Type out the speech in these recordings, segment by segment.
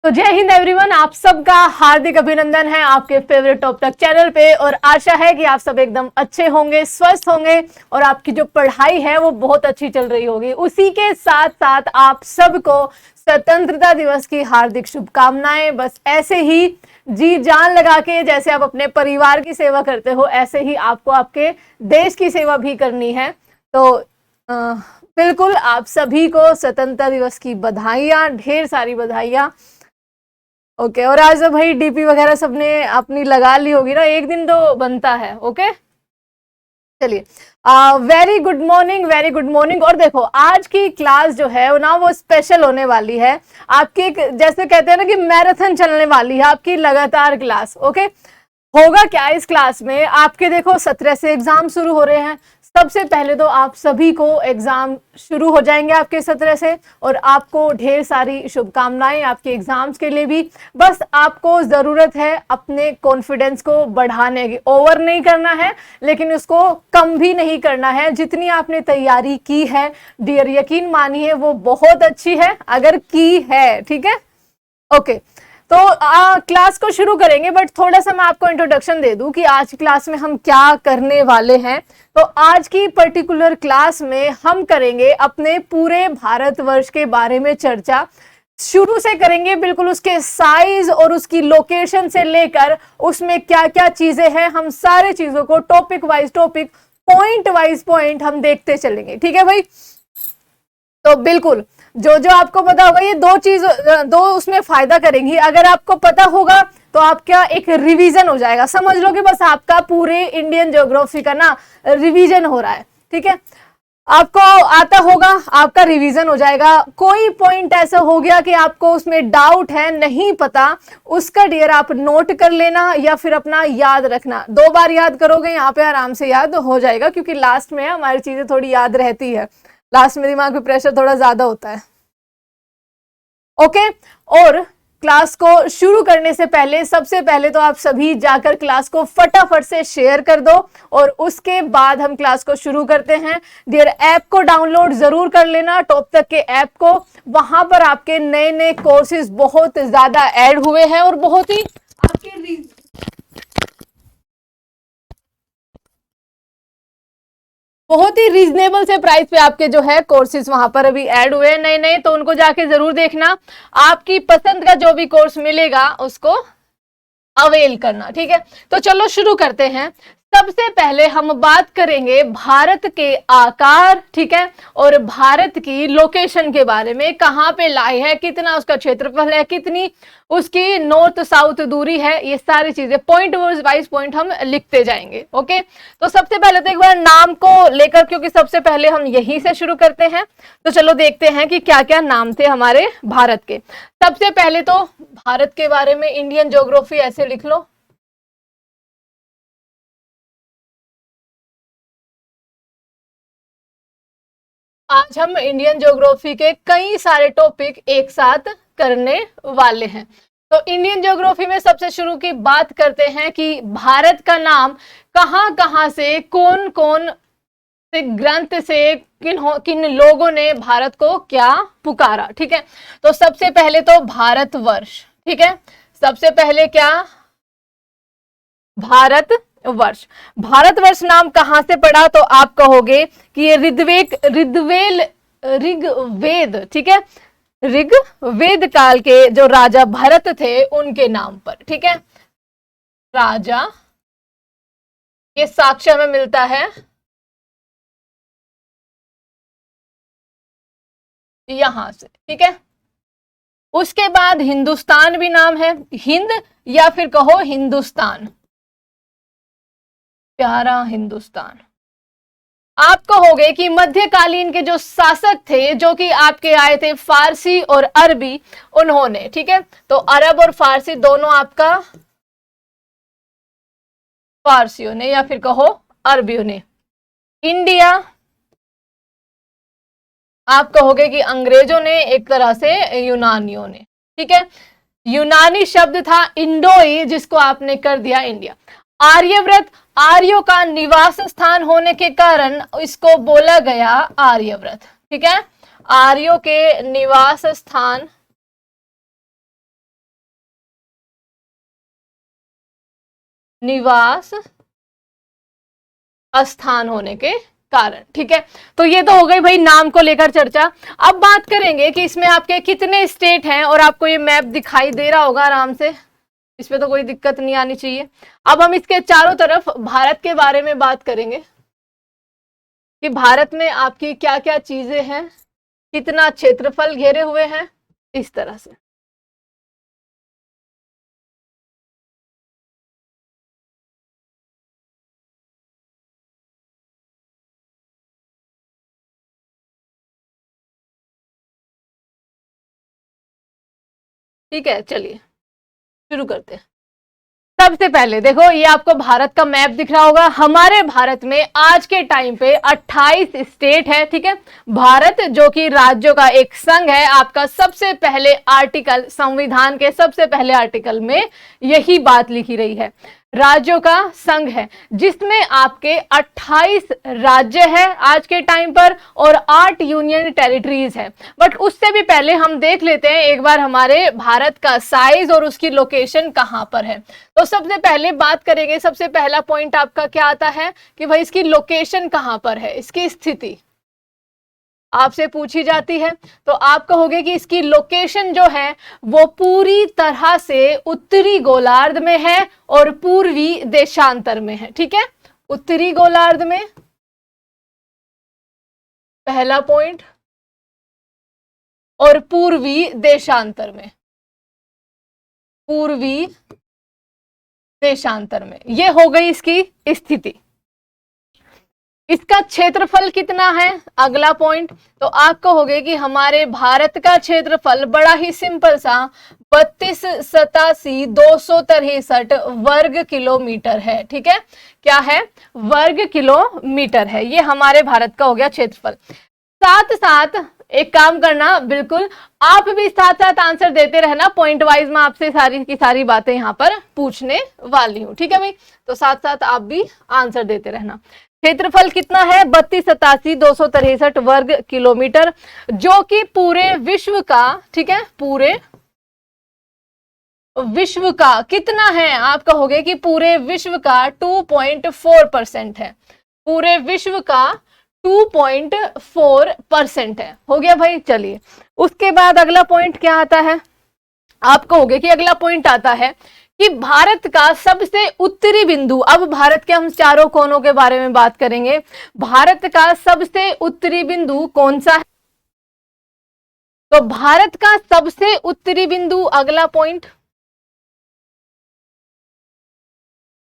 तो जय हिंद एवरीवन, आप सबका हार्दिक अभिनंदन है आपके फेवरेट टॉप तक चैनल पे। और आशा है कि आप सब एकदम अच्छे होंगे, स्वस्थ होंगे और आपकी जो पढ़ाई है वो बहुत अच्छी चल रही होगी। उसी के साथ साथ आप सबको स्वतंत्रता दिवस की हार्दिक शुभकामनाएं। बस ऐसे ही जी जान लगा के जैसे आप अपने परिवार की सेवा करते हो, ऐसे ही आपको आपके देश की सेवा भी करनी है। तो बिल्कुल आप सभी को स्वतंत्रता दिवस की बधाइयाँ, ढेर सारी बधाइयाँ। ओके और आज तो भाई डीपी वगैरह सबने अपनी लगा ली होगी ना, एक दिन तो बनता है। ओके चलिए, very good morning, very good morning. और देखो आज की क्लास जो है ना वो स्पेशल होने वाली है आपकी, जैसे कहते हैं ना कि मैराथन चलने वाली है आपकी लगातार क्लास। ओके होगा क्या इस क्लास में, आपके देखो 17 से एग्जाम शुरू हो रहे हैं। सबसे पहले तो आप सभी को एग्जाम शुरू हो जाएंगे आपके 17 से, और आपको ढेर सारी शुभकामनाएं आपके एग्जाम्स के लिए भी। बस आपको जरूरत है अपने कॉन्फिडेंस को बढ़ाने की, ओवर नहीं करना है लेकिन उसको कम भी नहीं करना है। जितनी आपने तैयारी की है डियर, यकीन मानिए वो बहुत अच्छी है अगर की है। ठीक है ओके तो क्लास को शुरू करेंगे, बट थोड़ा सा मैं आपको इंट्रोडक्शन दे दूं कि आज की क्लास में हम क्या करने वाले हैं। तो आज की पर्टिकुलर क्लास में हम करेंगे अपने पूरे भारतवर्ष के बारे में चर्चा। शुरू से करेंगे बिल्कुल उसके साइज और उसकी लोकेशन से लेकर उसमें क्या क्या चीजें हैं, हम सारे चीजों को topic wise topic, point wise point हम देखते चलेंगे। ठीक है भाई, तो बिल्कुल जो जो आपको पता होगा, ये दो उसमें फायदा करेंगी। अगर आपको पता होगा तो आपका एक रिवीजन हो जाएगा, समझ लो कि बस आपका पूरे इंडियन ज्योग्राफी का ना रिवीजन हो रहा है। ठीक है, आपको आता होगा, आपका रिवीजन हो जाएगा। कोई पॉइंट ऐसा हो गया कि आपको उसमें डाउट है, नहीं पता, उसका डियर आप नोट कर लेना या फिर अपना याद रखना। 2 बार याद करोगे यहाँ पे आराम से याद हो जाएगा, क्योंकि लास्ट में हमारी चीजें थोड़ी याद रहती है, लास्ट में दिमाग पे प्रेशर थोड़ा ज्यादा होता है। ओके और क्लास को शुरू करने से पहले सबसे पहले तो आप सभी जाकर क्लास को फटाफट से शेयर कर दो, और उसके बाद हम क्लास को शुरू करते हैं। डियर ऐप को डाउनलोड जरूर कर लेना, टॉप तक के ऐप को। वहां पर आपके नए नए कोर्सेज बहुत ज्यादा ऐड हुए हैं और बहुत ही आपके रीजनेबल से प्राइस पे आपके जो है कोर्सेज वहां पर अभी ऐड हुए हैं नए नए, तो उनको जाके जरूर देखना। आपकी पसंद का जो भी कोर्स मिलेगा उसको अवेल करना। ठीक है, तो चलो शुरू करते हैं। सबसे पहले हम बात करेंगे भारत के आकार, ठीक है, और भारत की लोकेशन के बारे में। कहाँ पे लाई है, कितना उसका क्षेत्रफल है, कितनी उसकी नॉर्थ साउथ दूरी है, ये सारी चीजें पॉइंट वाइज पॉइंट हम लिखते जाएंगे। ओके तो सबसे पहले तो एक बार नाम को लेकर, क्योंकि सबसे पहले हम यहीं से शुरू करते हैं, तो चलो देखते हैं कि क्या क्या नाम थे हमारे भारत के। सबसे पहले तो भारत के बारे में इंडियन ज्योग्राफी ऐसे लिख लो। आज हम इंडियन ज्योग्राफी के कई सारे टॉपिक एक साथ करने वाले हैं। तो इंडियन ज्योग्राफी में सबसे शुरू की बात करते हैं कि भारत का नाम कहां कहां से, कौन कौन से ग्रंथ से, किन लोगों ने भारत को क्या पुकारा। ठीक है, तो सबसे पहले तो भारतवर्ष। ठीक है, सबसे पहले क्या, भारतवर्ष। भारतवर्ष नाम कहां से पड़ा, तो आप कहोगे कि ये ऋग्वेद, ठीक है, ऋग्वेद काल के जो राजा भरत थे उनके नाम पर। ठीक है, राजा, ये साक्ष्य में मिलता है यहां से। ठीक है, उसके बाद हिंदुस्तान भी नाम है, हिंद या फिर कहो हिंदुस्तान, प्यारा हिंदुस्तान। आप कहोगे कि मध्यकालीन के जो शासक थे, जो कि आपके आए थे फारसी और अरबी, उन्होंने, ठीक है, तो अरब और फारसी दोनों आपका, फारसियों ने या फिर कहो अरबियों ने। इंडिया आप कहोगे कि अंग्रेजों ने, एक तरह से यूनानियों ने। ठीक है, यूनानी शब्द था इंडोई, जिसको आपने कर दिया इंडिया। आर्यव्रत, आर्यों का निवास स्थान होने के कारण इसको बोला गया आर्यव्रत। ठीक है, आर्यों के निवास स्थान निवास स्थान होने के कारण। ठीक है, तो ये तो हो गई भाई नाम को लेकर चर्चा। अब बात करेंगे कि इसमें आपके कितने स्टेट हैं, और आपको ये मैप दिखाई दे रहा होगा आराम से, इसमें तो कोई दिक्कत नहीं आनी चाहिए। अब हम इसके चारों तरफ भारत के बारे में बात करेंगे कि भारत में आपकी क्या क्या चीजें हैं, कितना क्षेत्रफल घेरे हुए हैं, इस तरह से। ठीक है, चलिए शुरू करते हैं। सबसे पहले देखो, ये आपको भारत का मैप दिख रहा होगा। हमारे भारत में आज के टाइम पे 28 स्टेट है। ठीक है, भारत जो कि राज्यों का एक संघ है, आपका सबसे पहले आर्टिकल, संविधान के सबसे पहले आर्टिकल में यही बात लिखी रही है, राज्यों का संघ है, जिसमें आपके 28 राज्य है आज के टाइम पर और 8 यूनियन टेरिटरीज है। बट उससे भी पहले हम देख लेते हैं एक बार हमारे भारत का साइज और उसकी लोकेशन कहां पर है। तो सबसे पहले बात करेंगे, सबसे पहला पॉइंट आपका क्या आता है कि भाई इसकी लोकेशन कहां पर है, इसकी स्थिति आपसे पूछी जाती है। तो आप कहोगे कि इसकी लोकेशन जो है वो पूरी तरह से उत्तरी गोलार्ध में है और पूर्वी देशांतर में है। ठीक है, उत्तरी गोलार्ध में पहला पॉइंट, और पूर्वी देशांतर में, पूर्वी देशांतर में, ये हो गई इसकी स्थिति। इसका क्षेत्रफल कितना है, अगला पॉइंट। तो आप कहोगे कि हमारे भारत का क्षेत्रफल बड़ा ही सिंपल सा 32,87,263 वर्ग किलोमीटर है। ठीक है, क्या है, वर्ग किलोमीटर है, ये हमारे भारत का हो गया क्षेत्रफल। साथ साथ एक काम करना, बिल्कुल आप भी साथ साथ आंसर देते रहना, पॉइंट वाइज मैं आपसे सारी की सारी बातें यहां पर पूछने वाली हूं। ठीक है भाई, तो साथ साथ आप भी आंसर देते रहना। क्षेत्रफल कितना है, 32,87,263 वर्ग किलोमीटर, जो कि पूरे विश्व का, ठीक है, पूरे विश्व का कितना है, आप कहोगे कि पूरे विश्व का 2.4% है, पूरे विश्व का 2.4% है। हो गया भाई, चलिए उसके बाद अगला पॉइंट क्या आता है, आप कहोगे कि अगला पॉइंट आता है कि भारत का सबसे उत्तरी बिंदु। अब भारत के हम चारों कोनों के बारे में बात करेंगे। भारत का सबसे उत्तरी बिंदु कौन सा है, तो भारत का सबसे उत्तरी बिंदु, अगला पॉइंट,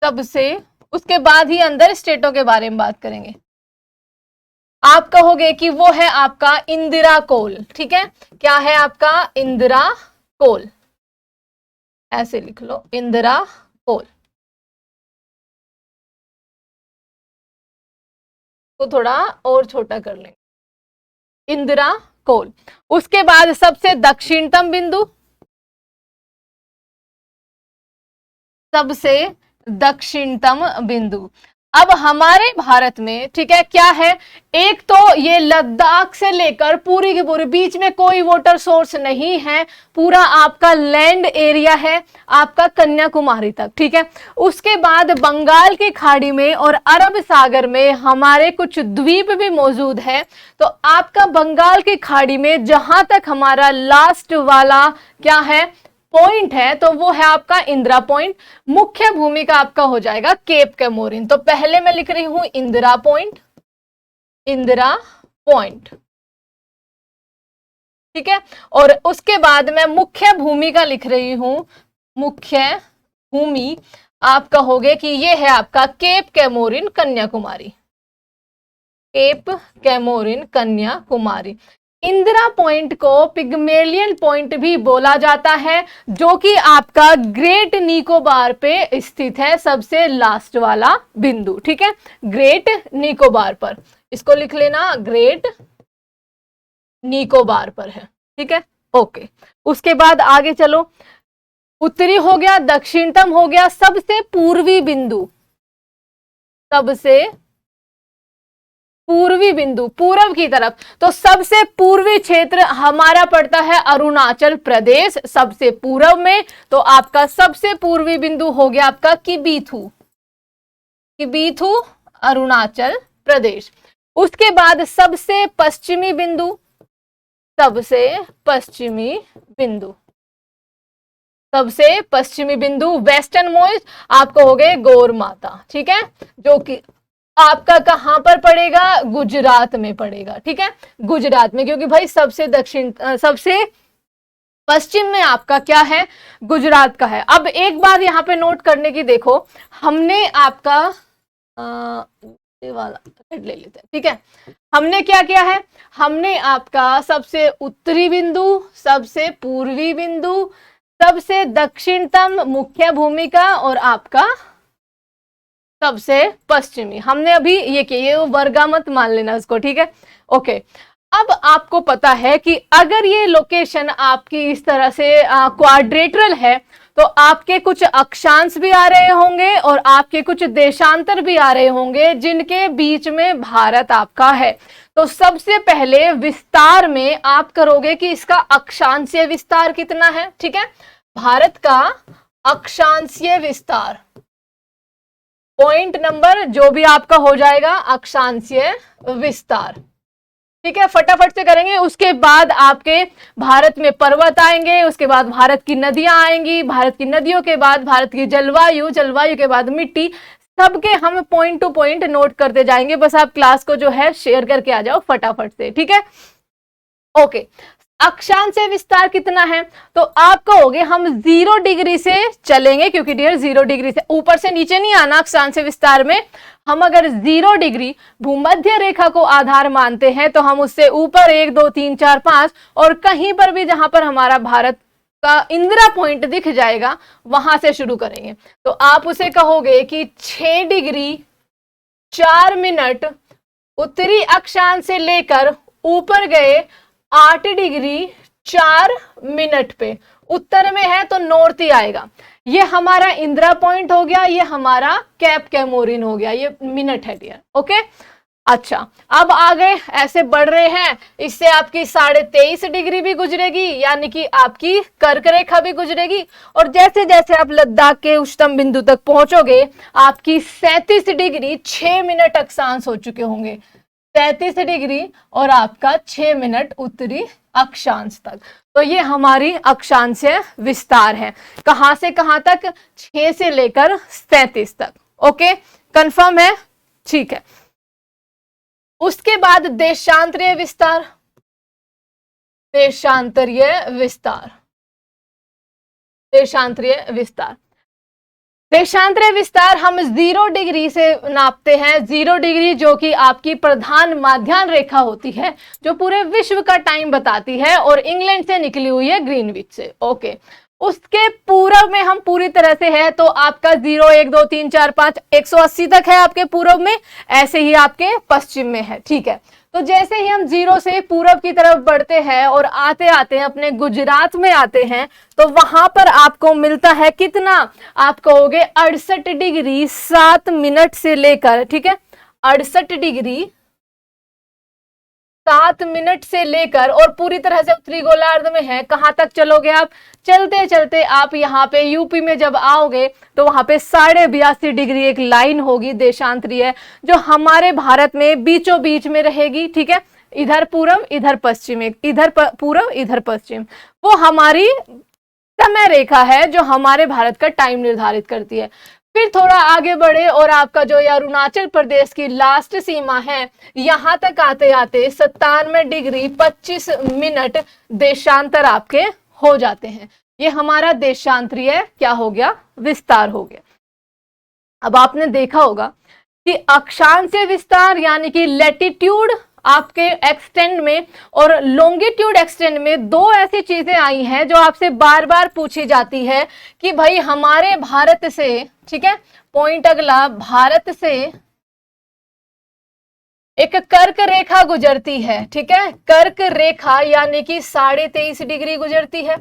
सबसे, उसके बाद ही अंदर स्टेटों के बारे में बात करेंगे। आप कहोगे कि वो है आपका इंदिरा कोल। ठीक है, क्या है आपका, इंदिरा कोल, ऐसे लिख लो, इंदिरा कोल। तो थोड़ा और छोटा कर लेंगे, इंदिरा कोल। उसके बाद सबसे दक्षिणतम बिंदु, सबसे दक्षिणतम बिंदु। अब हमारे भारत में, ठीक है, क्या है, एक तो ये लद्दाख से लेकर पूरी की पूरी, बीच में कोई वाटर सोर्स नहीं है, पूरा आपका लैंड एरिया है आपका कन्याकुमारी तक। ठीक है, उसके बाद बंगाल की खाड़ी में और अरब सागर में हमारे कुछ द्वीप भी मौजूद है। तो आपका बंगाल की खाड़ी में जहां तक हमारा लास्ट वाला क्या है, पॉइंट है, तो वो है आपका इंदिरा पॉइंट। मुख्य भूमि का आपका हो जाएगा केप कैमोरिन। तो पहले मैं लिख रही हूं इंदिरा पॉइंट, इंदिरा पॉइंट। ठीक है, और उसके बाद मैं मुख्य भूमि का लिख रही हूं, मुख्य भूमि आप कहोगे कि ये है आपका Cape Comorin Kanyakumari, Cape Comorin Kanyakumari. Indira Point को पिग्मेलियन पॉइंट भी बोला जाता है, जो कि आपका ग्रेट निकोबार पे स्थित है, सबसे लास्ट वाला बिंदु। ठीक है, ग्रेट निकोबार पर, इसको लिख लेना, ग्रेट निकोबार पर है। ठीक है, ओके। उसके बाद आगे चलो, उत्तरी हो गया, दक्षिणतम हो गया, सबसे पूर्वी बिंदु, सबसे पूर्वी बिंदु, पूर्व की तरफ। तो सबसे पूर्वी क्षेत्र हमारा पड़ता है अरुणाचल प्रदेश, सबसे पूर्व में। तो आपका सबसे पूर्वी बिंदु हो गया आपका किबीथू, कि बी थू अरुणाचल प्रदेश। उसके बाद सबसे पश्चिमी बिंदु, सबसे पश्चिमी बिंदु, सबसे पश्चिमी बिंदु वेस्टर्न मोस्ट आप कहोगे गौर माता, ठीक है, जो कि आपका कहां पर पड़ेगा, गुजरात में पड़ेगा, ठीक है, गुजरात में, क्योंकि भाई सबसे दक्षिण सबसे पश्चिम में आपका क्या है, गुजरात का है। अब एक बात यहां पे नोट करने की, देखो हमने आपका ये वाला रेड ले लेते हैं, ठीक है, हमने क्या किया है, हमने आपका सबसे उत्तरी बिंदु, सबसे पूर्वी बिंदु, सबसे दक्षिणतम मुख्य भूमिका और आपका सबसे पश्चिमी, हमने अभी ये किया, ये वर्गा मत मान लेना उसको, ठीक है, ओके। अब आपको पता है कि अगर ये लोकेशन आपकी इस तरह से क्वाड्रेटरल है, तो आपके कुछ अक्षांश भी आ रहे होंगे और आपके कुछ देशांतर भी आ रहे होंगे, जिनके बीच में भारत आपका है। तो सबसे पहले विस्तार में आप करोगे कि इसका अक्षांशीय विस्तार कितना है, ठीक है, भारत का अक्षांशीय विस्तार, पॉइंट नंबर जो भी आपका हो जाएगा अक्षांशीय विस्तार, ठीक है, फटाफट से करेंगे। उसके बाद आपके भारत में पर्वत आएंगे, उसके बाद भारत की नदियां आएंगी, भारत की नदियों के बाद भारत की जलवायु, जलवायु के बाद मिट्टी, सबके हम पॉइंट टू पॉइंट नोट करते जाएंगे। बस आप क्लास को जो है शेयर करके आ जाओ फटाफट से, ठीक है, ओके। अक्षांशीय विस्तार कितना है, तो आप कहोगे हम 0 डिग्री से चलेंगे, क्योंकि डियर 0 डिग्री से ऊपर से नीचे नहीं आना अक्षांशीय विस्तार में। हम अगर 0 डिग्री भूमध्य रेखा को आधार मानते हैं, तो हम उससे ऊपर 1 2 3 4 5 और कहीं पर भी जहां पर हमारा भारत का इंदिरा पॉइंट दिख जाएगा वहां से शुरू करेंगे। तो आप उसे कहोगे कि 6 डिग्री 4 मिनट उत्तरी अक्षांश से लेकर ऊपर गए 8 डिग्री 4 मिनट पे, उत्तर में है तो नॉर्थ ही आएगा। ये हमारा इंदिरा पॉइंट हो गया, ये हमारा कैप कैमोरिन हो गया, ये मिनट है डियर, ओके। अच्छा, अब आगे ऐसे बढ़ रहे हैं, इससे आपकी 23.5 डिग्री भी गुजरेगी, यानी कि आपकी कर्क रेखा भी गुजरेगी, और जैसे जैसे आप लद्दाख के उच्चतम बिंदु तक पहुंचोगे, आपकी 37 डिग्री 6 मिनट अक्षांश हो चुके होंगे, 33 डिग्री और आपका 6 मिनट उत्तरी अक्षांश तक। तो ये हमारी अक्षांशीय विस्तार है, कहां से कहां तक, 6 से लेकर 37 तक, ओके, कंफर्म है, ठीक है। उसके बाद देशांतरीय विस्तार, देशांतरीय विस्तार, देशांतरीय विस्तार, देशांतरीय विस्तार हम 0 डिग्री से नापते हैं। 0 डिग्री जो कि आपकी प्रधान माध्याह्न रेखा होती है, जो पूरे विश्व का टाइम बताती है और इंग्लैंड से निकली हुई है ग्रीनविच से, ओके। उसके पूर्व में हम पूरी तरह से है, तो आपका 0 1 2 3 4 5 180 तक है आपके पूर्व में, ऐसे ही आपके पश्चिम में है, ठीक है। तो जैसे ही हम 0 से पूरब की तरफ बढ़ते हैं और आते आते हैं अपने गुजरात में आते हैं, तो वहां पर आपको मिलता है कितना, आप कहोगे 68 डिग्री 7 मिनट से लेकर, ठीक है, 68 डिग्री 7 मिनट से लेकर, और पूरी तरह से उत्तरी गोलार्ध में है, कहां तक चलोगे आप, चलते चलते आप यहाँ पे यूपी में जब आओगे तो वहां पे 82.5 डिग्री एक लाइन होगी देशांतरीय, जो हमारे भारत में बीचों बीच में रहेगी, ठीक है, इधर पूरब इधर पश्चिम, इधर पूरब इधर पश्चिम, वो हमारी समय रेखा है जो हमारे भारत का टाइम निर्धारित करती है। फिर थोड़ा आगे बढ़े और आपका जो अरुणाचल प्रदेश की लास्ट सीमा है, यहां तक आते आते 97 डिग्री 25 मिनट देशांतर आपके हो जाते हैं। ये हमारा देशांतरीय क्या हो गया, विस्तार हो गया। अब आपने देखा होगा कि अक्षांशीय विस्तार यानी कि लैटिट्यूड आपके एक्सटेंड में और लॉन्गिट्यूड एक्सटेंड में 2 ऐसी चीजें आई हैं जो आपसे बार बार पूछी जाती है कि भाई हमारे भारत से, ठीक है, पॉइंट अगला, भारत से एक कर्क रेखा गुजरती है, ठीक है, कर्क रेखा यानी कि 23.5 डिग्री गुजरती है,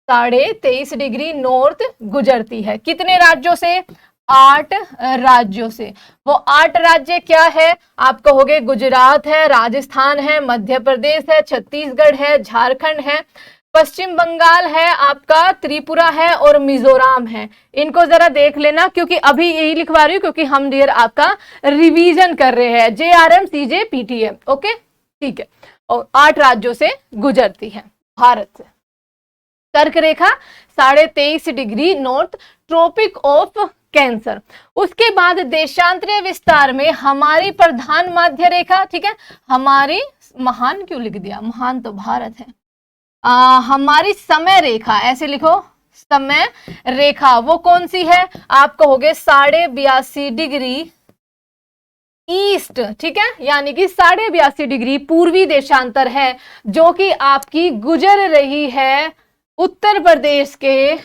23.5 डिग्री नॉर्थ गुजरती है, कितने राज्यों से, 8 राज्यों से। वो 8 राज्य क्या है, आप कहोगे गुजरात है, राजस्थान है, मध्य प्रदेश है, छत्तीसगढ़ है, झारखंड है, पश्चिम बंगाल है आपका, त्रिपुरा है और मिजोरम है। इनको जरा देख लेना, क्योंकि अभी यही लिखवा रही हूँ क्योंकि हम डियर आपका रिवीजन कर रहे हैं, JRM CJ PTM। ओके ठीक है। और 8 राज्यों से गुजरती है भारत से। कर्क रेखा 23.5 degree north, Tropic of Cancer. उसके बाद देशांतरीय विस्तार में हमारी प्रधान मध्य रेखा, ठीक है, हमारी, महान क्यों लिख दिया, महान तो भारत है। हमारी समय रेखा, ऐसे लिखो, समय रेखा वो कौन सी है, आप कहोगे 82.5 डिग्री ईस्ट, ठीक है, यानी कि 82.5 डिग्री पूर्वी देशांतर है, जो कि आपकी गुजर रही है उत्तर प्रदेश के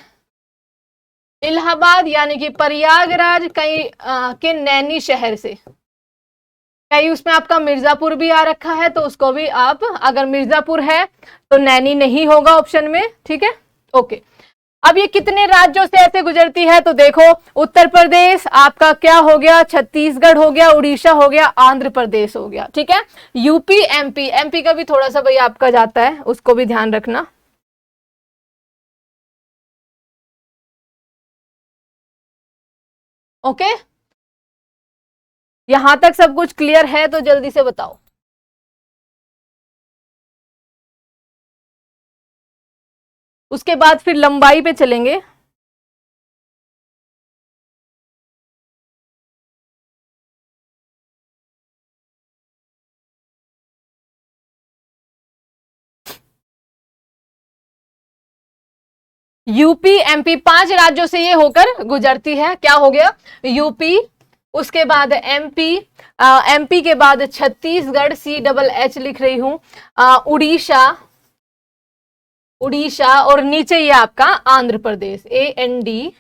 इलाहाबाद यानी कि प्रयागराज कहीं के नैनी शहर से। कहीं उसमें आपका मिर्जापुर भी आ रखा है, तो उसको भी आप, अगर मिर्जापुर है तो नैनी नहीं होगा ऑप्शन में, ठीक है। ओके, अब ये कितने राज्यों से ऐसे गुजरती है, तो देखो उत्तर प्रदेश आपका क्या हो गया, छत्तीसगढ़ हो गया, उड़ीसा हो गया, आंध्र प्रदेश हो गया, ठीक है। यूपी, एमपी का भी थोड़ा सा भाई आपका जाता है, उसको भी ध्यान रखना। ओके, यहां तक सब कुछ क्लियर है तो जल्दी से बताओ। उसके बाद फिर लंबाई पे चलेंगे। यूपी एमपी 5 राज्यों से ये होकर गुजरती है। क्या हो गया, यूपी, उसके बाद एमपी, एमपी के बाद छत्तीसगढ़, CHH लिख रही हूं, उड़ीसा, उड़ीसा, और नीचे ये आपका आंध्र प्रदेश, ANDRA,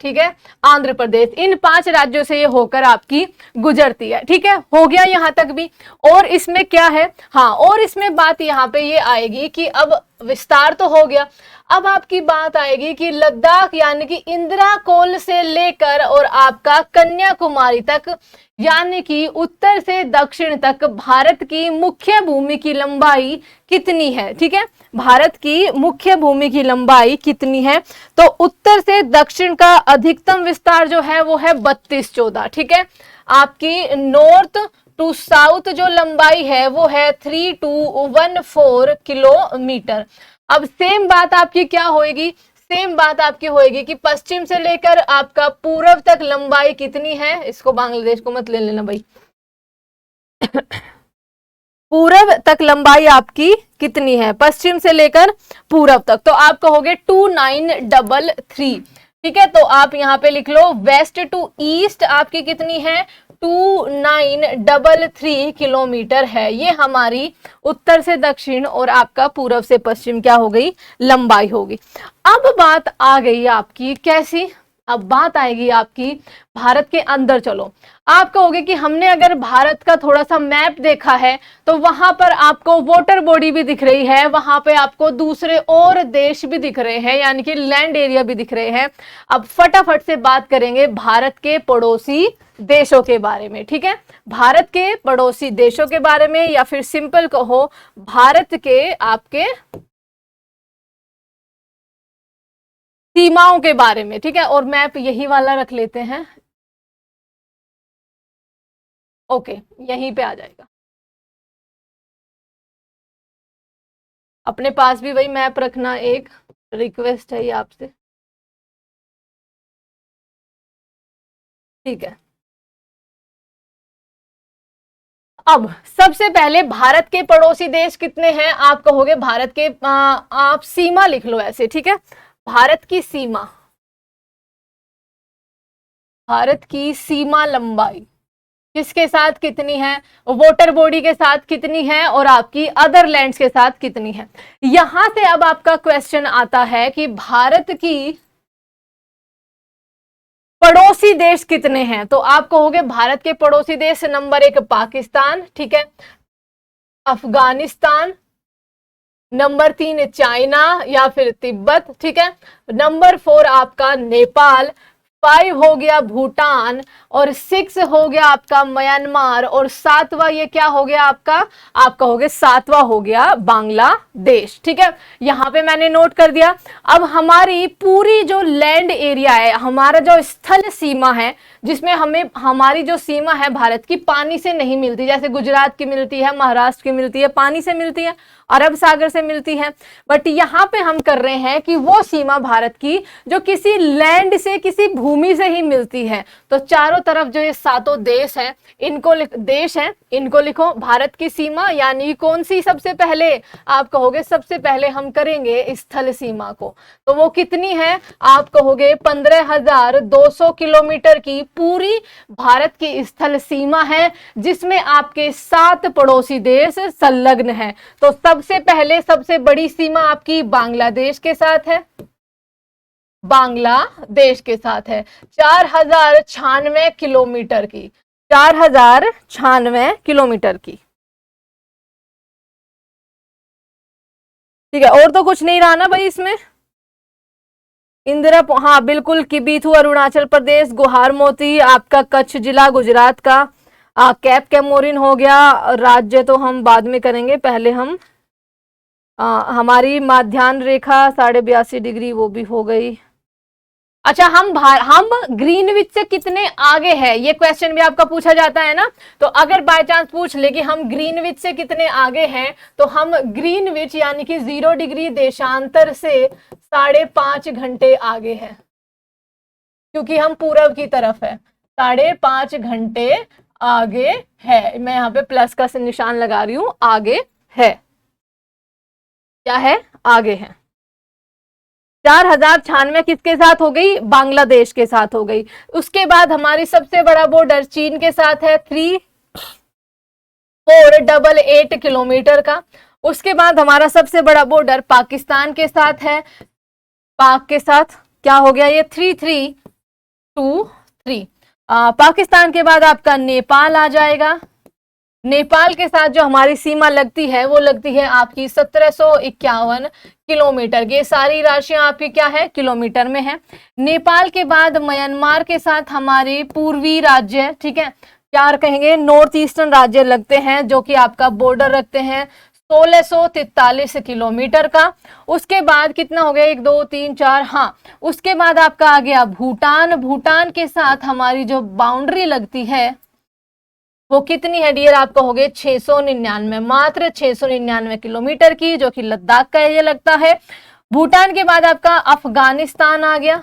ठीक है, आंध्र प्रदेश। इन 5 राज्यों से ये होकर आपकी गुजरती है, ठीक है, हो गया यहां तक भी। और इसमें क्या है, हाँ, और इसमें बात यहाँ पे ये आएगी कि अब विस्तार तो हो गया, अब आपकी बात आएगी कि लद्दाख यानी कि इंदिरा कोल से लेकर और आपका कन्याकुमारी तक, यानी कि उत्तर से दक्षिण तक भारत की मुख्य भूमि की लंबाई कितनी है, ठीक है, भारत की मुख्य भूमि की लंबाई कितनी है, तो उत्तर से दक्षिण का अधिकतम विस्तार जो है वो है 3214, ठीक है। आपकी नॉर्थ टू साउथ जो लंबाई है वो है 3214 किलोमीटर। अब सेम बात आपकी क्या होगी, सेम बात आपकी होगी कि पश्चिम से लेकर आपका पूर्व तक लंबाई कितनी है, इसको बांग्लादेश को मत ले लेना भाई पूर्व तक लंबाई आपकी कितनी है, पश्चिम से लेकर पूर्व तक, तो आप कहोगे 2933, ठीक है। तो आप यहाँ पे लिख लो वेस्ट टू ईस्ट आपकी कितनी है, 2933 किलोमीटर है। ये हमारी उत्तर से दक्षिण और आपका पूर्व से पश्चिम क्या हो गई, लंबाई होगी। अब बात आ गई आपकी कैसी, अब बात आएगी आपकी भारत के अंदर। चलो, आप कहोगे कि हमने अगर भारत का थोड़ा सा मैप देखा है तो वहां पर आपको वाटर बॉडी भी दिख रही है, वहां पे आपको दूसरे और देश भी दिख रहे हैं, यानी कि लैंड एरिया भी दिख रहे हैं। अब फटाफट से बात करेंगे भारत के पड़ोसी देशों के बारे में, ठीक है, भारत के पड़ोसी देशों के बारे में, या फिर सिंपल कहो भारत के आपके सीमाओं के बारे में, ठीक है। और मैप यही वाला रख लेते हैं, ओके, यहीं पे आ जाएगा। अपने पास भी वही मैप रखना, एक रिक्वेस्ट है ये आपसे, ठीक है। अब सबसे पहले भारत के पड़ोसी देश कितने हैं, आप कहोगे भारत के, आप सीमा लिख लो ऐसे, ठीक है, भारत की सीमा, भारत की सीमा लंबाई किसके साथ कितनी है, वाटर बॉडी के साथ कितनी है, और आपकी अदर लैंड्स के साथ कितनी है। यहां से अब आपका क्वेश्चन आता है कि भारत की पड़ोसी देश कितने हैं, तो आप कहोगे भारत के पड़ोसी देश नंबर 1 पाकिस्तान, ठीक है, अफगानिस्तान, नंबर 3 चाइना या फिर तिब्बत, ठीक है, नंबर 4 आपका नेपाल, 5 हो गया भूटान, और 6 हो गया आपका म्यांमार, और 7वां ये क्या हो गया आपका, आपका हो गया 7वां हो गया बांग्लादेश। ठीक है, यहां पे मैंने नोट कर दिया। अब हमारी पूरी जो लैंड एरिया है, हमारा जो स्थल सीमा है, जिसमें हमें हमारी जो सीमा है भारत की पानी से नहीं मिलती, जैसे गुजरात की मिलती है, महाराष्ट्र की मिलती है, पानी से मिलती है, अरब सागर से मिलती है, बट यहां पे हम कर रहे हैं कि वो सीमा भारत की जो किसी लैंड से, किसी भूमि से ही मिलती है। तो चारों तरफ जो ये 7 देश हैं, देश हैं, इनको लिखो। भारत की सीमा यानी कौन सी, सबसे पहले आप कहोगे सबसे पहले हम करेंगे स्थल सीमा को, तो वो कितनी है, आप कहोगे 15,200 किलोमीटर की पूरी भारत की स्थल सीमा है, जिसमें आपके 7 पड़ोसी देश संलग्न हैं। तो सबसे पहले सबसे बड़ी सीमा आपकी बांग्लादेश के साथ है, बांग्लादेश के साथ है 4096 किलोमीटर की, 4096 किलोमीटर की। ठीक है, और तो कुछ नहीं रहा ना भाई इसमें। इंदिरा, हाँ बिल्कुल, किबीथू अरुणाचल प्रदेश, गुहार मोती आपका कच्छ जिला गुजरात का, कैप कैमोरिन हो गया। राज्य तो हम बाद में करेंगे, पहले हम हमारी माध्यान्ह रेखा 82.5 डिग्री वो भी हो गई। अच्छा, हम ग्रीनविच से कितने आगे है, ये क्वेश्चन भी आपका पूछा जाता है ना। तो अगर बाय चांस पूछ ले कि हम ग्रीनविच से कितने आगे हैं, तो हम ग्रीनविच यानी कि 0 डिग्री देशांतर से 5.5 घंटे आगे हैं, क्योंकि हम पूरब की तरफ है, 5.5 घंटे आगे है। मैं यहाँ पे प्लस का निशान लगा रही हूं, आगे है, क्या है, आगे है। 4096 किसके साथ हो गई, बांग्लादेश के साथ हो गई। उसके बाद हमारी सबसे बड़ा बॉर्डर चीन के साथ है 3488 किलोमीटर का। उसके बाद हमारा सबसे बड़ा बॉर्डर पाकिस्तान के साथ है, पाक के साथ क्या हो गया, ये 3323। पाकिस्तान के बाद आपका नेपाल आ जाएगा। नेपाल के साथ जो हमारी सीमा लगती है वो लगती है आपकी 1751 किलोमीटर। ये सारी राशियां आपकी क्या है, किलोमीटर में है। नेपाल के बाद म्यांमार के साथ हमारी पूर्वी राज्य, ठीक है, क्या कहेंगे, नॉर्थ ईस्टर्न राज्य लगते हैं, जो कि आपका बॉर्डर रखते हैं 1643 किलोमीटर का। उसके बाद कितना हो गया, 1 2 3 4, हाँ, उसके बाद आपका आ गया भूटान। भूटान के साथ हमारी जो बाउंड्री लगती है वो कितनी है डियर, आप कहोगे 699, मात्र 699 किलोमीटर की, जो कि लद्दाख का एरिया लगता है। भूटान के बाद आपका अफगानिस्तान आ गया,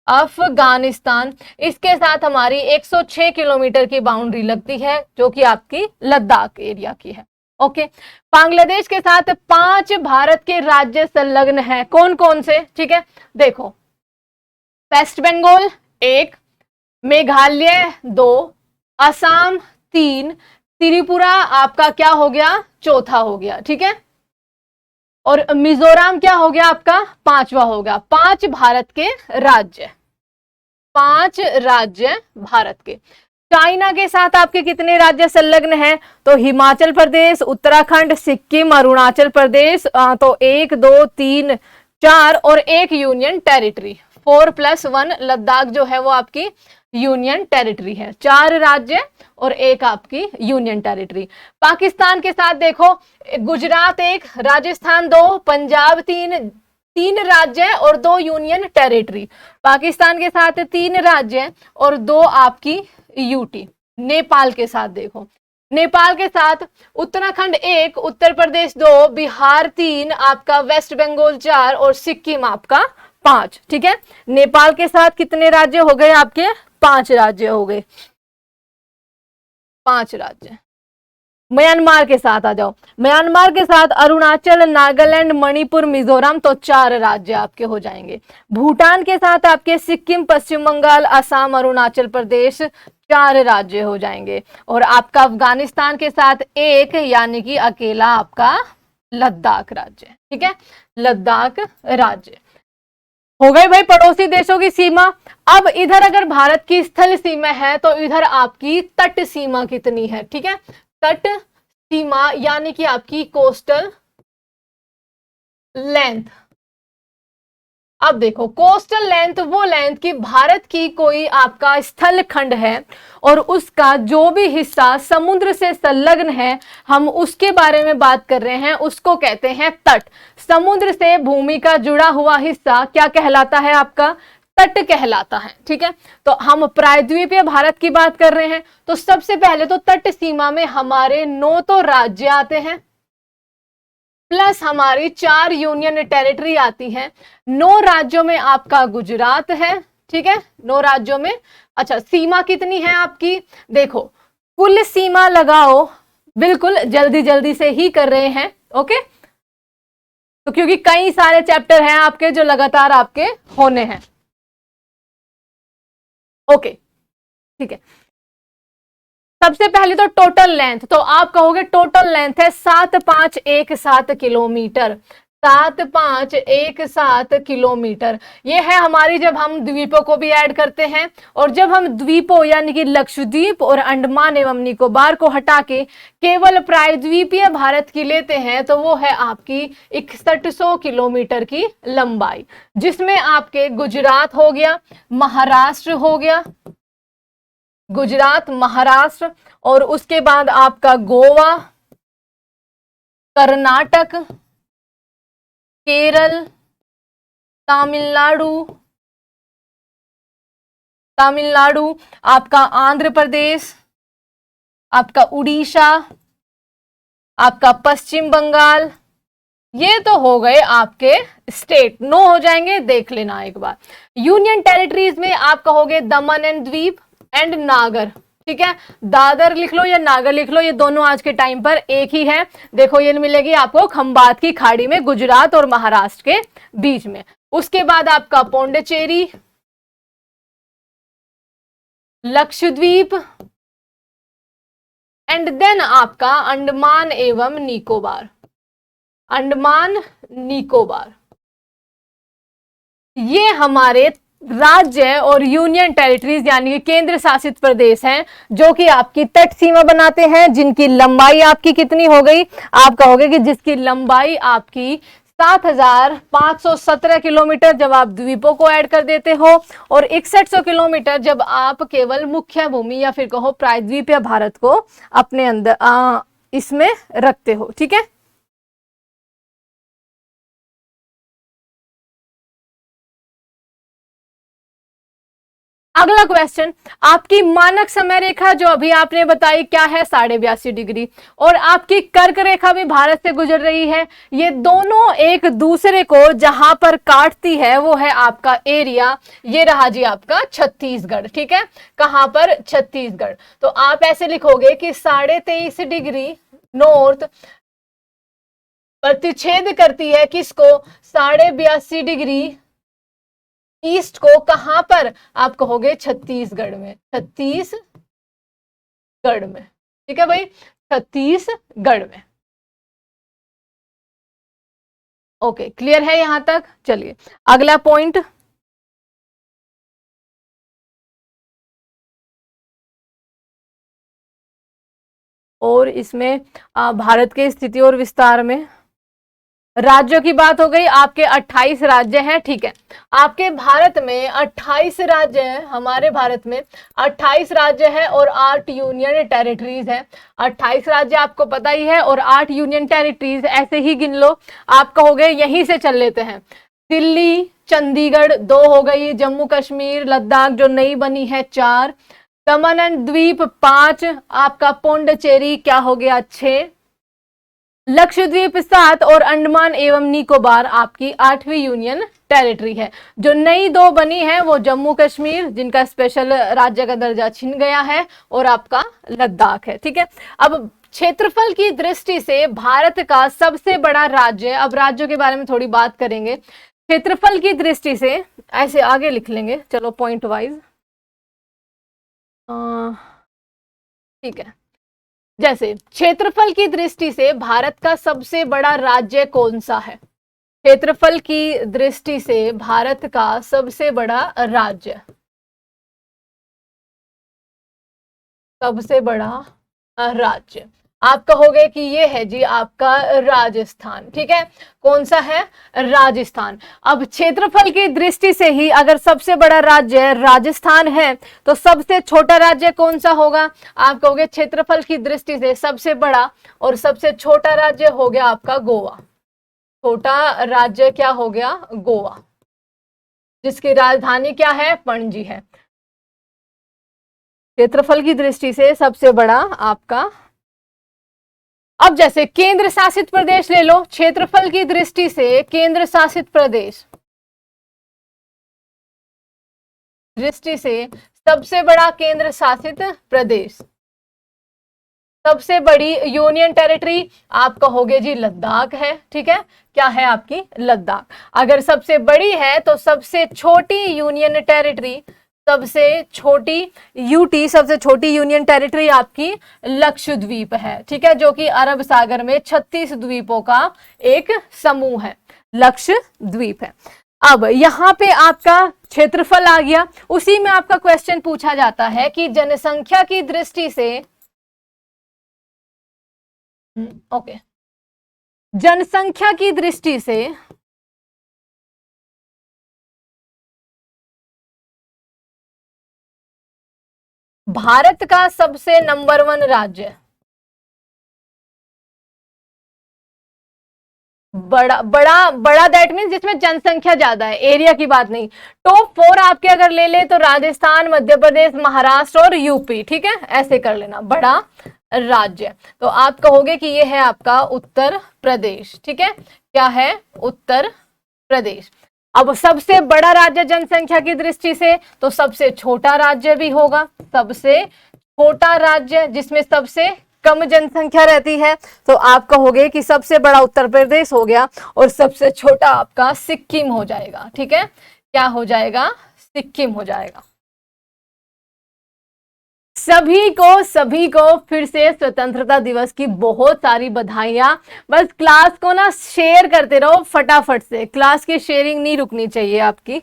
अफगानिस्तान, इसके साथ हमारी 106 किलोमीटर की बाउंड्री लगती है, जो कि आपकी लद्दाख एरिया की है। ओके, बांग्लादेश के साथ 5 भारत के राज्य संलग्न हैं, कौन कौन से, ठीक है, देखो, वेस्ट बंगाल 1, मेघालय 2, असम 3, त्रिपुरा आपका क्या हो गया, चौथा हो गया, ठीक है, और मिजोरम क्या हो गया आपका, 5वां हो गया। 5 भारत के राज्य, 5 राज्य भारत के। चाइना के साथ आपके कितने राज्य संलग्न हैं, तो हिमाचल प्रदेश, उत्तराखंड, सिक्किम, अरुणाचल प्रदेश, तो 1 2 3 4 और 1 यूनियन टेरिटरी, 4 + 1 लद्दाख जो है वो आपकी यूनियन टेरिटरी है। 4 राज्य और 1 आपकी यूनियन टेरिटरी। पाकिस्तान के साथ देखो, गुजरात 1, राजस्थान 2, पंजाब 3 राज्य और 2 यूनियन टेरिटरी। पाकिस्तान के साथ 3 राज्य और 2 आपकी यूटी। नेपाल के साथ देखो, नेपाल के साथ उत्तराखंड 1, उत्तर प्रदेश 2, बिहार 3, आपका वेस्ट बंगाल 4 और सिक्किम आपका 5, ठीक है। नेपाल के साथ कितने राज्य हो गए आपके, 5 राज्य हो गए, 5 राज्य। म्यांमार के साथ आ जाओ, म्यांमार के साथ अरुणाचल, नागालैंड, मणिपुर, मिजोरम, तो 4 राज्य आपके हो जाएंगे। भूटान के साथ आपके सिक्किम, पश्चिम बंगाल, असम, अरुणाचल प्रदेश, 4 राज्य हो जाएंगे। और आपका अफगानिस्तान के साथ 1, यानी कि अकेला आपका लद्दाख राज्य, ठीक है, लद्दाख राज्य हो गए भाई पड़ोसी देशों की सीमा। अब इधर अगर भारत की स्थल सीमा है तो इधर आपकी तट सीमा कितनी है, ठीक है, तट सीमा यानी कि आपकी कोस्टल लेंथ। अब देखो, कोस्टल लेंथ वो लेंथ की भारत की कोई आपका स्थल खंड है और उसका जो भी हिस्सा समुद्र से संलग्न है, हम उसके बारे में बात कर रहे हैं, उसको कहते हैं तट। समुद्र से भूमि का जुड़ा हुआ हिस्सा क्या कहलाता है? आपका तट कहलाता है। ठीक है, तो हम प्रायद्वीपीय भारत की बात कर रहे हैं, तो सबसे पहले तो तट सीमा में हमारे 9 तो राज्य आते हैं, प्लस हमारी 4 यूनियन टेरिटरी आती हैं। 9 राज्यों में आपका गुजरात है। ठीक है, 9 राज्यों में। अच्छा, सीमा कितनी है आपकी? देखो, कुल सीमा लगाओ, बिल्कुल जल्दी जल्दी से ही कर रहे हैं। ओके, तो क्योंकि कई सारे चैप्टर हैं आपके जो लगातार आपके होने हैं। ओके, ठीक है। सबसे पहले तो टोटल लेंथ, तो आप कहोगे टोटल लेंथ है 7517 किलोमीटर। 7517 किलोमीटर ये है हमारी, जब हम द्वीपों को भी ऐड करते हैं, और जब हम द्वीपों यानी कि लक्षद्वीप और अंडमान एवं निकोबार को हटा के केवल प्रायद्वीपीय भारत की लेते हैं, तो वो है आपकी 6100 किलोमीटर की लंबाई, जिसमें आपके गुजरात हो गया, महाराष्ट्र हो गया, गुजरात, महाराष्ट्र, और उसके बाद आपका गोवा, कर्नाटक, केरल, तमिलनाडु, आपका आंध्र प्रदेश, आपका उड़ीसा, आपका पश्चिम बंगाल, ये तो हो गए आपके स्टेट। 9 हो जाएंगे, देख लेना एक बार। यूनियन टेरिटरीज में आप कहोगे दमन एंड द्वीप एंड नागर। ठीक है, दादर लिख लो या नागर लिख लो, ये दोनों आज के टाइम पर एक ही है। देखो, ये मिलेगी आपको खंबात की खाड़ी में, गुजरात और महाराष्ट्र के बीच में। उसके बाद आपका पौंडीचेरी, लक्षद्वीप, एंड देन आपका अंडमान एवं निकोबार। अंडमान निकोबार ये हमारे राज्य और यूनियन टेरिटरीज यानी कि केंद्र शासित प्रदेश हैं, जो कि आपकी तट सीमा बनाते हैं, जिनकी लंबाई आपकी कितनी हो गई? आप कहोगे कि जिसकी लंबाई आपकी 7517 किलोमीटर जब आप द्वीपों को ऐड कर देते हो, और 6100 किलोमीटर जब आप केवल मुख्य भूमि या फिर कहो प्रायद्वीपीय भारत को अपने अंदर इसमें रखते हो। ठीक है, अगला क्वेश्चन, आपकी मानक समय रेखा जो अभी आपने बताई क्या है? 82.5 डिग्री। और आपकी कर्क रेखा भी भारत से गुजर रही है। ये दोनों एक दूसरे को जहां पर काटती है वो है आपका एरिया, ये रहा जी आपका छत्तीसगढ़। ठीक है, कहां पर? छत्तीसगढ़। तो आप ऐसे लिखोगे कि 23.5 डिग्री नॉर्थ प्रतिच्छेद करती है किसको? 82.5 डिग्री ईस्ट को। कहां पर? आप कहोगे छत्तीसगढ़ में। छत्तीसगढ़ में। ठीक है भाई, छत्तीसगढ़ में। ओके, क्लियर है यहां तक? चलिए अगला पॉइंट, और इसमें भारत के स्थिति और विस्तार में राज्यों की बात हो गई। आपके 28 राज्य हैं। ठीक है, आपके भारत में 28 राज्य हैं। हमारे भारत में 28 राज्य है और 8 यूनियन टेरिटरीज हैं। 28 राज्य आपको पता ही है और 8 यूनियन टेरिटरीज, ऐसे ही गिन लो। आप कहोगे यहीं से चल लेते हैं। दिल्ली, चंडीगढ़ 2 हो गई, जम्मू कश्मीर, लद्दाख जो नई बनी है 4, दमन एंड द्वीप 5, आपका पौंडीचेरी क्या हो गया 6, लक्षद्वीप 7, और अंडमान एवं निकोबार आपकी 8वीं यूनियन टेरिटरी है। जो नई 2 बनी है वो जम्मू कश्मीर, जिनका स्पेशल राज्य का दर्जा छिन गया है, और आपका लद्दाख है। ठीक है, अब क्षेत्रफल की दृष्टि से भारत का सबसे बड़ा राज्य, अब राज्यों के बारे में थोड़ी बात करेंगे। क्षेत्रफल की दृष्टि से ऐसे आगे लिख लेंगे, चलो पॉइंट वाइज। ठीक है, जैसे क्षेत्रफल की दृष्टि से भारत का सबसे बड़ा राज्य कौन सा है? क्षेत्रफल की दृष्टि से भारत का सबसे बड़ा राज्य, सबसे बड़ा राज्य आप कहोगे कि ये है जी आपका राजस्थान, ठीक है, कौन सा है, राजस्थान। अब क्षेत्रफल की दृष्टि से ही अगर सबसे बड़ा राज्य राजस्थान है तो सबसे छोटा राज्य कौन सा होगा, आप कहोगे क्षेत्रफल की दृष्टि से सबसे बड़ा और सबसे छोटा राज्य हो गया आपका गोवा। छोटा राज्य क्या हो गया, गोवा, जिसकी राजधानी क्या है, पणजी है। क्षेत्रफल की दृष्टि से सबसे बड़ा आपका। अब जैसे केंद्र शासित प्रदेश ले लो, क्षेत्रफल की दृष्टि से केंद्र शासित प्रदेश दृष्टि से सबसे बड़ा केंद्र शासित प्रदेश, सबसे बड़ी यूनियन टेरिटरी आप कहोगे जी लद्दाख है, ठीक है, क्या है आपकी, लद्दाख। अगर सबसे बड़ी है तो सबसे छोटी यूनियन टेरिटरी, सबसे छोटी यूटी, सबसे छोटी यूनियन टेरिटरी आपकी लक्षद्वीप है, ठीक है, जो कि अरब सागर में 36 द्वीपों का एक समूह है, लक्षद्वीप है। अब यहां पे आपका क्षेत्रफल आ गया, उसी में आपका क्वेश्चन पूछा जाता है कि जनसंख्या की दृष्टि से, ओके, जनसंख्या की दृष्टि से भारत का सबसे नंबर 1 राज्य, बड़ा बड़ा बड़ा दैट मीन्स जिसमें जनसंख्या ज्यादा है, एरिया की बात नहीं। टॉप 4 आपके अगर ले ले तो राजस्थान, मध्य प्रदेश, महाराष्ट्र और यूपी, ठीक है, ऐसे कर लेना, बड़ा राज्य। तो आप कहोगे कि ये है आपका उत्तर प्रदेश, ठीक है, क्या है, उत्तर प्रदेश। अब सबसे बड़ा राज्य जनसंख्या की दृष्टि से तो सबसे छोटा राज्य भी होगा, सबसे छोटा राज्य जिसमें सबसे कम जनसंख्या रहती है, तो आप कहोगे कि सबसे बड़ा उत्तर प्रदेश हो गया और सबसे छोटा आपका सिक्किम हो जाएगा, ठीक है, क्या हो जाएगा, सिक्किम हो जाएगा। सभी को फिर से स्वतंत्रता दिवस की बहुत सारी बधाइयां। बस क्लास को ना शेयर करते रहो फटाफट से, क्लास की शेयरिंग नहीं रुकनी चाहिए आपकी।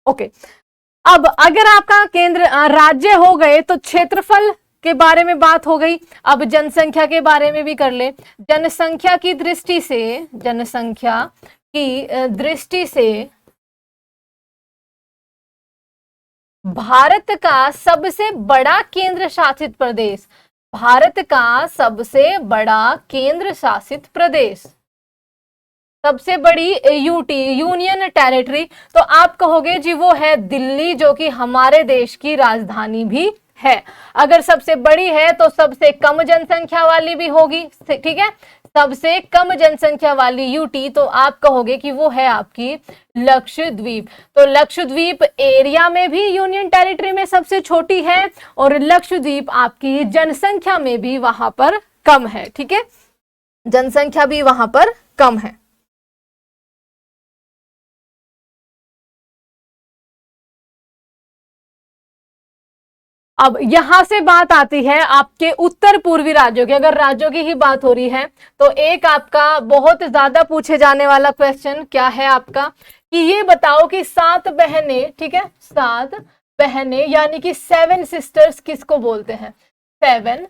ओके, अब अगर आपका केंद्र राज्य हो गए तो क्षेत्रफल के बारे में बात हो गई, अब जनसंख्या के बारे में भी कर ले। जनसंख्या की दृष्टि से, जनसंख्या की दृष्टि से भारत का सबसे बड़ा केंद्र शासित प्रदेश, भारत का सबसे बड़ा केंद्र शासित प्रदेश, सबसे बड़ी यूटी यूनियन टेरिटरी, तो आप कहोगे जी वो है दिल्ली, जो कि हमारे देश की राजधानी भी है। अगर सबसे बड़ी है तो सबसे कम जनसंख्या वाली भी होगी, ठीक है, सबसे कम जनसंख्या वाली यूटी, तो आप कहोगे कि वो है आपकी लक्षद्वीप। तो लक्षद्वीप एरिया में भी यूनियन टेरिटरी में सबसे छोटी है और लक्षद्वीप आपकी जनसंख्या में भी वहां पर कम है, ठीक है, जनसंख्या भी वहां पर कम है। अब यहां से बात आती है आपके उत्तर पूर्वी राज्यों की, अगर राज्यों की ही बात हो रही है तो एक आपका बहुत ज्यादा पूछे जाने वाला क्वेश्चन क्या है आपका, कि ये बताओ कि 7 बहनें, ठीक है, 7 बहनें यानी कि 7 सिस्टर्स किसको बोलते हैं, 7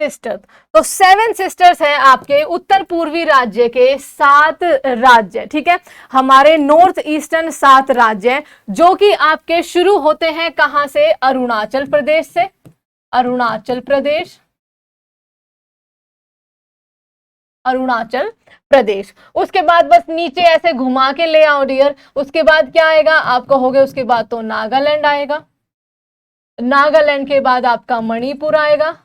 सिस्टर। तो 7 सिस्टर्स हैं आपके उत्तर पूर्वी राज्य के 7 राज्य, ठीक है, हमारे नॉर्थ ईस्टर्न 7 राज्य जो कि आपके शुरू होते हैं कहां से, अरुणाचल प्रदेश से, अरुणाचल प्रदेश, अरुणाचल प्रदेश। उसके बाद बस नीचे ऐसे घुमा के ले आओ डियर, उसके बाद क्या आएगा, आप कहोगे उसके बाद तो नागालैंड आएगा, नागालैंड के बाद आपका मणिपुर आएगा,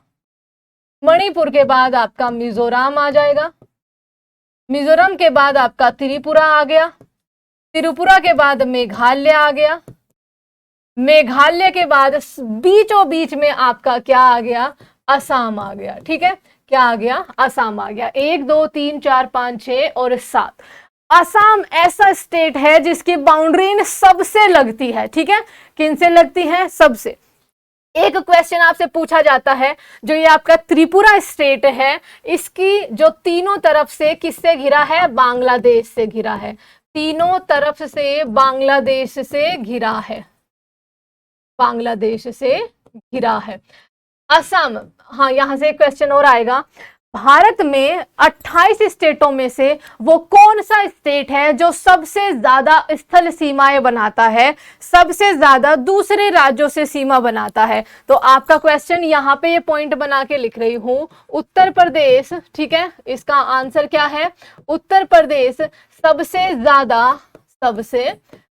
मणिपुर के बाद आपका मिजोरम आ जाएगा, मिजोरम के बाद आपका त्रिपुरा आ गया, त्रिपुरा के बाद मेघालय आ गया, मेघालय के बाद बीचों बीच में आपका क्या आ गया, असम आ गया, ठीक है, क्या आ गया, असम आ गया। 1 2 3 4 5 6 और 7। असम ऐसा स्टेट है जिसकी बाउंड्री इन सबसे लगती है, ठीक है, किनसे लगती है, सबसे। एक क्वेश्चन आपसे पूछा जाता है, जो ये आपका त्रिपुरा स्टेट है, इसकी जो तीनों तरफ से किससे घिरा है, बांग्लादेश से घिरा है, तीनों तरफ से बांग्लादेश से घिरा है, बांग्लादेश से घिरा है। असम, हाँ यहां से एक क्वेश्चन और आएगा, भारत में 28 स्टेटों में से वो कौन सा स्टेट है जो सबसे ज्यादा स्थल सीमाएं बनाता है, सबसे ज्यादा दूसरे राज्यों से सीमा बनाता है? तो आपका क्वेश्चन यहाँ पे ये पॉइंट बना के लिख रही हूं, उत्तर प्रदेश, ठीक है, इसका आंसर क्या है? उत्तर प्रदेश सबसे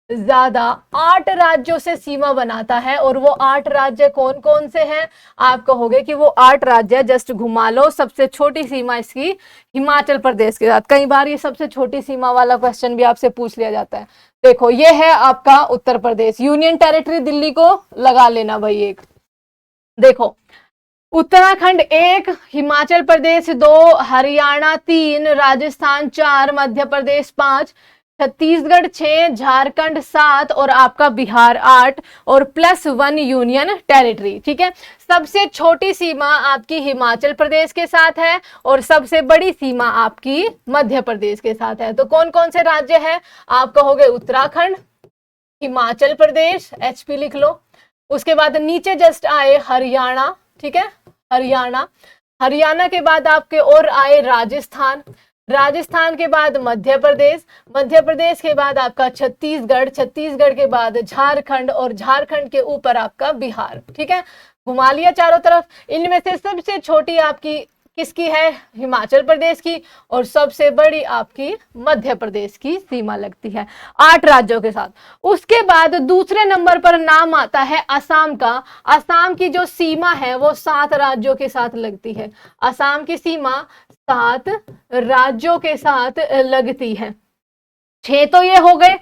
ज्यादा 8 राज्यों से सीमा बनाता है। और वो 8 राज्य कौन कौन से हैं? आप कहोगे कि वो 8 राज्य, जस्ट घुमा लो, सबसे छोटी सीमा इसकी हिमाचल प्रदेश के साथ। कई बार ये सबसे छोटी सीमा वाला क्वेश्चन भी आपसे पूछ लिया जाता है। देखो ये है आपका उत्तर प्रदेश, यूनियन टेरिटरी दिल्ली को लगा लेना भाई एक। देखो उत्तराखंड 1, हिमाचल प्रदेश 2, हरियाणा 3, राजस्थान 4, मध्य प्रदेश 5, छत्तीसगढ़ 6, झारखंड 7 और आपका बिहार 8 और +1 यूनियन टेरिटरी, ठीक है। सबसे छोटी सीमा आपकी हिमाचल प्रदेश के साथ है और सबसे बड़ी सीमा आपकी मध्य प्रदेश के साथ है। तो कौन कौन से राज्य हैं? आप कहोगे उत्तराखंड, हिमाचल प्रदेश, HP लिख लो, उसके बाद नीचे जस्ट आए हरियाणा, ठीक है, हरियाणा के बाद आपके और आए राजस्थान के बाद मध्य प्रदेश के बाद आपका छत्तीसगढ़ के बाद झारखंड और झारखंड के ऊपर आपका बिहार, ठीक है। घुमा लिया चारों तरफ। इनमें से सबसे छोटी आपकी किसकी है? हिमाचल प्रदेश की, और सबसे बड़ी आपकी मध्य प्रदेश की सीमा लगती है 8 राज्यों के साथ। उसके बाद दूसरे नंबर पर नाम आता है असम का। असम की जो सीमा है वो 7 राज्यों के साथ लगती है। असम की सीमा 7 राज्यों के साथ लगती है। 6 तो ये हो गए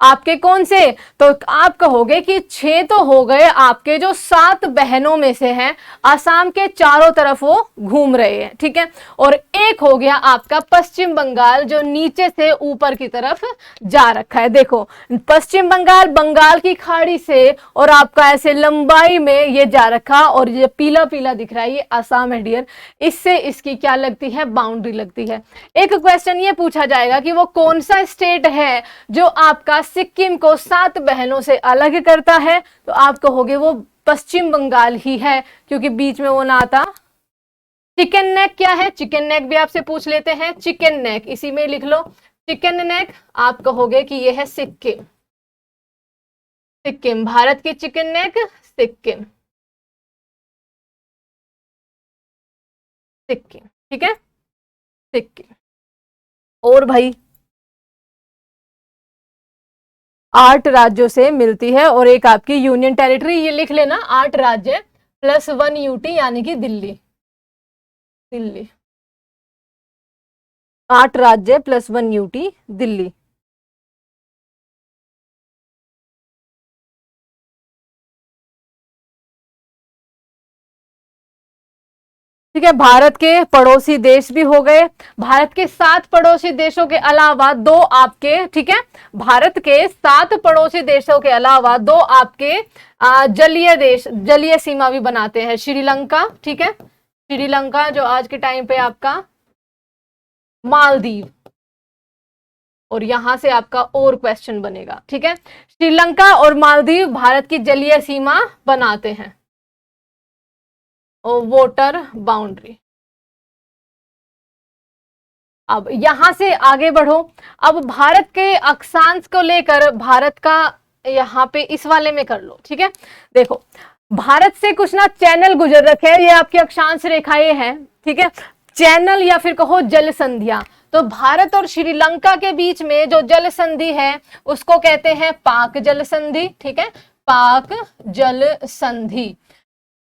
आपके कौन से? तो आप कहोगे कि 6 तो हो गए आपके जो 7 बहनों में से हैं, असम के चारों तरफ वो घूम रहे हैं, ठीक है। और एक हो गया आपका पश्चिम बंगाल, जो नीचे से ऊपर की तरफ जा रखा है। देखो पश्चिम बंगाल बंगाल की खाड़ी से और आपका ऐसे लंबाई में ये जा रखा, और ये पीला पीला दिख रहा है ये असम है डियर, इससे इसकी क्या लगती है? बाउंड्री लगती है। एक क्वेश्चन ये पूछा जाएगा कि वो कौन सा स्टेट है जो आपका सिक्किम को 7 बहनों से अलग करता है? तो आप कहोगे वो पश्चिम बंगाल ही है, क्योंकि बीच में वो ना आता। चिकन नेक क्या है? चिकन नेक भी आपसे पूछ लेते हैं। चिकन नेक इसी में लिख लो, चिकन नेक। आप कहोगे कि ये है सिक्किम, भारत की चिकन नेक सिक्किम, ठीक है, सिक्किम। और भाई 8 राज्यों से मिलती है और एक आपकी यूनियन टेरिटरी, ये लिख लेना 8 राज्य +1 यूटी यानी कि दिल्ली। 8 राज्य +1 यूटी दिल्ली। ठीक है, भारत के पड़ोसी देश भी हो गए। भारत के 7 पड़ोसी देशों के अलावा 2 आपके, ठीक है, भारत के 7 पड़ोसी देशों के अलावा 2 आपके जलीय सीमा भी बनाते हैं। श्रीलंका, ठीक है, श्रीलंका जो आज के टाइम पे आपका मालदीव, और यहां से आपका और क्वेश्चन बनेगा, ठीक है। श्रीलंका और मालदीव भारत की जलीय सीमा बनाते हैं, वाटर बाउंड्री। अब यहां से आगे बढ़ो। अब भारत के अक्षांश को लेकर भारत का यहां पे इस वाले में कर लो, ठीक है। देखो भारत से कुछ ना चैनल गुजर रखे हैं, ये आपकी अक्षांश रेखाएं हैं, ठीक है, चैनल या फिर कहो जल संधियां। तो भारत और श्रीलंका के बीच में जो जल संधि है उसको कहते हैं पाक जल संधि, ठीक है, पाक जल संधि।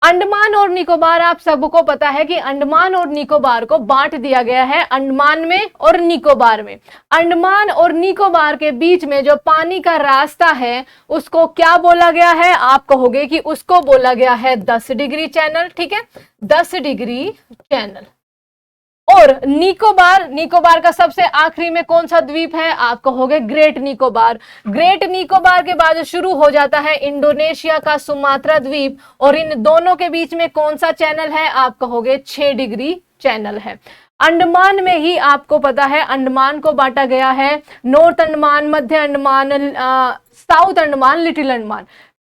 अंडमान और निकोबार, आप सबको पता है कि अंडमान और निकोबार को बांट दिया गया है अंडमान में और निकोबार में। अंडमान और निकोबार के बीच में जो पानी का रास्ता है उसको क्या बोला गया है? आप कहोगे कि उसको बोला गया है 10 डिग्री चैनल, ठीक है, 10 डिग्री चैनल। और निकोबार का सबसे आखिरी में कौन सा द्वीप है? आप कहोगे ग्रेट निकोबार। ग्रेट निकोबार के बाद शुरू हो जाता है इंडोनेशिया का सुमात्रा द्वीप, और इन दोनों के बीच में कौन सा चैनल है? आप कहोगे 6 डिग्री चैनल है। अंडमान में ही आपको पता है अंडमान को बांटा गया है नॉर्थ अंडमान, मध्य Andaman, south Andaman, little Andaman.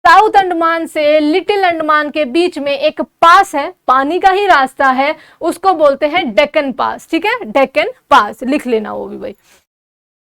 South Andaman से लिटिल अंडमान के बीच में एक पास है, पानी का ही रास्ता है, उसको बोलते हैं डेक्कन पास। ठीक है, डेक्कन पास लिख लेना वो भी भाई।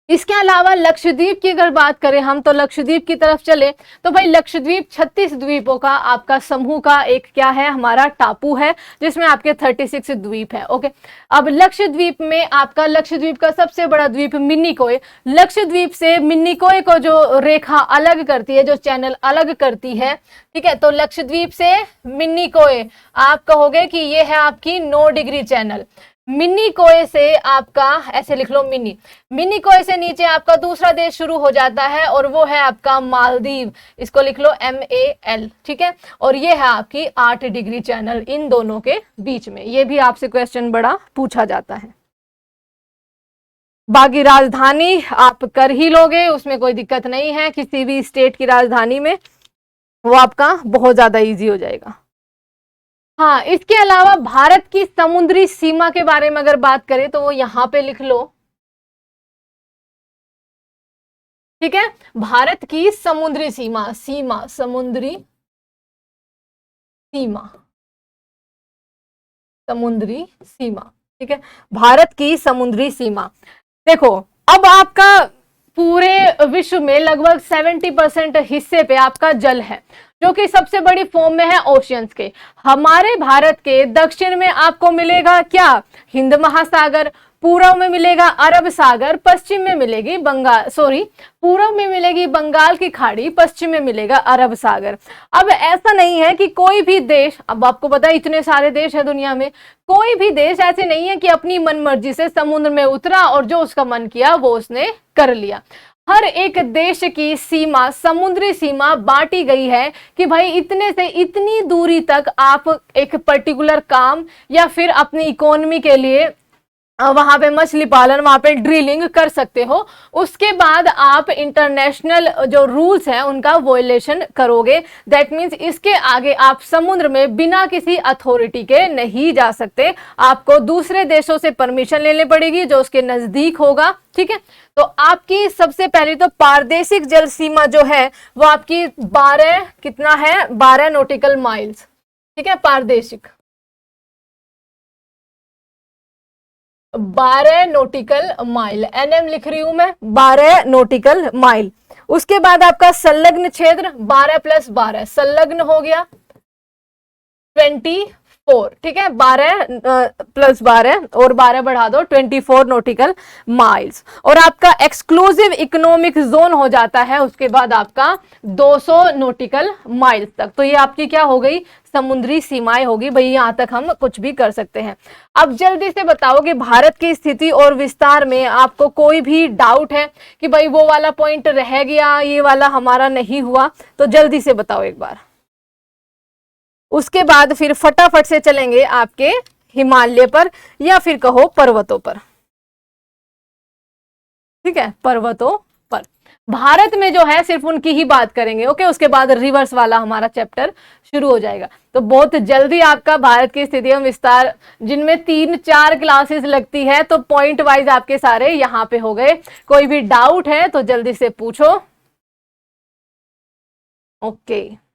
इसके अलावा लक्षद्वीप की अगर बात करें हम, तो लक्षद्वीप की तरफ चले तो भाई लक्षद्वीप 36 द्वीपों का आपका समूह का एक क्या है, हमारा टापू है, जिसमें आपके 36 द्वीप है। ओके, अब लक्षद्वीप में आपका लक्षद्वीप का सबसे बड़ा द्वीप मिनिकोय, लक्षद्वीप से मिनिकोय को जो रेखा अलग करती है, जो चैनल अलग करती है, ठीक है, तो लक्षद्वीप से मिनिकोय आप कहोगे कि ये है आपकी 9 डिग्री चैनल। मिनिकोय से आपका, ऐसे लिख लो मिनिकोय से नीचे आपका दूसरा देश शुरू हो जाता है और वो है आपका मालदीव, इसको लिख लो MAL। ठीक है, और ये है आपकी 8 डिग्री चैनल इन दोनों के बीच में। ये भी आपसे क्वेश्चन बड़ा पूछा जाता है। बाकी राजधानी आप कर ही लोगे, उसमें कोई दिक्कत नहीं है, किसी भी स्टेट की राजधानी में वो आपका बहुत ज्यादा इजी हो जाएगा। हाँ, इसके अलावा भारत की समुद्री सीमा के बारे में अगर बात करें तो वो यहां पे लिख लो। ठीक है, भारत की समुद्री सीमा, समुद्री सीमा, समुद्री सीमा। ठीक है, भारत की समुद्री सीमा। देखो, अब आपका पूरे विश्व में लगभग 70% हिस्से पे आपका जल है, जो कि सबसे बड़ी फॉर्म में है ओशियंस के। हमारे भारत के दक्षिण में आपको मिलेगा क्या, हिंद महासागर, पूर्व में मिलेगा अरब सागर, पश्चिम में मिलेगी पूर्व में मिलेगी बंगाल की खाड़ी, पश्चिम में मिलेगा अरब सागर। अब ऐसा नहीं है कि कोई भी देश, अब आपको पता है इतने सारे देश है दुनिया में, कोई भी देश ऐसे नहीं है कि अपनी मनमर्जी से समुद्र में उतरा और जो उसका मन किया वो उसने कर लिया। हर एक देश की सीमा, समुद्री सीमा बांटी गई है कि भाई इतने से इतनी दूरी तक आप एक पर्टिकुलर काम या फिर अपनी इकोनॉमी के लिए वहां पे मछली पालन, वहां पे ड्रिलिंग कर सकते हो। उसके बाद आप इंटरनेशनल जो रूल्स हैं उनका वोलेशन करोगे। दैट मीन्स इसके आगे आप समुद्र में बिना किसी अथॉरिटी के नहीं जा सकते, आपको दूसरे देशों से परमिशन लेनी पड़ेगी जो उसके नजदीक होगा। ठीक है, तो आपकी सबसे पहले तो पारदेशिक जल सीमा जो है वो आपकी 12 नॉटिकल माइल्स। ठीक है, पारदेशिक 12 नॉटिकल माइल, NM लिख रही हूं मैं, 12 नॉटिकल माइल। उसके बाद आपका संलग्न क्षेत्र 12 + 12 संलग्न हो गया 24। ठीक है, 12 + 12 और 12 बढ़ा दो 24 नॉटिकल माइल्स। और आपका एक्सक्लूसिव इकोनॉमिक जोन हो जाता है उसके बाद आपका 200 नॉटिकल माइल्स तक। तो ये आपकी क्या हो गई, समुद्री सीमाएं होगी भाई, यहां तक हम कुछ भी कर सकते हैं। अब जल्दी से बताओ कि भारत की स्थिति और विस्तार में आपको कोई भी डाउट है कि भाई वो वाला पॉइंट रह गया, ये वाला हमारा नहीं हुआ, तो जल्दी से बताओ एक बार। उसके बाद फिर फटाफट से चलेंगे आपके हिमालय पर या फिर कहो पर्वतों पर। ठीक है, पर्वतों पर भारत में जो है सिर्फ उनकी ही बात करेंगे। ओके, उसके बाद रिवर्स वाला हमारा चैप्टर शुरू हो जाएगा। तो बहुत जल्दी आपका भारत की स्थिति एवं विस्तार, जिनमें 3-4 क्लासेस लगती है, तो पॉइंट वाइज आपके सारे यहाँ पे हो गए। कोई भी डाउट है तो जल्दी से पूछो। ओके,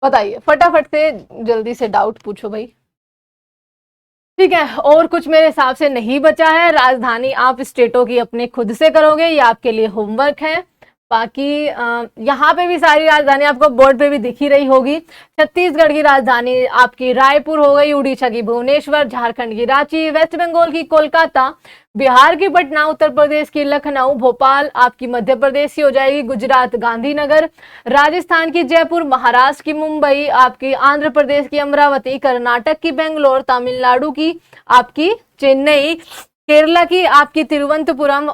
बताइए फटाफट से, जल्दी से डाउट पूछो भाई। ठीक है, और कुछ मेरे हिसाब से नहीं बचा है। राजधानी आप स्टेटों की अपने खुद से करोगे, ये आपके लिए होमवर्क है। बाकी यहाँ पे भी सारी राजधानी आपको बोर्ड पे भी दिख ही रही होगी। छत्तीसगढ़ की राजधानी आपकी रायपुर हो गई, उड़ीसा की भुवनेश्वर, झारखंड की रांची, वेस्ट बंगाल की कोलकाता, बिहार की पटना, उत्तर प्रदेश की लखनऊ, भोपाल आपकी मध्य प्रदेश की हो जाएगी, गुजरात गांधीनगर, राजस्थान की जयपुर, महाराष्ट्र की मुंबई, आपकी आंध्र प्रदेश की अमरावती, कर्नाटक की बेंगलोर, तमिलनाडु की आपकी चेन्नई, केरला की आपकी तिरुवनंतपुरम,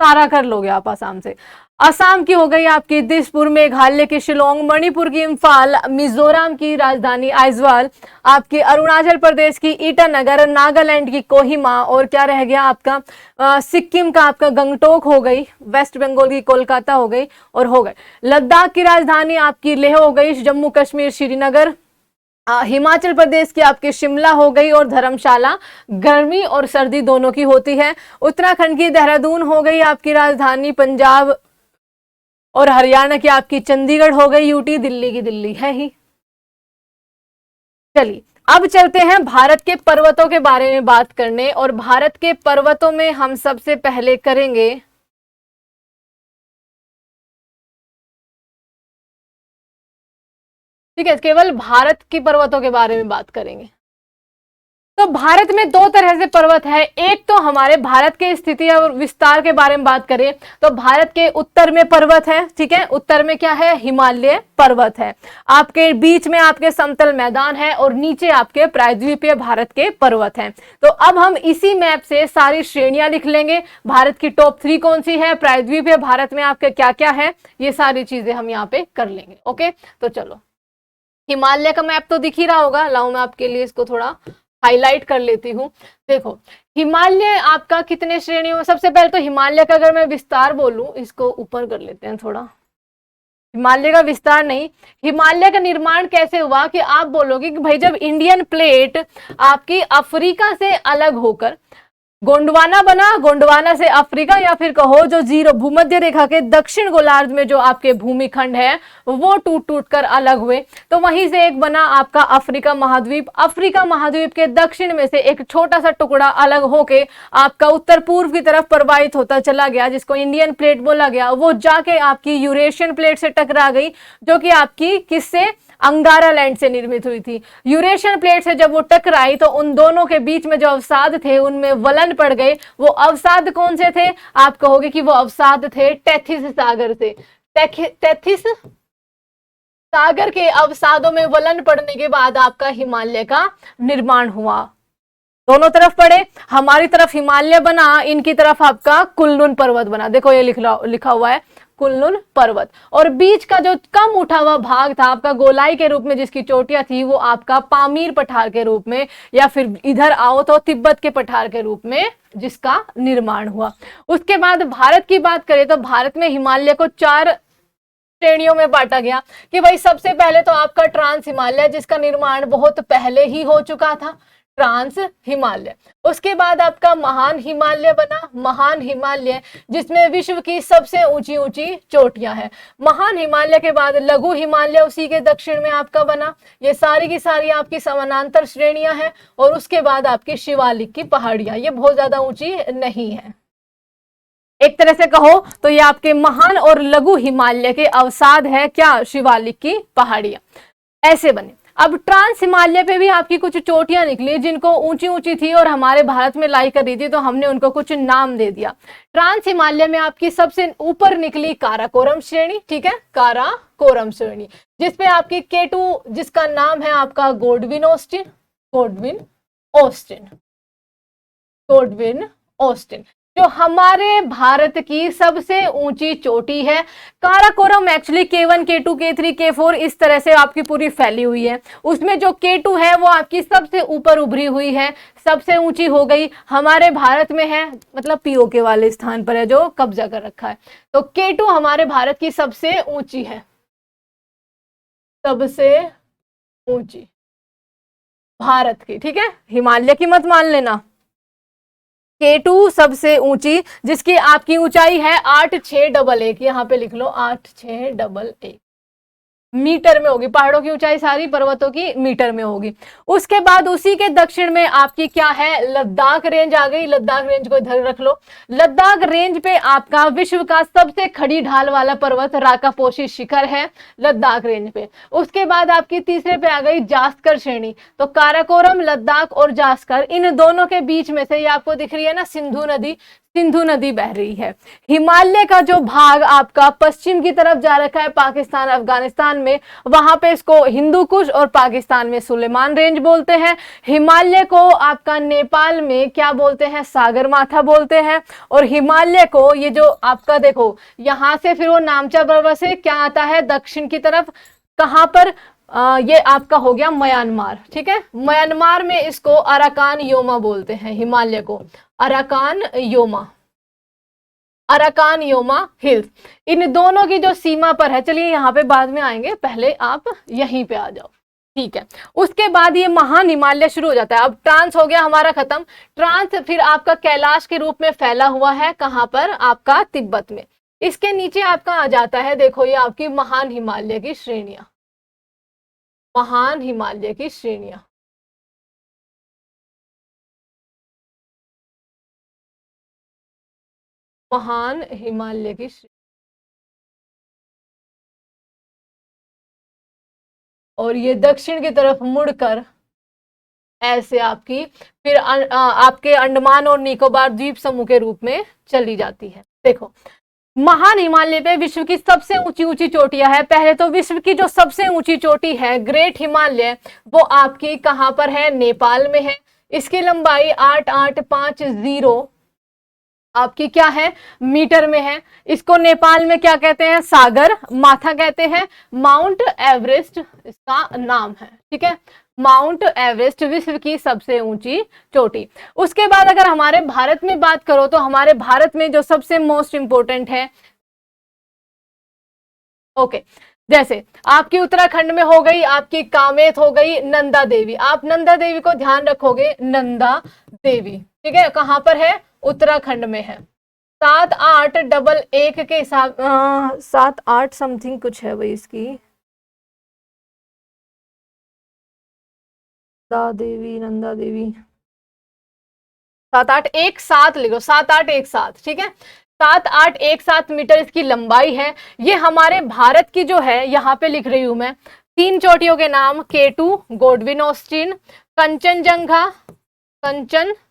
सारा कर लोगे आप आसाम से। असम की हो गई आपकी दिसपुर, मेघालय की शिलोंग, मणिपुर की इम्फाल, मिजोरम की राजधानी आइजवाल, आपकी अरुणाचल प्रदेश की ईटानगर, नागालैंड की कोहिमा, और क्या रह गया आपका सिक्किम का आपका गंगटोक हो गई, वेस्ट बंगाल की कोलकाता हो गई और हो गए। लद्दाख की राजधानी आपकी लेह हो गई, जम्मू कश्मीर श्रीनगर, हिमाचल प्रदेश की आपकी शिमला हो गई और धर्मशाला गर्मी और सर्दी दोनों की होती है। उत्तराखंड की देहरादून हो गई आपकी राजधानी, पंजाब और हरियाणा की आपकी चंडीगढ़ हो गई, यूटी दिल्ली की दिल्ली है ही। चलिए अब चलते हैं भारत के पर्वतों के बारे में बात करने, और भारत के पर्वतों में हम सबसे पहले करेंगे ठीक है, केवल भारत की पर्वतों के बारे में बात करेंगे। तो भारत में दो तरह से पर्वत है। एक तो हमारे भारत के स्थिति और विस्तार के बारे में बात करें तो भारत के उत्तर में पर्वत है, ठीक है, उत्तर में क्या है, हिमालय पर्वत है। आपके बीच में आपके समतल मैदान है और नीचे आपके प्रायद्वीपीय भारत के पर्वत हैं। तो अब हम इसी मैप से सारी श्रेणियां लिख लेंगे, भारत की टॉप 3 कौन सी है, प्रायद्वीपीय भारत में आपके क्या क्या है, ये सारी चीजें हम यहाँ पे कर लेंगे। ओके, तो चलो हिमालय का मैप तो दिख ही रहा होगा, लाओ मैं आपके लिए इसको थोड़ा हाईलाइट कर लेती हूँ। देखो हिमालय आपका कितने श्रेणियों में, सबसे पहले तो हिमालय का अगर मैं विस्तार बोलूं, इसको ऊपर कर लेते हैं थोड़ा, हिमालय का विस्तार नहीं, हिमालय का निर्माण कैसे हुआ कि आप बोलोगे कि भाई जब इंडियन प्लेट आपकी अफ्रीका से अलग होकर गोंडवाना बना, गोंडवाना से अफ्रीका, या फिर कहो जो जीरो भूमध्य रेखा के दक्षिण गोलार्ध में जो आपके भूमिखंड है वो टूट टूट कर अलग हुए, तो वहीं से एक बना आपका अफ्रीका महाद्वीप। अफ्रीका महाद्वीप के दक्षिण में से एक छोटा सा टुकड़ा अलग होके आपका उत्तर पूर्व की तरफ प्रवाहित होता चला गया, जिसको इंडियन प्लेट बोला गया। वो जाके आपकी यूरेशियन प्लेट से टकरा गई, जो कि आपकी किससे, अंगारा लैंड से निर्मित हुई थी। यूरेशियन प्लेट से जब वो टकराई तो उन दोनों के बीच में जो अवसाद थे उनमें वलन पड़ गए। वो अवसाद कौन से थे, आप कहोगे कि वो अवसाद थे टेथिस सागर से। टेथिस सागर के अवसादों में वलन पड़ने के बाद आपका हिमालय का निर्माण हुआ। दोनों तरफ पड़े, हमारी तरफ हिमालय बना, इनकी तरफ आपका कुल्लून पर्वत बना। देखो ये लिखा हुआ है कुल्लून पर्वत, और बीच का जो कम उठा हुआ भाग था आपका गोलाई के रूप में जिसकी चोटियां थी, वो आपका पामीर पठार के रूप में, या फिर इधर आओ तो तिब्बत के पठार के रूप में जिसका निर्माण हुआ। उसके बाद भारत की बात करें तो भारत में हिमालय को 4 श्रेणियों में बांटा गया कि भाई सबसे पहले तो आपका ट्रांस हिमालय, जिसका निर्माण बहुत पहले ही हो चुका था, ट्रांस हिमालय। उसके बाद आपका महान हिमालय बना, महान हिमालय जिसमें विश्व की सबसे ऊंची ऊंची चोटियां हैं। महान हिमालय के बाद लघु हिमालय उसी के दक्षिण में आपका बना। ये सारी की सारी आपकी समानांतर श्रेणियां हैं। और उसके बाद आपकी शिवालिक की पहाड़ियां, ये बहुत ज्यादा ऊंची नहीं है। एक तरह से कहो तो ये आपके महान और लघु हिमालय के अवसाद है, क्या, शिवालिक की पहाड़ियां ऐसे बने। अब ट्रांस हिमालय पे भी आपकी कुछ चोटियां निकली जिनको ऊंची ऊंची थी और हमारे भारत में लाई कर रही थी, तो हमने उनको कुछ नाम दे दिया। ट्रांस हिमालय में आपकी सबसे ऊपर निकली काराकोरम श्रेणी, ठीक है, काराकोरम श्रेणी, जिसपे आपकी K2 जिसका नाम है आपका Godwin Austin, Godwin Austin, Godwin Austin, जो हमारे भारत की सबसे ऊंची चोटी है। Karakoram actually K1, K2, K3, K4 इस तरह से आपकी पूरी फैली हुई है। उसमें जो K2 है वो आपकी सबसे ऊपर उभरी हुई है, सबसे ऊंची हो गई, हमारे भारत में है, मतलब पीओके वाले स्थान पर है जो कब्जा कर रखा है। तो K2 हमारे भारत की सबसे ऊंची है, सबसे ऊंची भारत की, ठीक है, हिमालय की मत मान लेना। K2 सबसे ऊंची, जिसकी आपकी ऊंचाई है 8611, यहाँ पे लिख लो 8611 मीटर में होगी। पहाड़ों की ऊंचाई सारी पर्वतों की मीटर में होगी। उसके बाद उसी के दक्षिण में आपकी क्या है, लद्दाख रेंज आ गई। लद्दाख रेंज को इधर रख लो। लद्दाख रेंज पे आपका विश्व का सबसे खड़ी ढाल वाला पर्वत राकापोशी शिखर है लद्दाख रेंज पे। उसके बाद आपकी तीसरे पे आ गई जास्कर श्रेणी। तो काराकोरम, लद्दाख और जास्कर, इन दोनों के बीच में से ये आपको दिख रही है ना सिंधु नदी, सिंधु नदी बह रही है। हिमालय का जो भाग आपका पश्चिम की तरफ जा रखा है पाकिस्तान अफगानिस्तान में, वहां पे इसको हिंदू कुश और पाकिस्तान में सुलेमान रेंज बोलते हैं। हिमालय को आपका नेपाल में क्या बोलते हैं, सागरमाथा बोलते हैं। और हिमालय को ये जो आपका देखो यहां से फिर वो नामचा पर्वत से क्या आता है दक्षिण की तरफ, कहां पर, ये आपका हो गया म्यांमार, ठीक है। म्यांमार में इसको अराकान योमा बोलते हैं, हिमालय को अराकान योमा, अराकान योमा हिल्स। इन दोनों की जो सीमा पर है, चलिए यहाँ पे बाद में आएंगे, पहले आप यहीं पे आ जाओ। ठीक है। उसके बाद ये महान हिमालय शुरू हो जाता है। अब ट्रांस हो गया हमारा खत्म। ट्रांस फिर आपका कैलाश के रूप में फैला हुआ है, कहां पर? आपका तिब्बत में। इसके नीचे आपका आ जाता है, देखो ये आपकी महान हिमालय की श्रेणियां, महान हिमालय की श्रेणियां। महान हिमालय की और ये दक्षिण की तरफ मुड़कर ऐसे आपकी फिर आपके अंडमान और निकोबार द्वीप समूह के रूप में चली जाती है। देखो महान हिमालय पे विश्व की सबसे ऊंची ऊंची चोटियां है। पहले तो विश्व की जो सबसे ऊंची चोटी है ग्रेट हिमालय, वो आपकी कहां पर है? नेपाल में है। इसकी लंबाई 8850 आपकी क्या है? मीटर में है। इसको नेपाल में क्या कहते हैं? सागर माथा कहते हैं। माउंट एवरेस्ट इसका नाम है, ठीक है। माउंट एवरेस्ट विश्व की सबसे ऊंची चोटी। उसके बाद अगर हमारे भारत में बात करो तो हमारे भारत में जो सबसे मोस्ट इंपोर्टेंट है, ओके, जैसे आपकी उत्तराखंड में हो गई आपकी कामेत, हो गई नंदा देवी। आप नंदा देवी को ध्यान रखोगे, नंदा देवी, ठीक है, कहां पर है? उत्तराखंड में है। 7811 के हिसाब 78 समथिंग कुछ है वही इसकी, नंदा देवी 7817 लिखो, 7817, ठीक है। 7817 मीटर इसकी लंबाई है। ये हमारे भारत की जो है, यहाँ पे लिख रही हूं मैं 3 चोटियों के नाम, K2 Godwin Austin, Kanchenjunga, Kanchenjunga,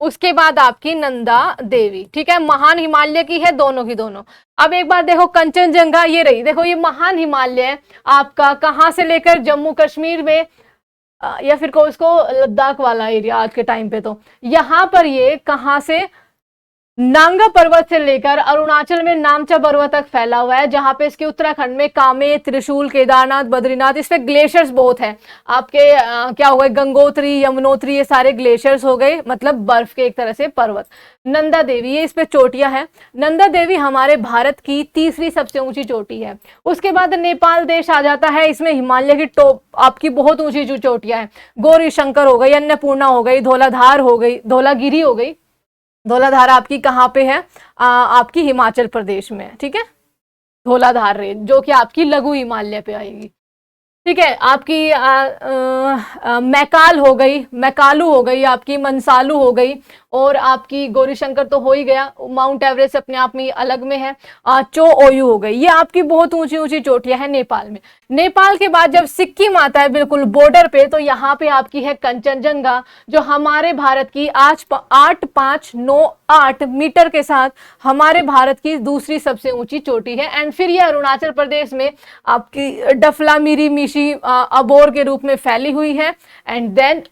उसके बाद आपकी नंदा देवी, ठीक है। महान हिमालय की है दोनों की दोनों। अब एक बार देखो कंचनजंगा ये रही, देखो ये महान हिमालय आपका कहां से लेकर जम्मू कश्मीर में या फिर को इसको लद्दाख वाला एरिया आज के टाइम पे, तो यहां पर ये कहां से? नांगा पर्वत से लेकर अरुणाचल में नामचा पर्वत तक फैला हुआ है, जहां पे इसके उत्तराखंड में कामेत, त्रिशूल, केदारनाथ, बद्रीनाथ, इस पे ग्लेशियर्स बहुत है आपके। क्या हो गए? गंगोत्री, यमुनोत्री, ये सारे ग्लेशियर्स हो गए, मतलब बर्फ के एक तरह से पर्वत। नंदा देवी ये इस पे चोटियां हैं। नंदा देवी हमारे भारत की तीसरी सबसे ऊंची चोटी है। उसके बाद नेपाल देश आ जाता है, इसमें हिमालय की टॉप आपकी बहुत ऊंची चोटियां हैं। गौरी शंकर हो गई, अन्नपूर्णा हो गई, धौलाधार हो गई, धौलागिरी हो गई। धौलाधार आपकी कहाँ पे है? आपकी हिमाचल प्रदेश में, ठीक है। धौलाधार रेंज जो कि आपकी लघु हिमालय पे आएगी, ठीक है। आपकी मैकाल हो गई, मैकालू हो गई, आपकी मनसालू हो गई, और आपकी गौरीशंकर तो हो ही गया, माउंट एवरेस्ट अपने आप में अलग में है। चो ओयू हो गई। ये आपकी बहुत ऊंची ऊंची चोटियां हैं नेपाल में। नेपाल के बाद जब सिक्किम आता है बिल्कुल बॉर्डर पे, तो यहाँ पे आपकी है कंचनजंगा, जो हमारे भारत की 8598 मीटर के साथ हमारे भारत की दूसरी सबसे ऊंची चोटी है। एंड फिर ये अरुणाचल प्रदेश में आपकी डफला मिरी मिशी अबोर के रूप में फैली हुई है, एंड देन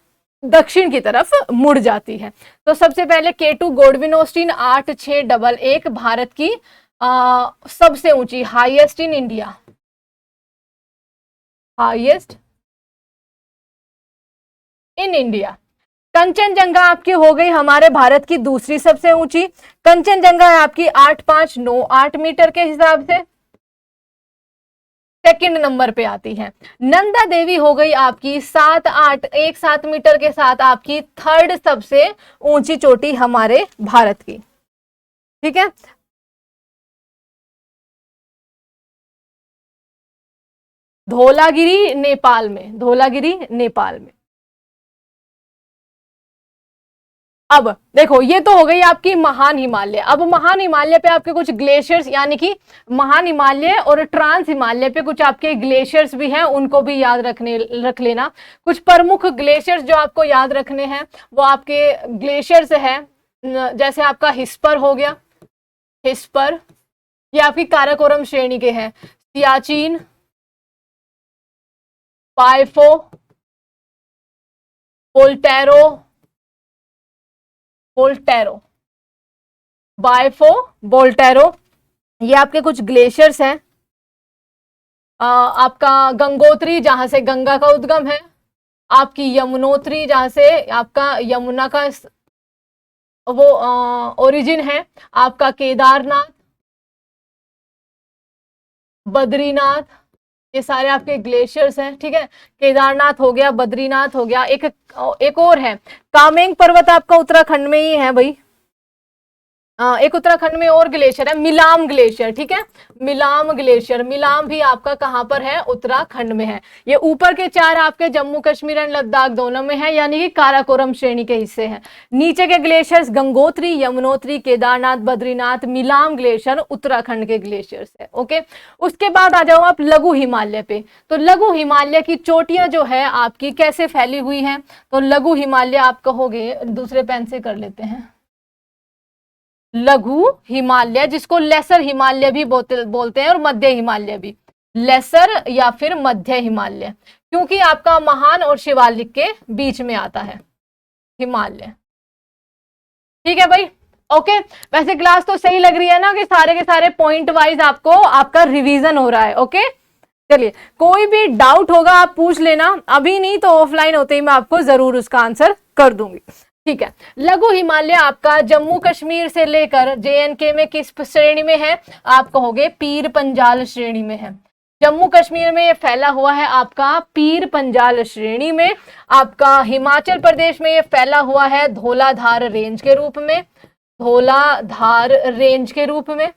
दक्षिण की तरफ मुड़ जाती है। तो सबसे पहले K2 गोडविन ऑस्टिन 8611 भारत की सबसे ऊंची, highest in India, highest in India. Kanchenjunga आपकी हो गई हमारे भारत की दूसरी सबसे ऊंची। कंचनजंगा है आपकी 8598 मीटर के हिसाब से सेकंड नंबर पे आती है। नंदा देवी हो गई आपकी 7817 मीटर के साथ आपकी थर्ड सबसे ऊंची चोटी हमारे भारत की, ठीक है। धौलागिरी नेपाल में, धौलागिरी नेपाल में। अब देखो ये तो हो गई आपकी महान हिमालय। अब महान हिमालय पे आपके कुछ ग्लेशियर्स, यानी कि महान हिमालय और ट्रांस हिमालय पे कुछ आपके ग्लेशियर्स भी हैं, उनको भी याद रख लेना। कुछ प्रमुख ग्लेशियर्स जो आपको याद रखने हैं वो आपके ग्लेशियर्स हैं, जैसे आपका हिस्पर हो गया, हिस्पर ये आपकी काराकोरम श्रेणी के हैं। सियाचिन, पाइफो, वोल्टेरो, वोल्टेरो, बाइफो, वोल्टेरो, ये आपके कुछ ग्लेशियर्स हैं। आपका गंगोत्री जहां से गंगा का उद्गम है, आपकी यमुनोत्री जहां से आपका यमुना का वो ओरिजिन है, आपका केदारनाथ, बद्रीनाथ, ये सारे आपके ग्लेशियर्स हैं, ठीक है। केदारनाथ हो गया, बद्रीनाथ हो गया, एक और है कामेंग पर्वत, आपका उत्तराखंड में ही है भाई। एक उत्तराखंड में और ग्लेशियर है, मिलाम ग्लेशियर, ठीक है। मिलाम ग्लेशियर, मिलाम भी आपका कहां पर है, उत्तराखंड में है। ये ऊपर के 4 आपके जम्मू कश्मीर एंड लद्दाख दोनों में है, यानी कि काराकोरम श्रेणी के हिस्से हैं। नीचे के ग्लेशियर्स गंगोत्री, यमुनोत्री, केदारनाथ, बद्रीनाथ, मिलाम ग्लेशियर उत्तराखंड के ग्लेशियर्स है। ओके, उसके बाद आ जाओ आप लघु हिमालय पे। तो लघु हिमालय की चोटियां जो है आपकी कैसे फैली हुई है, तो लघु हिमालय आप कहोगे, दूसरे पेन से कर लेते हैं, लघु हिमालय, जिसको लेसर हिमालय भी बोलते हैं और मध्य हिमालय भी, लेसर या फिर मध्य हिमालय, क्योंकि आपका महान और शिवालिक के बीच में आता है हिमालय। ठीक है भाई, ओके। वैसे क्लास तो सही लग रही है ना, कि सारे के सारे पॉइंट वाइज आपको आपका रिवीजन हो रहा है। ओके, चलिए, कोई भी डाउट होगा आप पूछ लेना, अभी नहीं तो ऑफलाइन होते ही मैं आपको जरूर उसका आंसर कर दूंगी। ठीक है, लघु हिमालय आपका जम्मू कश्मीर से लेकर JNK में किस श्रेणी में है, आप कहोगे पीर पंजाल श्रेणी में है। जम्मू कश्मीर में ये फैला हुआ है आपका पीर पंजाल श्रेणी में। आपका हिमाचल प्रदेश में ये फैला हुआ है धौलाधार रेंज के रूप में, धौलाधार रेंज के रूप में।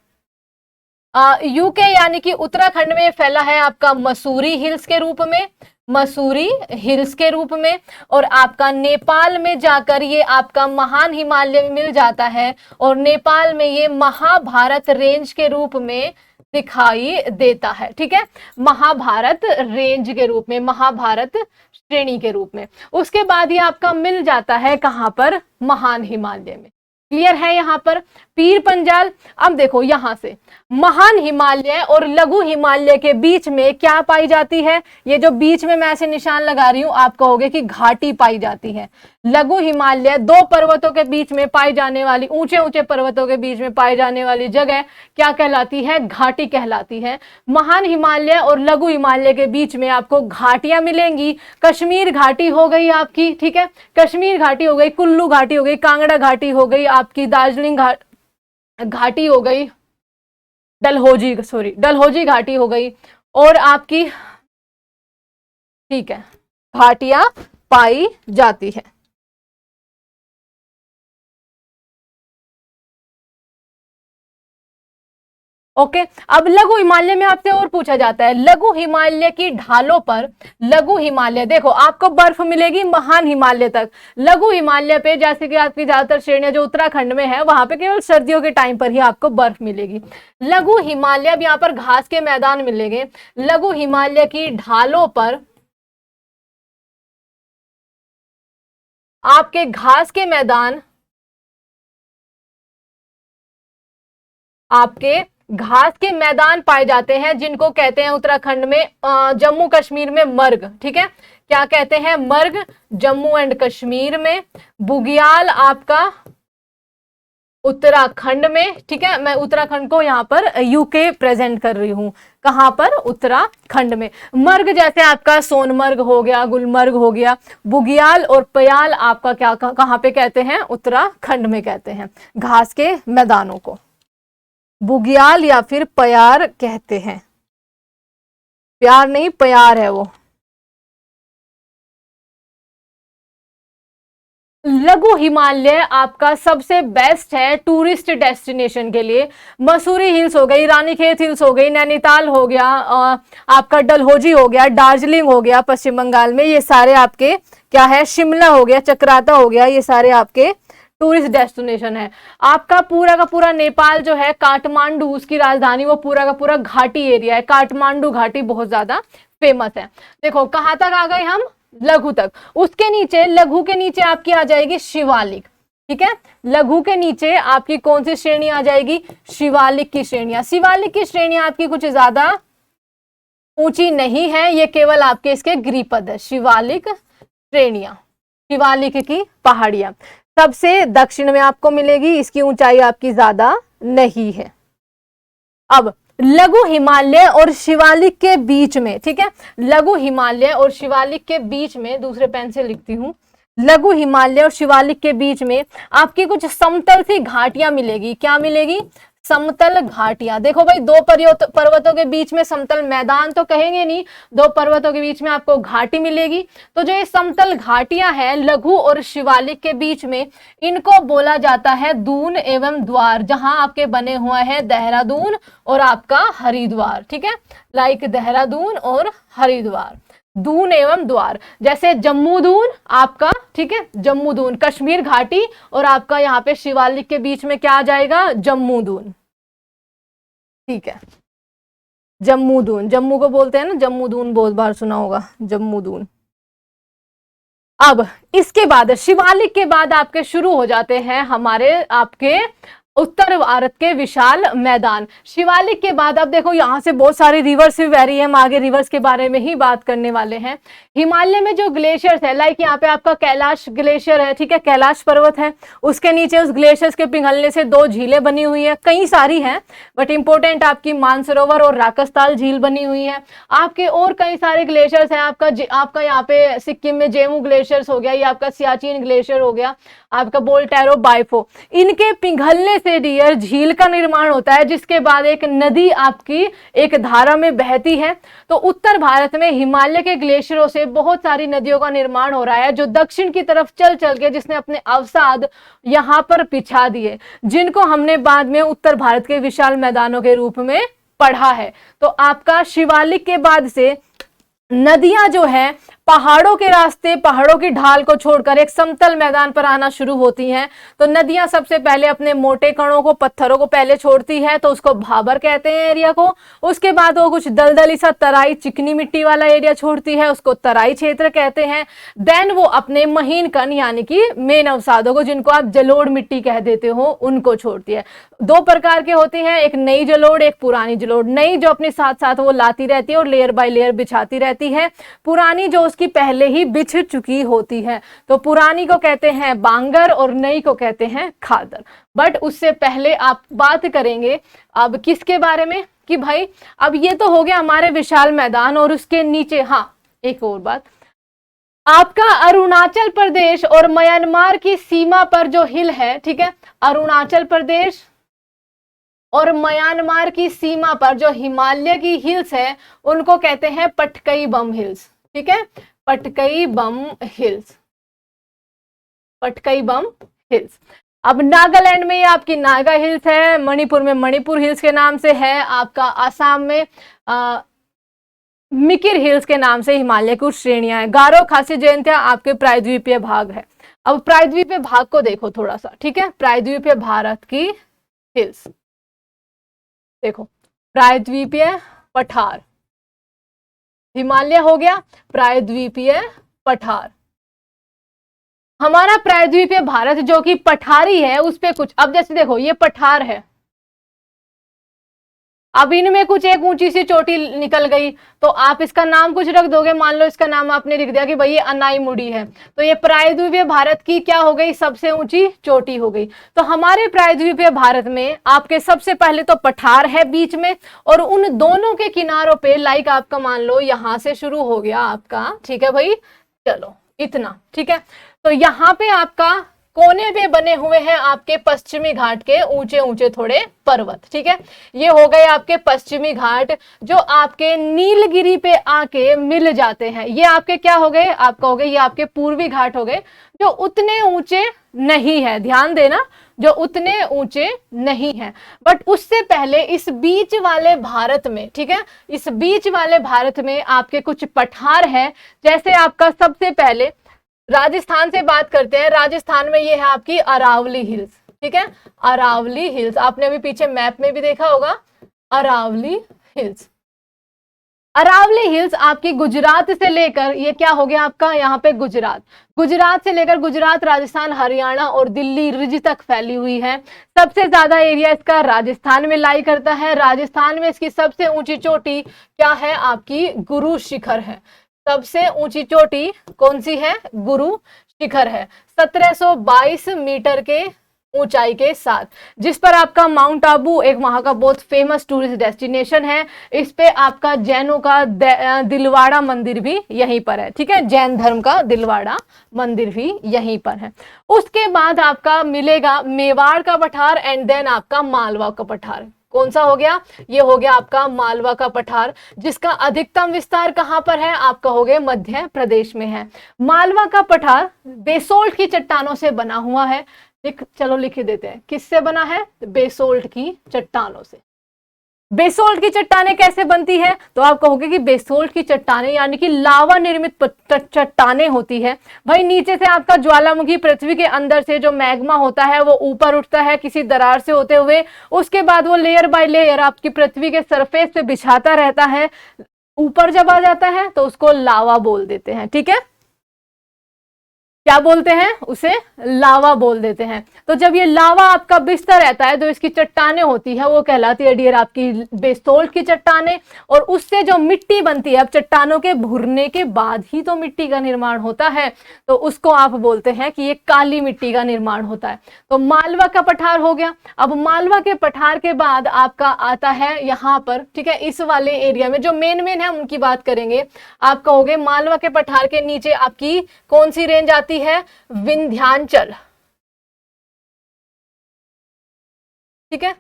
यूके यानी कि उत्तराखंड में फैला है आपका मसूरी हिल्स के रूप में, मसूरी हिल्स के रूप में। और आपका नेपाल में जाकर ये आपका महान हिमालय में मिल जाता है, और नेपाल में ये महाभारत रेंज के रूप में दिखाई देता है। ठीक है, महाभारत रेंज के रूप में, महाभारत श्रेणी के रूप में। उसके बाद ये आपका मिल जाता है कहां पर, महान हिमालय में। क्लियर है यहाँ पर पीर पंजाल। अब देखो यहां से महान हिमालय और लघु हिमालय के बीच में क्या पाई जाती है, ये जो बीच में मैं ऐसे निशान लगा रही हूं, आप कहोगे कि घाटी पाई जाती है। लघु हिमालय 2 पर्वतों के बीच में पाई जाने वाली, ऊंचे ऊंचे पर्वतों के बीच में पाई जाने वाली जगह क्या कहलाती है, घाटी कहलाती है। महान हिमालय और लघु हिमालय के बीच में आपको घाटियां मिलेंगी। कश्मीर घाटी हो गई आपकी, ठीक है, कश्मीर घाटी हो गई, कुल्लू घाटी हो गई, कांगड़ा घाटी हो गई आपकी, दार्जिलिंग घाटी हो गई, डलहौजी घाटी हो गई, और आपकी, ठीक है, घाटियां पाई जाती है। ओके, अब लघु हिमालय में आपसे और पूछा जाता है, लघु हिमालय की ढालों पर, लघु हिमालय देखो आपको बर्फ मिलेगी महान हिमालय तक। लघु हिमालय पे जैसे कि आपकी ज्यादातर श्रेणियां जो उत्तराखंड में है, वहां पे केवल सर्दियों के टाइम पर ही आपको बर्फ मिलेगी। लघु हिमालय, अब यहाँ पर घास के मैदान मिलेंगे। लघु हिमालय की ढालों पर आपके घास के मैदान, आपके घास के मैदान पाए जाते हैं, जिनको कहते हैं उत्तराखंड में, जम्मू कश्मीर में मर्ग। ठीक है, क्या कहते हैं, मर्ग, जम्मू एंड कश्मीर में। बुग्याल आपका उत्तराखंड में। ठीक है, मैं उत्तराखंड को यहाँ पर यूके प्रेजेंट कर रही हूँ, कहां पर, उत्तराखंड में। मर्ग जैसे आपका सोनमर्ग हो गया, गुलमर्ग हो गया। बुग्याल और प्याल आपका क्या कहां पे कहते हैं, उत्तराखंड में कहते हैं घास के मैदानों को, बुग्याल या फिर प्यार कहते हैं। प्यार नहीं, प्यार है वो। लघु हिमालय आपका सबसे बेस्ट है टूरिस्ट डेस्टिनेशन के लिए। मसूरी हिल्स हो गई, रानीखेत हिल्स हो गई, नैनीताल हो गया, आपका डलहौजी हो गया, दार्जिलिंग हो गया पश्चिम बंगाल में, ये सारे आपके क्या है, शिमला हो गया, चक्राता हो गया, ये सारे आपके टूरिस्ट डेस्टिनेशन है। आपका पूरा का पूरा नेपाल जो है, काठमांडू उसकी राजधानी, वो पूरा का पूरा घाटी एरिया है। काठमांडू घाटी बहुत ज्यादा फेमस है। देखो कहां तक आ गए हम, लघु तक। उसके नीचे, लघु के नीचे आपकी आ जाएगी शिवालिक। ठीक है, लघु के नीचे आपकी कौन सी श्रेणी आ जाएगी, शिवालिक की श्रेणियां। शिवालिक की श्रेणियां आपकी कुछ ज्यादा ऊंची नहीं है, ये केवल आपके इसके गिरिपद है। शिवालिक श्रेणियां, शिवालिक की पहाड़ियां सबसे दक्षिण में आपको मिलेगी, इसकी ऊंचाई आपकी ज्यादा नहीं है। अब लघु हिमालय और शिवालिक के बीच में, ठीक है, लघु हिमालय और शिवालिक के बीच में, दूसरे पेन से लिखती हूं, लघु हिमालय और शिवालिक के बीच में आपकी कुछ समतल सी घाटियां मिलेगी। क्या मिलेगी, समतल घाटियां। देखो भाई, दो पर्वतों के बीच में समतल मैदान तो कहेंगे नहीं, दो पर्वतों के बीच में आपको घाटी मिलेगी। तो जो ये समतल घाटियां हैं लघु और शिवालिक के बीच में, इनको बोला जाता है दून एवं द्वार, जहां आपके बने हुए हैं देहरादून और आपका हरिद्वार। ठीक है, लाइक देहरादून और हरिद्वार, दून एवं द्वार। जैसे जम्मू दून आपका, ठीक है, जम्मू दून कश्मीर घाटी, और आपका यहाँ पे शिवालिक के बीच में क्या आ जाएगा, जम्मू दून। ठीक है, जम्मू दून, जम्मू को बोलते हैं ना जम्मू दून, बहुत बार सुना होगा जम्मू दून। अब इसके बाद शिवालिक के बाद आपके शुरू हो जाते हैं हमारे आपके उत्तर भारत के विशाल मैदान। शिवालिक के बाद अब देखो यहाँ से बहुत सारे रिवर्स भी बह रही है, हम आगे रिवर्स के बारे में ही बात करने वाले हैं। हिमालय में जो ग्लेशियर्स है, लाइक यहाँ पे आपका कैलाश ग्लेशियर है, ठीक है, कैलाश पर्वत है, उसके नीचे उस ग्लेशियर्स के पिघलने से दो झीलें बनी हुई है, कई सारी हैं बट इंपॉर्टेंट आपकी मानसरोवर और राकसताल झील बनी हुई है। आपके और कई सारे ग्लेशियर्स हैं, आपका यहाँ पे सिक्किम में जेमू ग्लेशियर्स हो गया, ये आपका सियाचिन ग्लेशियर हो गया, आपका बोल्टेरो बाइफो, इनके पिघलने से डियर झील का निर्माण होता है, जिसके बाद एक नदी आपकी एक धारा में बहती है। तो उत्तर भारत में हिमालय के ग्लेशियरों से बहुत सारी नदियों का निर्माण हो रहा है, जो दक्षिण की तरफ चल चल के जिसने अपने अवसाद यहाँ पर बिछा दिए, जिनको हमने बाद में उत्तर भारत के विशाल मैदानों के रूप में पढ़ा है। तो आपका शिवालिक के बाद से नदियां जो है पहाड़ों के रास्ते, पहाड़ों की ढाल को छोड़कर एक समतल मैदान पर आना शुरू होती हैं। तो नदियां सबसे पहले अपने मोटे कणों को, पत्थरों को पहले छोड़ती है, तो उसको भाबर कहते हैं एरिया को। उसके बाद वो कुछ दलदली सा तराई, चिकनी मिट्टी वाला एरिया छोड़ती है, उसको तराई क्षेत्र कहते हैं। देन वो अपने महीन कण यानी कि मेन अवसादों को, जिनको आप जलोढ़ मिट्टी कह देते हो, उनको छोड़ती है। दो प्रकार के होती हैं, एक नई जलोढ़, एक पुरानी जलोढ़। नई जो अपने साथ साथ वो लाती रहती है और लेयर बाय लेयर बिछाती रहती है, पुरानी जो की पहले ही बिछ चुकी होती है। तो पुरानी को कहते हैं बांगर और नई को कहते हैं खादर। बट उससे पहले आप बात करेंगे अब किसके बारे में, कि भाई अब ये तो हो गया हमारे विशाल मैदान, और उसके नीचे, हाँ एक और बात, आपका अरुणाचल प्रदेश और म्यांमार की सीमा पर जो हिल है, ठीक है, अरुणाचल प्रदेश और म्यांमार की सीमा पर जो हिमालय की हिल्स है, उनको कहते हैं पटकई बम हिल्स। ठीक है, पटकई बम हिल्स, पटकई बम हिल्स। अब नागालैंड में ये आपकी नागा हिल्स है, मणिपुर में मणिपुर हिल्स के नाम से है, आपका आसाम में मिकिर हिल्स के नाम से हिमालय की श्रेणियां हैं। गारो, खासी, जयंतिया आपके प्रायद्वीपीय भाग है। अब प्रायद्वीपीय भाग को देखो थोड़ा सा, ठीक है, प्रायद्वीपीय भारत की हिल्स देखो, प्रायद्वीपीय पठार, हिमालय हो गया, प्रायद्वीपीय पठार। हमारा प्रायद्वीपीय भारत जो कि पठारी है, उस पे कुछ, अब जैसे देखो ये पठार है, अब इनमें कुछ एक ऊंची सी चोटी निकल गई, तो आप इसका नाम कुछ रख दोगे, मान लो इसका नाम आपने लिख दिया कि भाई ये अनाईमुड़ी है, तो ये प्रायद्वीपीय भारत की क्या हो गई, सबसे ऊंची चोटी हो गई। तो हमारे प्रायद्वीपीय भारत में आपके सबसे पहले तो पठार है बीच में, और उन दोनों के किनारों पे, लाइक आपका मान लो यहां से शुरू हो गया आपका, ठीक है भाई, चलो इतना, ठीक है, तो यहाँ पे आपका कोने पे बने हुए हैं आपके पश्चिमी घाट के ऊंचे ऊंचे थोड़े पर्वत। ठीक है, ये हो गए आपके पश्चिमी घाट जो आपके नीलगिरी पे आके मिल जाते हैं। ये आपके क्या हो गए, आपका हो गए, ये आपके पूर्वी घाट हो गए जो उतने ऊंचे नहीं है, ध्यान देना, जो उतने ऊंचे नहीं है। बट उससे पहले इस बीच वाले भारत में, ठीक है, इस बीच वाले भारत में आपके कुछ पठार है। जैसे आपका सबसे पहले राजस्थान से बात करते हैं, राजस्थान में ये है आपकी अरावली हिल्स। ठीक है, अरावली हिल्स आपने अभी पीछे मैप में भी देखा होगा, अरावली हिल्स। अरावली हिल्स आपकी गुजरात से लेकर, ये क्या हो गया आपका यहाँ पे गुजरात, गुजरात से लेकर गुजरात, राजस्थान, हरियाणा और दिल्ली रिज तक फैली हुई है। सबसे ज्यादा एरिया इसका राजस्थान में लाई करता है। राजस्थान में इसकी सबसे ऊंची चोटी क्या है, आपकी गुरु शिखर है। सबसे ऊंची चोटी कौन सी है, गुरु शिखर है। 1722 मीटर के ऊंचाई के साथ, जिस पर आपका माउंट आबू एक वहां का बहुत फेमस टूरिस्ट डेस्टिनेशन है। इस पे आपका जैनों का दिलवाड़ा मंदिर भी यहीं पर है, ठीक है, जैन धर्म का दिलवाड़ा मंदिर भी यहीं पर है। उसके बाद आपका मिलेगा मेवाड़ का पठार एंड देन आपका मालवा का पठार। कौन सा हो गया? ये हो गया आपका मालवा का पठार, जिसका अधिकतम विस्तार कहां पर है? आपका हो गया मध्य प्रदेश में है। मालवा का पठार बेसोल्ट की चट्टानों से बना हुआ है। चलो लिख देते हैं, किससे बना है? बेसोल्ट की चट्टानों से। बेसोल्ट की चट्टानें कैसे बनती है? तो आप कहोगे कि बेसोल्ट की चट्टानें यानी कि लावा निर्मित चट्टानें होती है। भाई नीचे से आपका ज्वालामुखी पृथ्वी के अंदर से जो मैग्मा होता है वो ऊपर उठता है किसी दरार से होते हुए, उसके बाद वो लेयर बाय लेयर आपकी पृथ्वी के सरफेस पे बिछाता रहता है। ऊपर जब आ जाता है तो उसको लावा बोल देते हैं, ठीक है, क्या बोलते हैं? उसे लावा बोल देते हैं। तो जब ये लावा आपका बिस्तर रहता है तो इसकी चट्टानें होती है वो कहलाती है डियर आपकी बेसोल्ट की चट्टानें। और उससे जो मिट्टी बनती है, अब चट्टानों के भुरने के बाद ही तो मिट्टी का निर्माण होता है, तो उसको आप बोलते हैं कि ये काली मिट्टी का निर्माण होता है। तो मालवा का पठार हो गया। अब मालवा के पठार के बाद आपका आता है यहाँ पर, ठीक है, इस वाले एरिया में जो मेन है उनकी बात करेंगे। आप कहोगे मालवा के पठार के नीचे आपकी कौन सी रेंज आती है? विंध्याचल, ठीक है,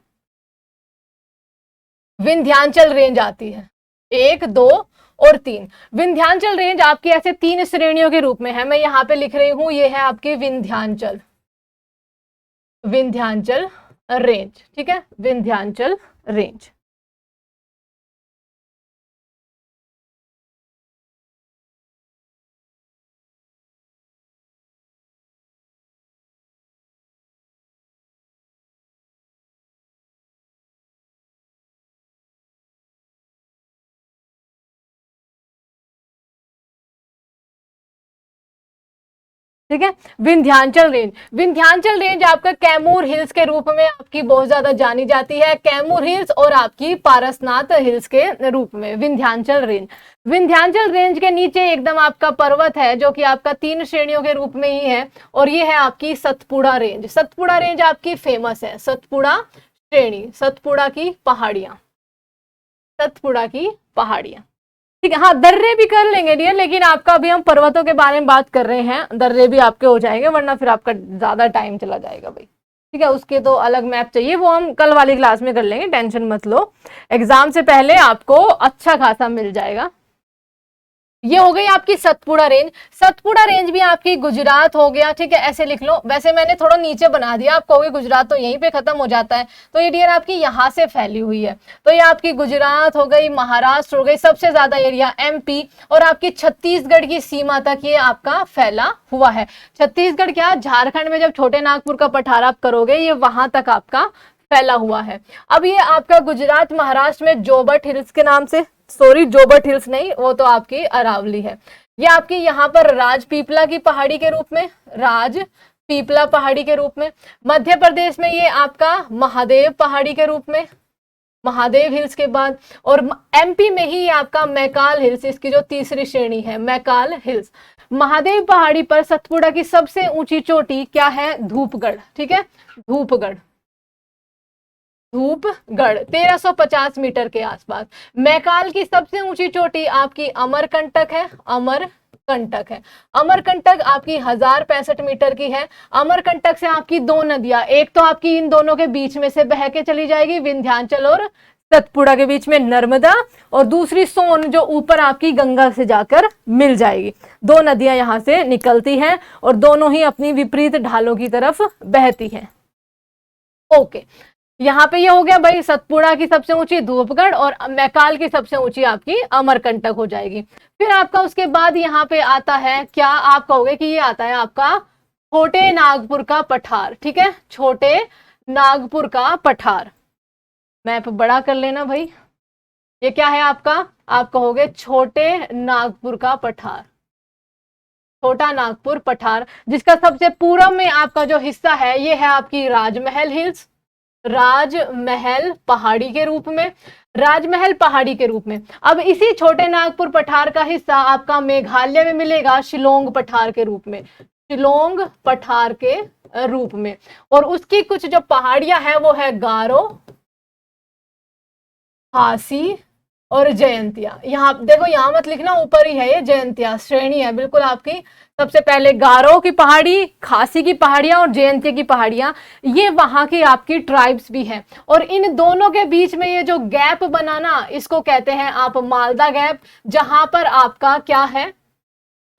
विंध्याचल रेंज आती है 1, 2 और 3। विंध्याचल रेंज आपकी ऐसे 3 श्रेणियों के रूप में है। मैं यहां पे लिख रही हूं, ये है आपकी विंध्याचल रेंज, ठीक है, विंध्याचल रेंज। ठीक है, विंध्याचल रेंज आपका कैमूर हिल्स के रूप में आपकी बहुत ज्यादा जानी जाती है। कैमूर हिल्स और आपकी पारसनाथ हिल्स के रूप में विंध्याचल रेंज के नीचे एकदम आपका पर्वत है जो कि आपका 3 श्रेणियों के रूप में ही है, और ये है आपकी सतपुड़ा रेंज आपकी फेमस है। सतपुड़ा श्रेणी, सतपुड़ा की पहाड़ियां, ठीक है। हाँ, दर्रे भी कर लेंगे डियर, लेकिन आपका अभी हम पर्वतों के बारे में बात कर रहे हैं, दर्रे भी आपके हो जाएंगे, वरना फिर आपका ज्यादा टाइम चला जाएगा भाई, ठीक है। उसके तो अलग मैप चाहिए, वो हम कल वाली क्लास में कर लेंगे, टेंशन मत लो, एग्जाम से पहले आपको अच्छा खासा मिल जाएगा। ये हो गई आपकी सतपुड़ा रेंज भी आपकी गुजरात हो गया, ठीक है, ऐसे लिख लो। वैसे मैंने थोड़ा नीचे बना दिया, आप कहोगे गुजरात तो यहीं पे खत्म हो जाता है, तो ये डियर आपकी यहाँ से फैली हुई है। तो ये आपकी गुजरात हो गई, महाराष्ट्र हो गई, सबसे ज्यादा एरिया एमपी, और आपकी छत्तीसगढ़ की सीमा तक ये आपका फैला हुआ है। छत्तीसगढ़ क्या, झारखंड में जब छोटे नागपुर का पठार आप करोगे, ये वहां तक आपका फैला हुआ है। अब ये आपका गुजरात महाराष्ट्र में जोबट हिल्स के नाम से, सॉरी जोबट हिल्स नहीं, वो तो आपकी अरावली है। ये आपकी यहाँ पर राजपीपला की पहाड़ी के रूप में, राजपीपला पहाड़ी के रूप में। मध्य प्रदेश में ये आपका महादेव पहाड़ी के रूप में, महादेव हिल्स के बाद, और एमपी में ही आपका मैकाल हिल्स, इसकी जो तीसरी श्रेणी है मैकाल हिल्स। महादेव पहाड़ी पर सतपुड़ा की सबसे ऊंची चोटी क्या है? धूपगढ़, ठीक है, धूपगढ़ 1350 मीटर के आसपास। मैकाल की सबसे ऊंची चोटी आपकी अमरकंटक है, अमरकंटक आपकी 1065 मीटर की है। अमरकंटक से आपकी 2 नदियां, एक तो आपकी इन दोनों के बीच में से बह के चली जाएगी, विंध्याचल और सतपुड़ा के बीच में नर्मदा, और दूसरी सोन जो ऊपर आपकी गंगा से जाकर मिल जाएगी। 2 नदियां यहां से निकलती हैं और दोनों ही अपनी विपरीत ढालों की तरफ बहती हैं। ओके, यहाँ पे ये हो गया भाई, सतपुड़ा की सबसे ऊंची धूपगढ़ और मैकाल की सबसे ऊंची आपकी अमरकंटक हो जाएगी। फिर आपका उसके बाद यहाँ पे आता है, क्या आप कहोगे कि ये आता है आपका छोटे नागपुर का पठार, ठीक है, छोटे नागपुर का पठार। मैप बड़ा कर लेना भाई, ये क्या है आपका, आप कहोगे छोटे नागपुर का पठार, छोटा नागपुर पठार, जिसका सबसे पूर्व में आपका जो हिस्सा है ये है आपकी राजमहल हिल्स, राजमहल पहाड़ी के रूप में, राजमहल पहाड़ी के रूप में। अब इसी छोटे नागपुर पठार का हिस्सा आपका मेघालय में मिलेगा शिलोंग पठार के रूप में, शिलोंग पठार के रूप में। और उसकी कुछ जो पहाड़ियां हैं वो है गारो, खासी और जयंतिया। यहाँ देखो, यहाँ मत लिखना, ऊपर ही है ये, जयंतिया श्रेणी है बिल्कुल आपकी। सबसे पहले गारो की पहाड़ी, खासी की पहाड़ियां और जयंतिया की पहाड़ियां, ये वहां की आपकी ट्राइब्स भी हैं। और इन दोनों के बीच में ये जो गैप बनाना, इसको कहते हैं आप मालदा गैप, जहां पर आपका क्या है,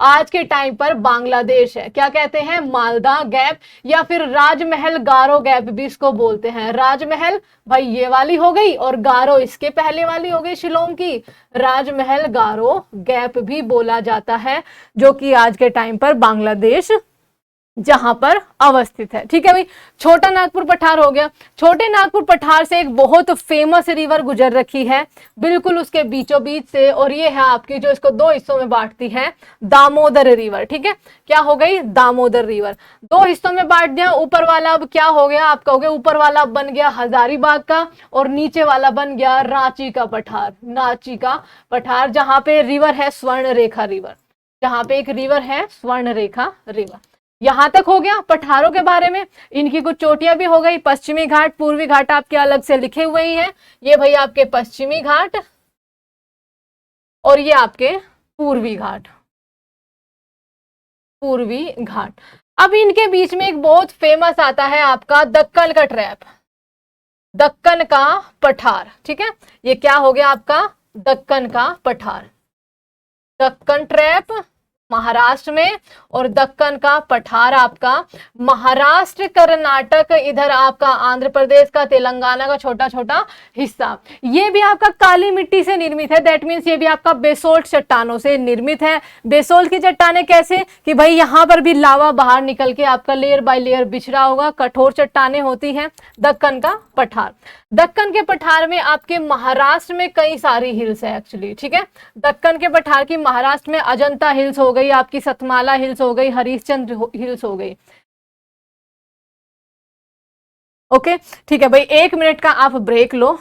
आज के टाइम पर बांग्लादेश है। क्या कहते हैं, मालदा गैप, या फिर राजमहल गारो गैप भी इसको बोलते हैं। राजमहल भाई ये वाली हो गई, और गारो इसके पहले वाली हो गई शिलोंग की। राजमहल गारो गैप भी बोला जाता है, जो कि आज के टाइम पर बांग्लादेश जहां पर अवस्थित है। ठीक है भाई, छोटा नागपुर पठार हो गया। छोटे नागपुर पठार से एक बहुत फेमस रिवर गुजर रखी है बिल्कुल उसके बीचों बीच से, और ये है आपकी जो इसको दो हिस्सों में बांटती है, दामोदर रिवर। ठीक है, क्या हो गई, दामोदर रिवर। दो हिस्सों में बांट दिया। ऊपर वाला अब क्या हो गया आपका, हो गया ऊपर वाला बन गया हजारीबाग का, और नीचे वाला बन गया रांची का पठार। रांची का पठार, जहां पे रिवर है स्वर्ण रेखा रिवर, जहां पे एक रिवर है स्वर्ण रेखा रिवर। यहां तक हो गया पठारों के बारे में। इनकी कुछ चोटियां भी हो गई, पश्चिमी घाट, पूर्वी घाट आपके अलग से लिखे हुए ही हैं। ये भाई आपके पश्चिमी घाट, और ये आपके पूर्वी घाट, पूर्वी घाट। अब इनके बीच में एक बहुत फेमस आता है आपका दक्कन का ट्रैप, दक्कन का पठार। ठीक है, ये क्या हो गया आपका, दक्कन का पठार, दक्कन ट्रैप महाराष्ट्र में, और दक्कन का पठार आपका महाराष्ट्र, कर्नाटक, इधर आपका आंध्र प्रदेश का, तेलंगाना का छोटा छोटा हिस्सा। ये भी आपका काली मिट्टी से निर्मित है। दैट मीन्स ये भी आपका बेसोल्ट चट्टानों से निर्मित है। बेसोल्ट की चट्टाने कैसे, कि भाई यहां पर भी लावा बाहर निकल के आपका लेयर बाय लेयर बिछड़ा होगा, कठोर चट्टाने होती हैं। दक्कन का पठार, दक्कन के पठार में आपके महाराष्ट्र में कई सारी हिल्स है एक्चुअली। ठीक है, दक्कन के पठार की महाराष्ट्र में अजंता हिल्स हो गई, आपकी सतमाला हिल्स हो गई, हरिश्चंद्र हिल्स हो गई। ओके, ठीक है भाई, 1 मिनट का आप ब्रेक लो।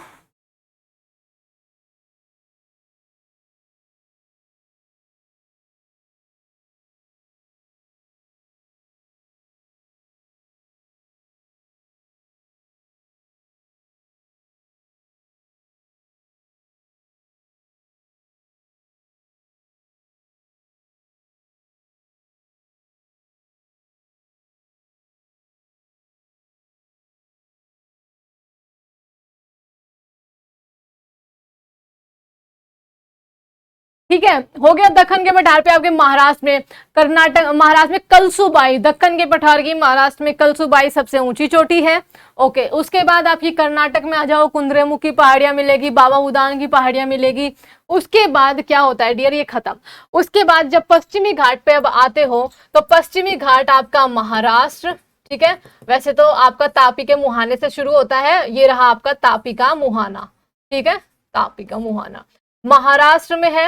ठीक है, हो गया दक्कन के पठार पे आपके महाराष्ट्र में। कर्नाटक, महाराष्ट्र में कलसुबाई, दक्कन के पठार की महाराष्ट्र में कलसुबाई सबसे ऊंची चोटी है। ओके, उसके बाद आपकी कर्नाटक में आ जाओ, कुंद्रेमुख की पहाड़ियां मिलेगी, बाबा बुदान की पहाड़ियां मिलेगी। उसके बाद क्या होता है डियर, ये खत्म। उसके बाद जब पश्चिमी घाट पे अब आते हो, तो पश्चिमी घाट आपका महाराष्ट्र। ठीक है, वैसे तो आपका तापी के मुहाने से शुरू होता है, ये रहा आपका तापी का मुहाना। ठीक है, तापी का मुहाना महाराष्ट्र में है,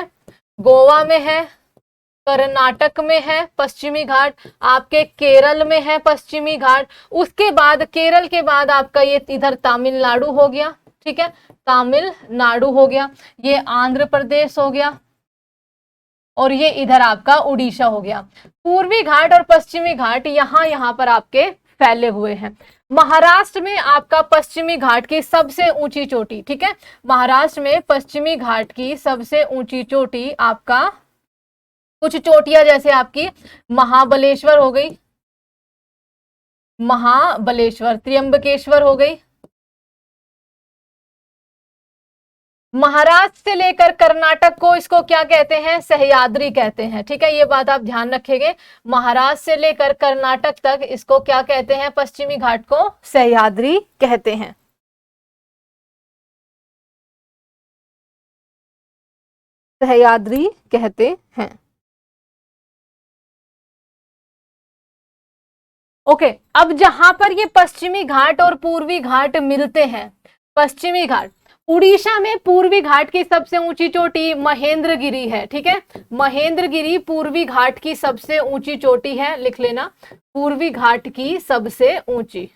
गोवा में है, कर्नाटक में है पश्चिमी घाट, आपके केरल में है पश्चिमी घाट। उसके बाद केरल के बाद आपका ये इधर तमिलनाडु हो गया। ठीक है, तमिलनाडु हो गया, ये आंध्र प्रदेश हो गया, और ये इधर आपका उड़ीसा हो गया। पूर्वी घाट और पश्चिमी घाट यहां पर आपके फैले हुए हैं। महाराष्ट्र में आपका पश्चिमी घाट की सबसे ऊंची चोटी, ठीक है, महाराष्ट्र में पश्चिमी घाट की सबसे ऊंची चोटी आपका, कुछ चोटियां जैसे आपकी महाबलेश्वर हो गई, महाबलेश्वर, त्र्यंबकेश्वर हो गई। महाराष्ट्र से लेकर कर्नाटक को इसको क्या कहते हैं, सह्याद्री कहते हैं। ठीक है, ये बात आप ध्यान रखेंगे। महाराष्ट्र से लेकर कर्नाटक तक इसको क्या कहते हैं, पश्चिमी घाट को सह्याद्री कहते हैं। सह्याद्री कहते हैं। ओके, अब जहां पर ये पश्चिमी घाट और पूर्वी घाट मिलते हैं, पश्चिमी घाट, उड़ीसा में पूर्वी घाट की सबसे ऊंची चोटी महेंद्रगिरी है। ठीक है, महेंद्रगिरी पूर्वी घाट की सबसे ऊंची चोटी है, लिख लेना, पूर्वी घाट की सबसे ऊंची,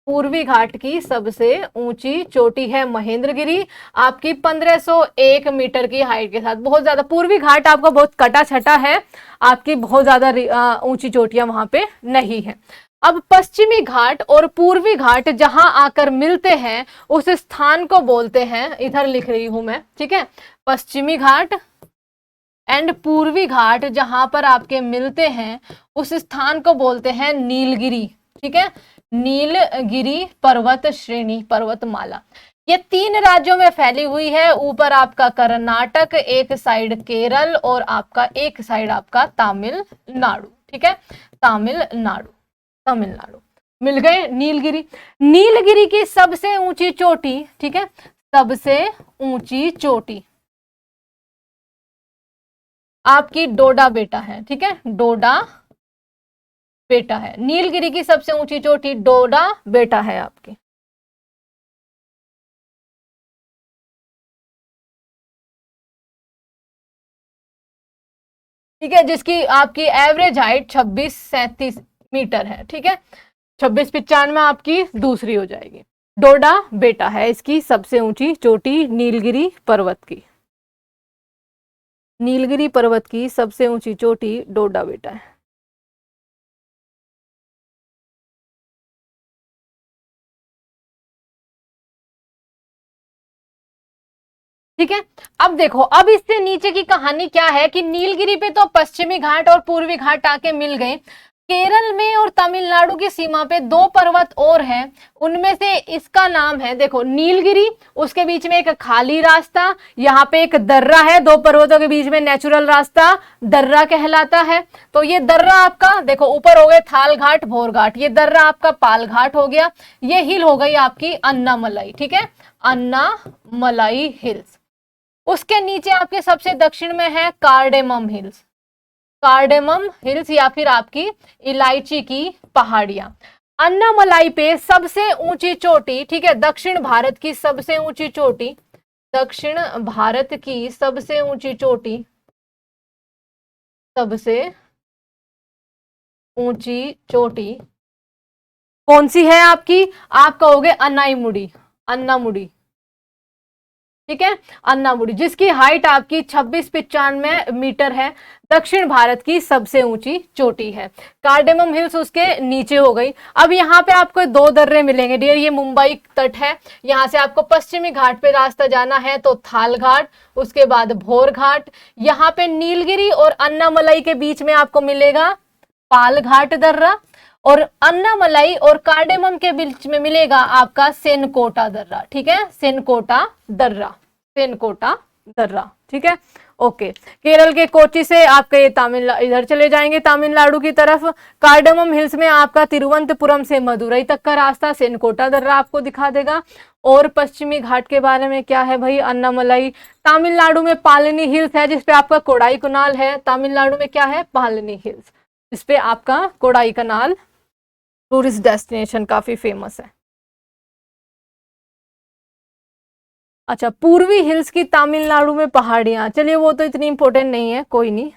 पूर्वी घाट की सबसे ऊंची चोटी है महेंद्रगिरी, आपकी 1501 मीटर की हाइट के साथ। बहुत ज्यादा पूर्वी घाट आपका बहुत कटा छटा है, आपकी बहुत ज्यादा ऊंची चोटियां वहां पे नहीं है। अब पश्चिमी घाट और पूर्वी घाट जहां आकर मिलते हैं उस स्थान को बोलते हैं, इधर लिख रही हूं मैं, ठीक है, पश्चिमी घाट एंड पूर्वी घाट जहां पर आपके मिलते हैं उस स्थान को बोलते हैं नीलगिरी, ठीक है, नीलगिरी पर्वत श्रेणी, पर्वतमाला। ये 3 राज्यों में फैली हुई है, ऊपर आपका कर्नाटक, एक साइड केरल और आपका एक साइड आपका तमिलनाडु, ठीक है, तमिलनाडु, तमिलनाडु मिल गए नीलगिरी। नीलगिरी की सबसे ऊंची चोटी, ठीक है, सबसे ऊंची चोटी आपकी डोडा बेटा है, ठीक है, डोडा बेटा है। नीलगिरी की सबसे ऊंची चोटी डोडा बेटा है आपकी। ठीक है, जिसकी आपकी एवरेज हाइट 2637 मीटर है, ठीक है, 2695 आपकी दूसरी हो जाएगी। डोडा बेटा है इसकी सबसे ऊंची चोटी नीलगिरी पर्वत की। नीलगिरी पर्वत की सबसे ऊंची चोटी डोडा बेटा है। ठीक है, अब देखो, अब इससे नीचे की कहानी क्या है कि नीलगिरी पे तो पश्चिमी घाट और पूर्वी घाट आके मिल गए, केरल में और तमिलनाडु की सीमा पे 2 पर्वत और हैं, उनमें से इसका नाम है, देखो, नीलगिरी, उसके बीच में एक खाली रास्ता, यहाँ पे एक दर्रा है, 2 पर्वतों के बीच में नेचुरल रास्ता दर्रा कहलाता है। तो ये दर्रा आपका, देखो, ऊपर हो गए थाल घाट, भोर घाट, ये दर्रा आपका पाल घाट हो गया, ये हिल हो गई आपकी अन्नामलाई, ठीक है, अन्नामलाई हिल्स। उसके नीचे आपके सबसे दक्षिण में है कार्डेमम हिल्स, कार्डेमम हिल्स या फिर आपकी इलायची की पहाड़ियां। अन्नामलाई पे सबसे ऊंची चोटी, ठीक है, दक्षिण भारत की सबसे ऊंची चोटी, दक्षिण भारत की सबसे ऊंची चोटी, सबसे ऊंची चोटी कौन सी है आपकी? आप कहोगे अन्नाईमुड़ी, अन्नामुड़ी, ठीक है, अन्नामुड़ी, जिसकी हाइट आपकी 2695 मीटर है, दक्षिण भारत की सबसे ऊंची चोटी है। कार्डेमम हिल्स उसके नीचे हो गई। अब यहाँ पे आपको 2 दर्रे मिलेंगे डियर, ये मुंबई तट है, यहाँ से आपको पश्चिमी घाट पे रास्ता जाना है तो थाल घाट, उसके बाद भोर घाट, यहाँ पे नीलगिरी और अन्नामलाई के बीच में आपको मिलेगा पाल घाट दर्रा, और अन्नामलाई और कार्डेमम के बीच में मिलेगा आपका सेनकोटा दर्रा, ठीक है, सेनकोटा दर्रा, सेनकोटा दर्रा, ठीक है, ओके। केरल के कोची से आपके तमिलनाडु इधर चले जाएंगे तमिलनाडु की तरफ, कार्डेमम हिल्स में आपका तिरुवनंतपुरम से मदुरई तक का रास्ता सेनकोटा दर्रा आपको दिखा देगा। और पश्चिमी घाट के बारे में क्या है भाई? अन्नामलाई। तमिलनाडु में पालनी हिल्स है जिसपे आपका कोडाई कनाल है, तमिलनाडु में क्या है? पालनी हिल्स, जिसपे आपका कोडाई कनाल टूरिस्ट डेस्टिनेशन काफी फेमस है। अच्छा, पूर्वी हिल्स की तमिलनाडु में पहाड़ियां, चलिए वो तो इतनी इंपॉर्टेंट नहीं है, कोई नहीं।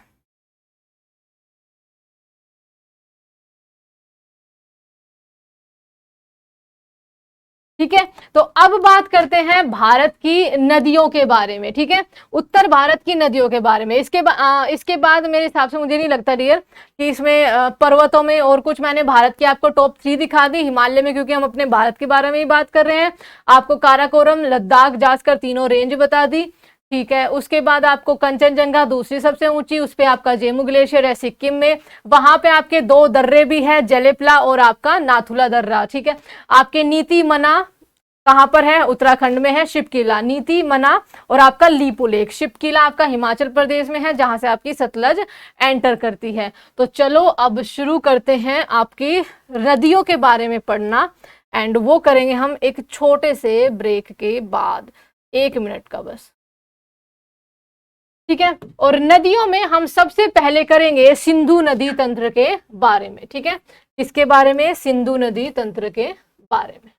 ठीक है, तो अब बात करते हैं भारत की नदियों के बारे में, ठीक है, उत्तर भारत की नदियों के बारे में। इसके बाद मेरे हिसाब से मुझे नहीं लगता डियर कि इसमें पर्वतों में और कुछ, मैंने भारत की आपको टॉप 3 दिखा दी, हिमालय में क्योंकि हम अपने भारत के बारे में ही बात कर रहे हैं, आपको काराकोरम, लद्दाख, जास्कर तीनों रेंज बता दी, ठीक है। उसके बाद आपको कंचनजंगा दूसरी सबसे ऊंची, उस पे आपका जेमू ग्लेशियर है सिक्किम में, वहां पे आपके 2 दर्रे भी है, जलेपला और आपका नाथुला दर्रा, ठीक है। आपके नीति मना कहां पर है? उत्तराखंड में है, शिपकिला, नीति मना और आपका लीपू लेक। शिपकिला आपका हिमाचल प्रदेश में है जहां से आपकी सतलज एंटर करती है। तो चलो अब शुरू करते हैं आपकी नदियों के बारे में पढ़ना, एंड वो करेंगे हम एक छोटे से ब्रेक के बाद, 1 मिनट का बस, ठीक है। और नदियों में हम सबसे पहले करेंगे सिंधु नदी तंत्र के बारे में, ठीक है। किसके बारे में? सिंधु नदी तंत्र के बारे में।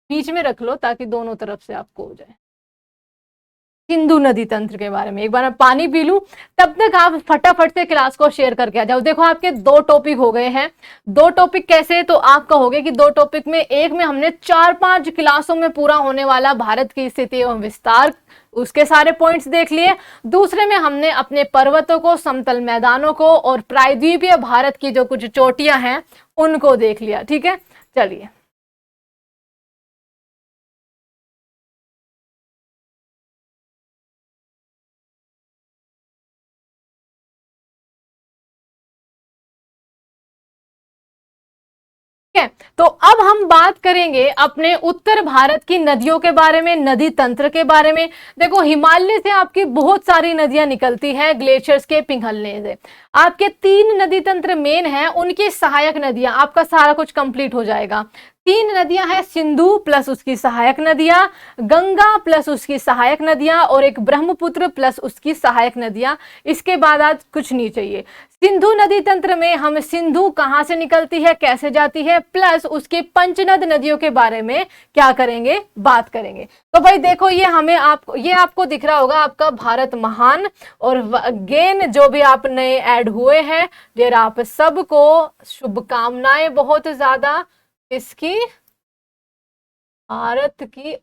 बीच में रख लो ताकि दोनों तरफ से आपको हो जाए। सिंधु नदी तंत्र के बारे में। एक बार मैं पानी पी लूं, तब तक आप फटाफट से क्लास को शेयर करके आ जाओ। देखो आपके 2 टॉपिक हो गए हैं। 2 टॉपिक कैसे, तो आप कहोगे कि 2 टॉपिक में, एक में हमने 4-5 क्लासों में पूरा होने वाला भारत की स्थिति एवं विस्तार, उसके सारे पॉइंट्स देख लिए। दूसरे में हमने अपने पर्वतों को, समतल मैदानों को और प्रायद्वीपीय भारत की जो कुछ चोटियां हैं उनको देख लिया। ठीक है, चलिए। है, तो अब हम बात करेंगे अपने उत्तर भारत की नदियों के बारे में, नदी तंत्र के बारे में। देखो हिमालय से आपकी बहुत सारी नदियां निकलती हैं ग्लेशियर्स के पिघलने से। आपके 3 नदी तंत्र मेन हैं, उनकी सहायक नदियां, आपका सारा कुछ कंप्लीट हो जाएगा। 3 नदियां हैं, सिंधु प्लस उसकी सहायक नदियां, गंगा प्लस उसकी सहायक नदियां, और एक ब्रह्मपुत्र प्लस उसकी सहायक नदियां। इसके बाद आज कुछ नहीं चाहिए। सिंधु नदी तंत्र में हम सिंधु कहां से निकलती है, कैसे जाती है, प्लस उसके पंचनद नदियों के बारे में क्या करेंगे, बात करेंगे। तो भाई देखो, ये आपको दिख रहा होगा आपका भारत महान, और अगेन जो भी आप नए ऐड हुए हैं, देर आप सबको शुभकामनाएं बहुत ज्यादा इसकी, भारत की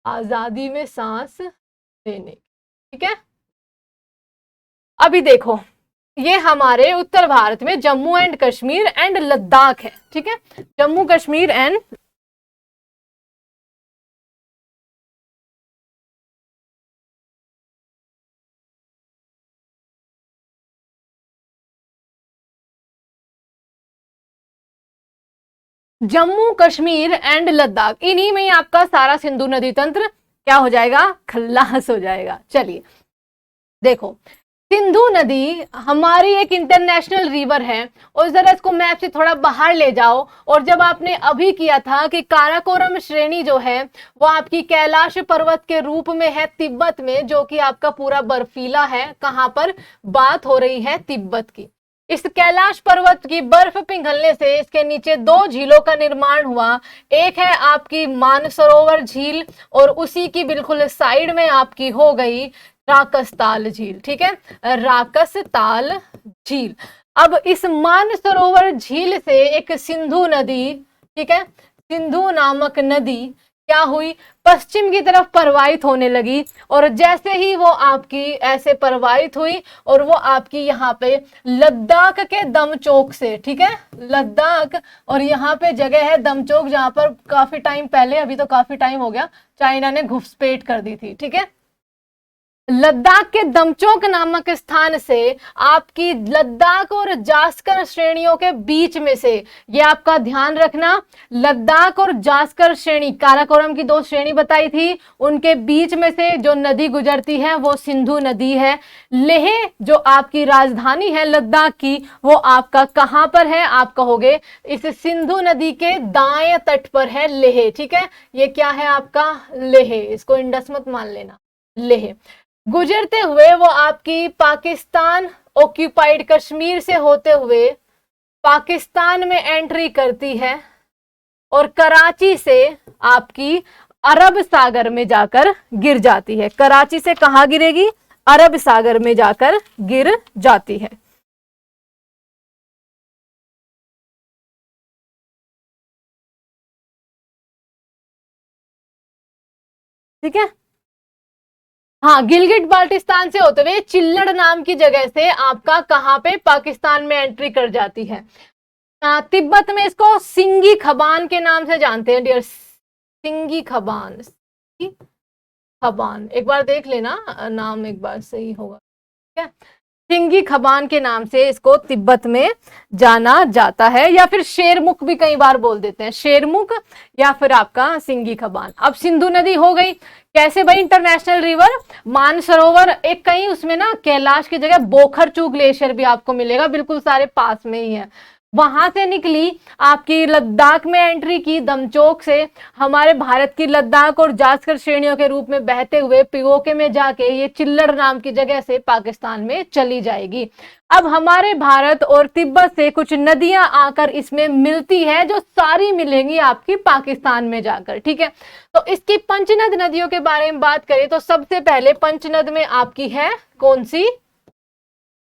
आजादी में सांस लेने। ठीक है, अभी देखो ये हमारे उत्तर भारत में जम्मू एंड कश्मीर एंड लद्दाख है। ठीक है, जम्मू कश्मीर एंड जम्मू कश्मीर एंड लद्दाख, इन्हीं में ही आपका सारा सिंधु नदी तंत्र क्या हो जाएगा, खल्लास हो जाएगा। चलिए देखो, सिंधु नदी हमारी एक इंटरनेशनल रिवर है, और जरा इसको मैप से थोड़ा बाहर ले जाओ। और जब आपने अभी किया था कि काराकोरम श्रेणी जो है वो आपकी कैलाश पर्वत के रूप में है तिब्बत में, जो कि आपका पूरा बर्फीला है। कहां पर बात हो रही है, तिब्बत की। इस कैलाश पर्वत की बर्फ पिघलने से इसके नीचे 2 झीलों का निर्माण हुआ। एक है आपकी मानसरोवर झील, और उसी की बिल्कुल साइड में आपकी हो गई राकसताल झील। ठीक है, राकसताल झील। अब इस मानसरोवर झील से एक सिंधु नदी, ठीक है, सिंधु नामक नदी क्या हुई, पश्चिम की तरफ प्रवाहित होने लगी। और जैसे ही वो आपकी ऐसे प्रवाहित हुई, और वो आपकी यहाँ पे लद्दाख के दमचौक से, ठीक है, लद्दाख, और यहाँ पे जगह है दमचौक, जहां पर काफी टाइम पहले, अभी तो काफी टाइम हो गया, चाइना ने घुसपैठ कर दी थी। ठीक है, लद्दाख के दमचौक नामक स्थान से आपकी लद्दाख और जास्कर श्रेणियों के बीच में से, ये आपका ध्यान रखना, लद्दाख और जास्कर श्रेणी, काराकोरम की 2 श्रेणी बताई थी, उनके बीच में से जो नदी गुजरती है वो सिंधु नदी है। लेह जो आपकी राजधानी है लद्दाख की, वो आपका कहां पर है, आप कहोगे इस सिंधु नदी के दाएं तट पर है लेह। ठीक है, ये क्या है आपका लेह, इसको इंडस मत मान लेना, लेह। गुजरते हुए वो आपकी पाकिस्तान ऑक्यूपाइड कश्मीर से होते हुए पाकिस्तान में एंट्री करती है, और कराची से आपकी अरब सागर में जाकर गिर जाती है। कराची से कहां गिरेगी, अरब सागर में जाकर गिर जाती है। ठीक है, हाँ, गिलगिट बाल्टिस्तान से होते हुए चिल्लड़ नाम की जगह से आपका कहां पे, पाकिस्तान में एंट्री कर जाती है। तिब्बत में इसको सिंगी खबान के नाम से जानते हैं डियर, सिंगी खबान, खबान, एक बार देख लेना नाम, एक बार सही होगा। ठीक है, सिंगी खबान के नाम से इसको तिब्बत में जाना जाता है, या फिर शेरमुख भी कई बार बोल देते हैं, शेरमुख या फिर आपका सिंगी खबान। अब सिंधु नदी हो गई, कैसे भाई, इंटरनेशनल रिवर, मानसरोवर, एक कहीं उसमें ना कैलाश की जगह बोखरचू ग्लेशियर भी आपको मिलेगा, बिल्कुल सारे पास में ही है। वहां से निकली, आपकी लद्दाख में एंट्री की दमचौक से, हमारे भारत की लद्दाख और जास्कर श्रेणियों के रूप में बहते हुए पीओके में जाके ये चिल्लड़ नाम की जगह से पाकिस्तान में चली जाएगी। अब हमारे भारत और तिब्बत से कुछ नदियां आकर इसमें मिलती है, जो सारी मिलेंगी आपकी पाकिस्तान में जाकर, ठीक है। तो इसकी पंचनद नदियों के बारे में बात करें तो सबसे पहले पंचनद में आपकी है कौन सी,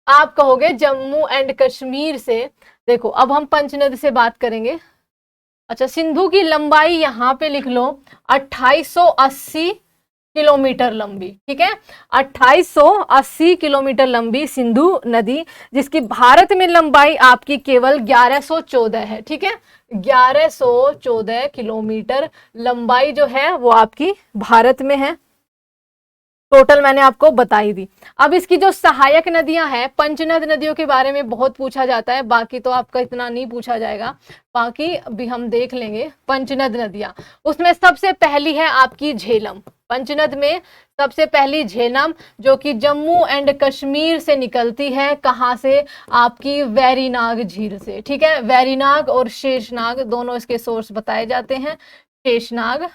आप कहोगे जम्मू एंड कश्मीर से। देखो अब हम पंचनद से बात करेंगे। अच्छा, सिंधु की लंबाई यहां पे लिख लो 2880 किलोमीटर लंबी, ठीक है। 2880 किलोमीटर लंबी सिंधु नदी, जिसकी भारत में लंबाई आपकी केवल 1114 है, ठीक है। 1114 किलोमीटर लंबाई जो है वो आपकी भारत में है, टोटल मैंने आपको बताई दी। अब इसकी जो सहायक नदियां हैं, पंचनद नदियों के बारे में बहुत पूछा जाता है, बाकी तो आपका इतना नहीं पूछा जाएगा, बाकी अभी हम देख लेंगे। पंचनद नदियां, उसमें सबसे पहली है आपकी झेलम। पंचनद में सबसे पहली झेलम, जो कि जम्मू एंड कश्मीर से निकलती है, कहां से, आपकी वैरीनाग झील से, ठीक है। वैरीनाग और शेषनाग दोनों इसके सोर्स बताए जाते हैं, शेषनाग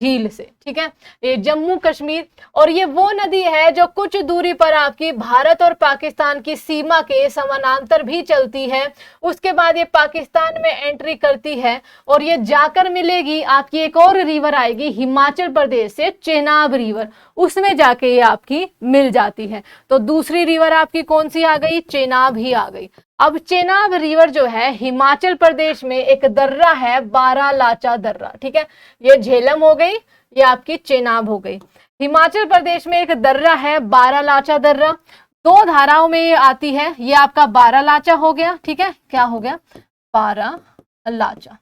झील से, ठीक है। ये जम्मू कश्मीर, और ये वो नदी है जो कुछ दूरी पर आपकी भारत और पाकिस्तान की सीमा के समानांतर भी चलती है। उसके बाद ये पाकिस्तान में एंट्री करती है और ये जाकर मिलेगी आपकी, एक और रिवर आएगी हिमाचल प्रदेश से, चेनाब रिवर, उसमें जाके ये आपकी मिल जाती है। तो दूसरी रिवर आपकी कौन सी आ गई, चेनाब ही आ गई। अब चेनाब रिवर जो है हिमाचल प्रदेश में एक दर्रा है, बारालाचा दर्रा, ठीक है। ये झेलम हो गई, ये आपकी चेनाब हो गई। हिमाचल प्रदेश में एक दर्रा है बारालाचा दर्रा, दो धाराओं में ये आती है, ये आपका बारालाचा हो गया, ठीक है। क्या हो गया, बारालाचा।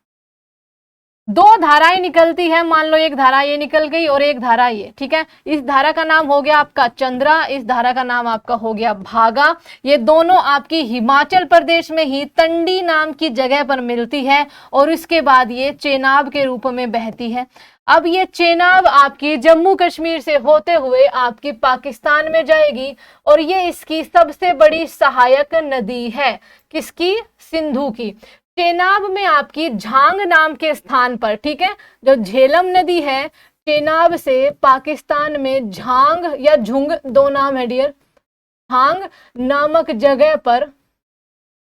दो धाराएं निकलती है, मान लो एक धारा ये निकल गई और एक धारा ये, ठीक है। इस धारा का नाम हो गया आपका चंद्रा, इस धारा का नाम आपका हो गया भागा। ये दोनों आपकी हिमाचल प्रदेश में ही तंडी नाम की जगह पर मिलती है और इसके बाद ये चेनाब के रूप में बहती है। अब ये चेनाब आपकी जम्मू कश्मीर से होते हुए आपकी पाकिस्तान में जाएगी और ये इसकी सबसे बड़ी सहायक नदी है, किसकी, सिंधु की। चेनाब में आपकी झांग नाम के स्थान पर, ठीक है, जो झेलम नदी है, चेनाब से पाकिस्तान में झांग या झुंग, दो नाम है डियर, झांग नामक जगह पर,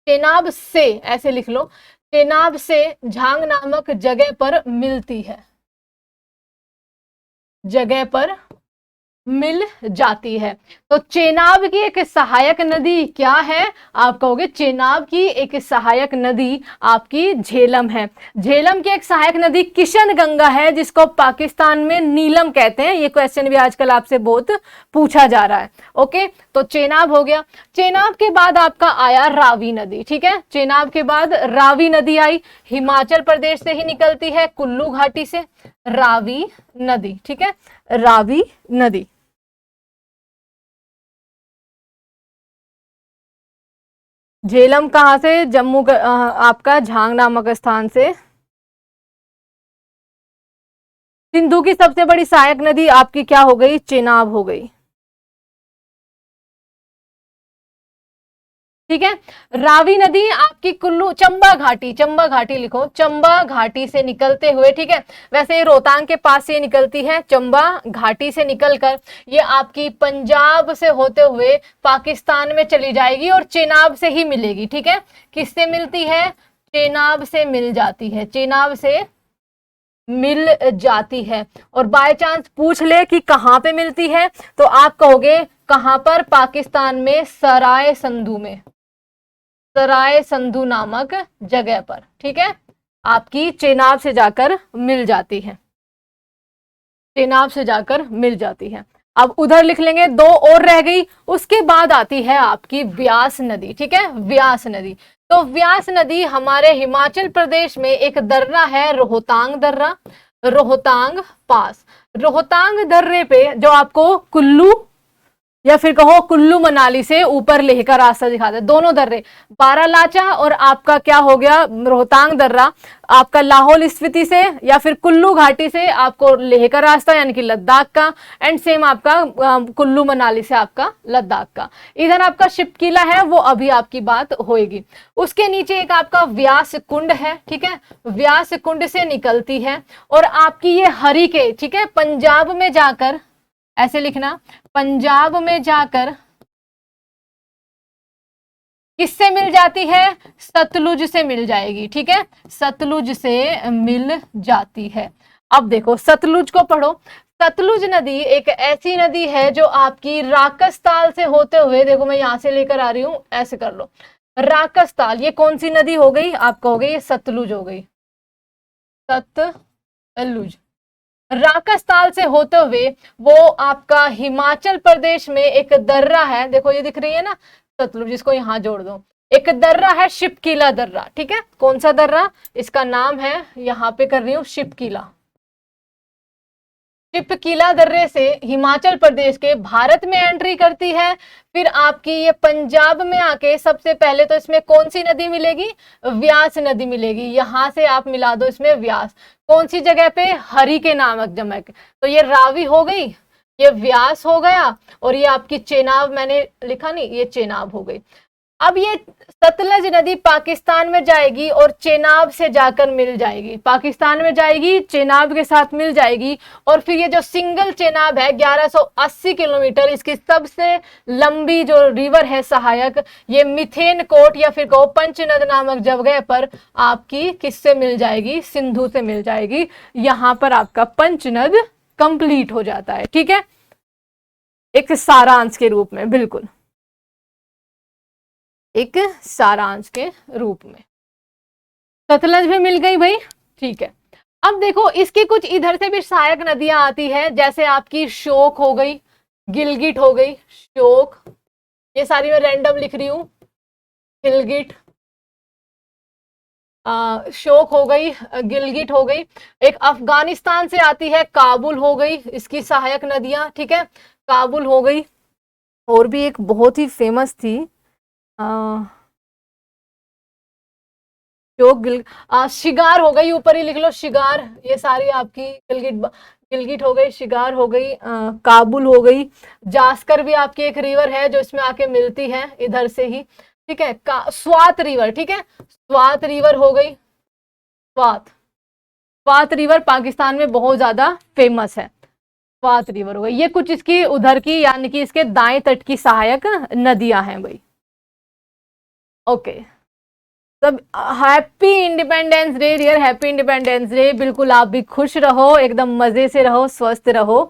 चेनाब से ऐसे लिख लो, चेनाब से झांग नामक जगह पर मिलती है, जगह पर मिल जाती है। तो चेनाब की एक सहायक नदी क्या है, आप कहोगे चेनाब की एक सहायक नदी आपकी झेलम है। झेलम की एक सहायक नदी किशन गंगा है, जिसको पाकिस्तान में नीलम कहते हैं। ये क्वेश्चन भी आजकल आपसे बहुत पूछा जा रहा है। ओके, तो चेनाब हो गया। चेनाब के बाद आपका आया रावी नदी, ठीक है। चेनाब के बाद रावी नदी आई, हिमाचल प्रदेश से ही निकलती है, कुल्लू घाटी से, रावी नदी, ठीक है, रावी नदी। झेलम कहां से, जम्मू का आपका झांग नामक स्थान से। सिंधु की सबसे बड़ी सहायक नदी आपकी क्या हो गई, चेनाब हो गई, ठीक है। रावी नदी आपकी कुल्लू, चंबा घाटी, चंबा घाटी लिखो, चंबा घाटी से निकलते हुए, ठीक है। वैसे ये रोहतांग के पास से निकलती है, चंबा घाटी से निकलकर ये आपकी पंजाब से होते हुए पाकिस्तान में चली जाएगी और चेनाब से ही मिलेगी, ठीक है। किससे मिलती है, चेनाब से मिल जाती है, चेनाब से मिल जाती है। और बाय चांस पूछ ले कि कहां पे मिलती है, तो आप कहोगे कहां पर, पाकिस्तान में सराय संधू में, सराय संधू नामक जगह पर, ठीक है, आपकी चेनाब से जाकर मिल जाती है, चेनाब से जाकर मिल जाती है। अब उधर लिख लेंगे, दो और रह गई। उसके बाद आती है आपकी व्यास नदी, ठीक है, व्यास नदी। तो व्यास नदी हमारे हिमाचल प्रदेश में एक दर्रा है, रोहतांग दर्रा, रोहतांग पास। रोहतांग दर्रे पे जो आपको कुल्लू या फिर कहो कुल्लू मनाली से ऊपर लेह का रास्ता दिखाता है, दोनों दर्रे, बारालाचा और आपका क्या हो गया रोहतांग दर्रा, आपका लाहौल स्पीति से या फिर कुल्लू घाटी से आपको लेह का रास्ता यानी कि लद्दाख का, एंड सेम आपका कुल्लू मनाली से आपका लद्दाख का। इधर आपका शिपकिला है, वो अभी आपकी बात होएगी। उसके नीचे एक आपका व्यास कुंड है, ठीक है, व्यास कुंड से निकलती है और आपकी ये हरिके, ठीक है, पंजाब में जाकर, ऐसे लिखना, पंजाब में जाकर किससे मिल जाती है, सतलुज से मिल जाएगी, ठीक है, सतलुज से मिल जाती है। अब देखो सतलुज को पढ़ो, सतलुज नदी एक ऐसी नदी है जो आपकी राकसताल से होते हुए, देखो मैं यहां से लेकर आ रही हूं, ऐसे कर लो, राकसताल, ये कौन सी नदी हो गई आपका, हो गई ये सतलुज हो गई, सतलुज, राकसताल से होते हुए वो आपका हिमाचल प्रदेश में एक दर्रा है, देखो ये दिख रही है ना सतलुज, जिसको यहां जोड़ दो, एक दर्रा है शिपकिला दर्रा, ठीक है, कौन सा दर्रा, इसका नाम है, यहां पे कर रही हूं शिपकिला, शिपकिला दर्रे से हिमाचल प्रदेश के भारत में एंट्री करती है, फिर आपकी ये पंजाब में आके सबसे पहले तो इसमें कौन सी नदी मिलेगी, व्यास नदी मिलेगी, यहां से आप मिला दो इसमें व्यास, कौन सी जगह पे, हरिके नामक जगह, तो ये रावी हो गई, ये व्यास हो गया, और ये आपकी चेनाब, मैंने लिखा नहीं, ये चेनाब हो गई। अब ये सतलज नदी पाकिस्तान में जाएगी और चेनाब से जाकर मिल जाएगी, पाकिस्तान में जाएगी, चेनाब के साथ मिल जाएगी, और फिर ये जो सिंगल चेनाब है 1180 किलोमीटर, इसकी सबसे लंबी जो रिवर है सहायक, ये मिथेन कोट या फिर कहो पंचनद नामक जगह पर आपकी किससे मिल जाएगी, सिंधु से मिल जाएगी। यहां पर आपका पंचनद कंप्लीट हो जाता है, ठीक है, एक सारांश के रूप में, बिल्कुल एक सारांश के रूप में सतलज भी मिल गई भाई, ठीक है। अब देखो इसकी कुछ इधर से भी सहायक नदियां आती है, जैसे आपकी शोक हो गई, गिलगिट हो गई, शोक, ये सारी मैं रैंडम लिख रही हूं, गिलगिट, शोक हो गई, गिलगिट हो गई, एक अफगानिस्तान से आती है, काबुल हो गई इसकी सहायक नदियां, ठीक है, काबुल हो गई, और भी एक बहुत ही फेमस थी, शिगार हो गई, ऊपर ही लिख लो शिगार, ये सारी आपकी गिलगिट हो गई, शिगार हो गई, काबुल हो गई, जास्कर भी आपकी एक रिवर है जो इसमें आके मिलती है इधर से ही, ठीक है, स्वात रिवर, ठीक है, स्वात रिवर हो गई, स्वात रिवर पाकिस्तान में बहुत ज्यादा फेमस है, स्वात रिवर हो गई, ये कुछ इसकी उधर की यानी कि इसके दाएं तट की सहायक नदियां हैं भाई। ओके, सब happy Independence Day dear, happy Independence Day, बिल्कुल आप भी खुश रहो, एकदम मजे से रहो, स्वस्थ रहो,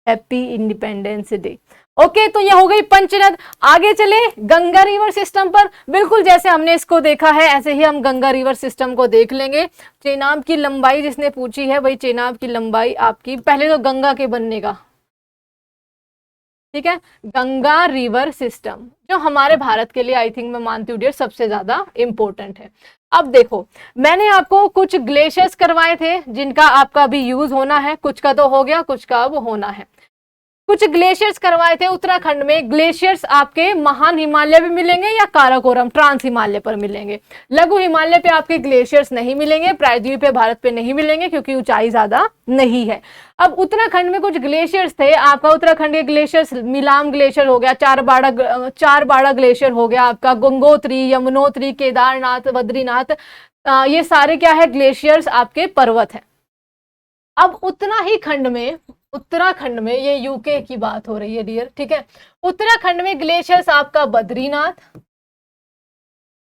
हैप्पी इंडिपेंडेंस डे। ओके, तो ये हो गई पंचनद। आगे चले गंगा रिवर सिस्टम पर, बिल्कुल जैसे हमने इसको देखा है ऐसे ही हम गंगा रिवर सिस्टम को देख लेंगे। चेनाब की लंबाई जिसने पूछी है भाई, चेनाब की लंबाई आपकी, पहले तो गंगा के बनने का, ठीक है, गंगा रिवर सिस्टम जो हमारे भारत के लिए आई थिंक मैं मानती हूँ डियर सबसे ज्यादा इंपॉर्टेंट है। अब देखो मैंने आपको कुछ ग्लेशियर्स करवाए थे जिनका आपका भी यूज होना है, कुछ का तो हो गया, कुछ का अब होना है। कुछ ग्लेशियर्स करवाए थे उत्तराखंड में, ग्लेशियर्स आपके महान हिमालय भी मिलेंगे या काराकोरम ट्रांस हिमालय पर मिलेंगे। लघु हिमालय पे आपके ग्लेशियर्स नहीं मिलेंगे, प्रायद्वीपीय भारत पे नहीं मिलेंगे क्योंकि ऊंचाई ज्यादा नहीं है। अब उत्तराखंड में कुछ ग्लेशियर्स थे आपका, उत्तराखंड के ग्लेशियर्स, मिलाम ग्लेशियर हो गया, चार बाड़ा ग्लेशियर हो गया आपका, गंगोत्री, यमुनोत्री, केदारनाथ, बद्रीनाथ, ये सारे क्या है ग्लेशियर्स आपके पर्वत है। अब उतना ही खंड में, उत्तराखंड में, ये यूके की बात हो रही है डियर, ठीक है, उत्तराखंड में ग्लेशियर्स आपका बद्रीनाथ,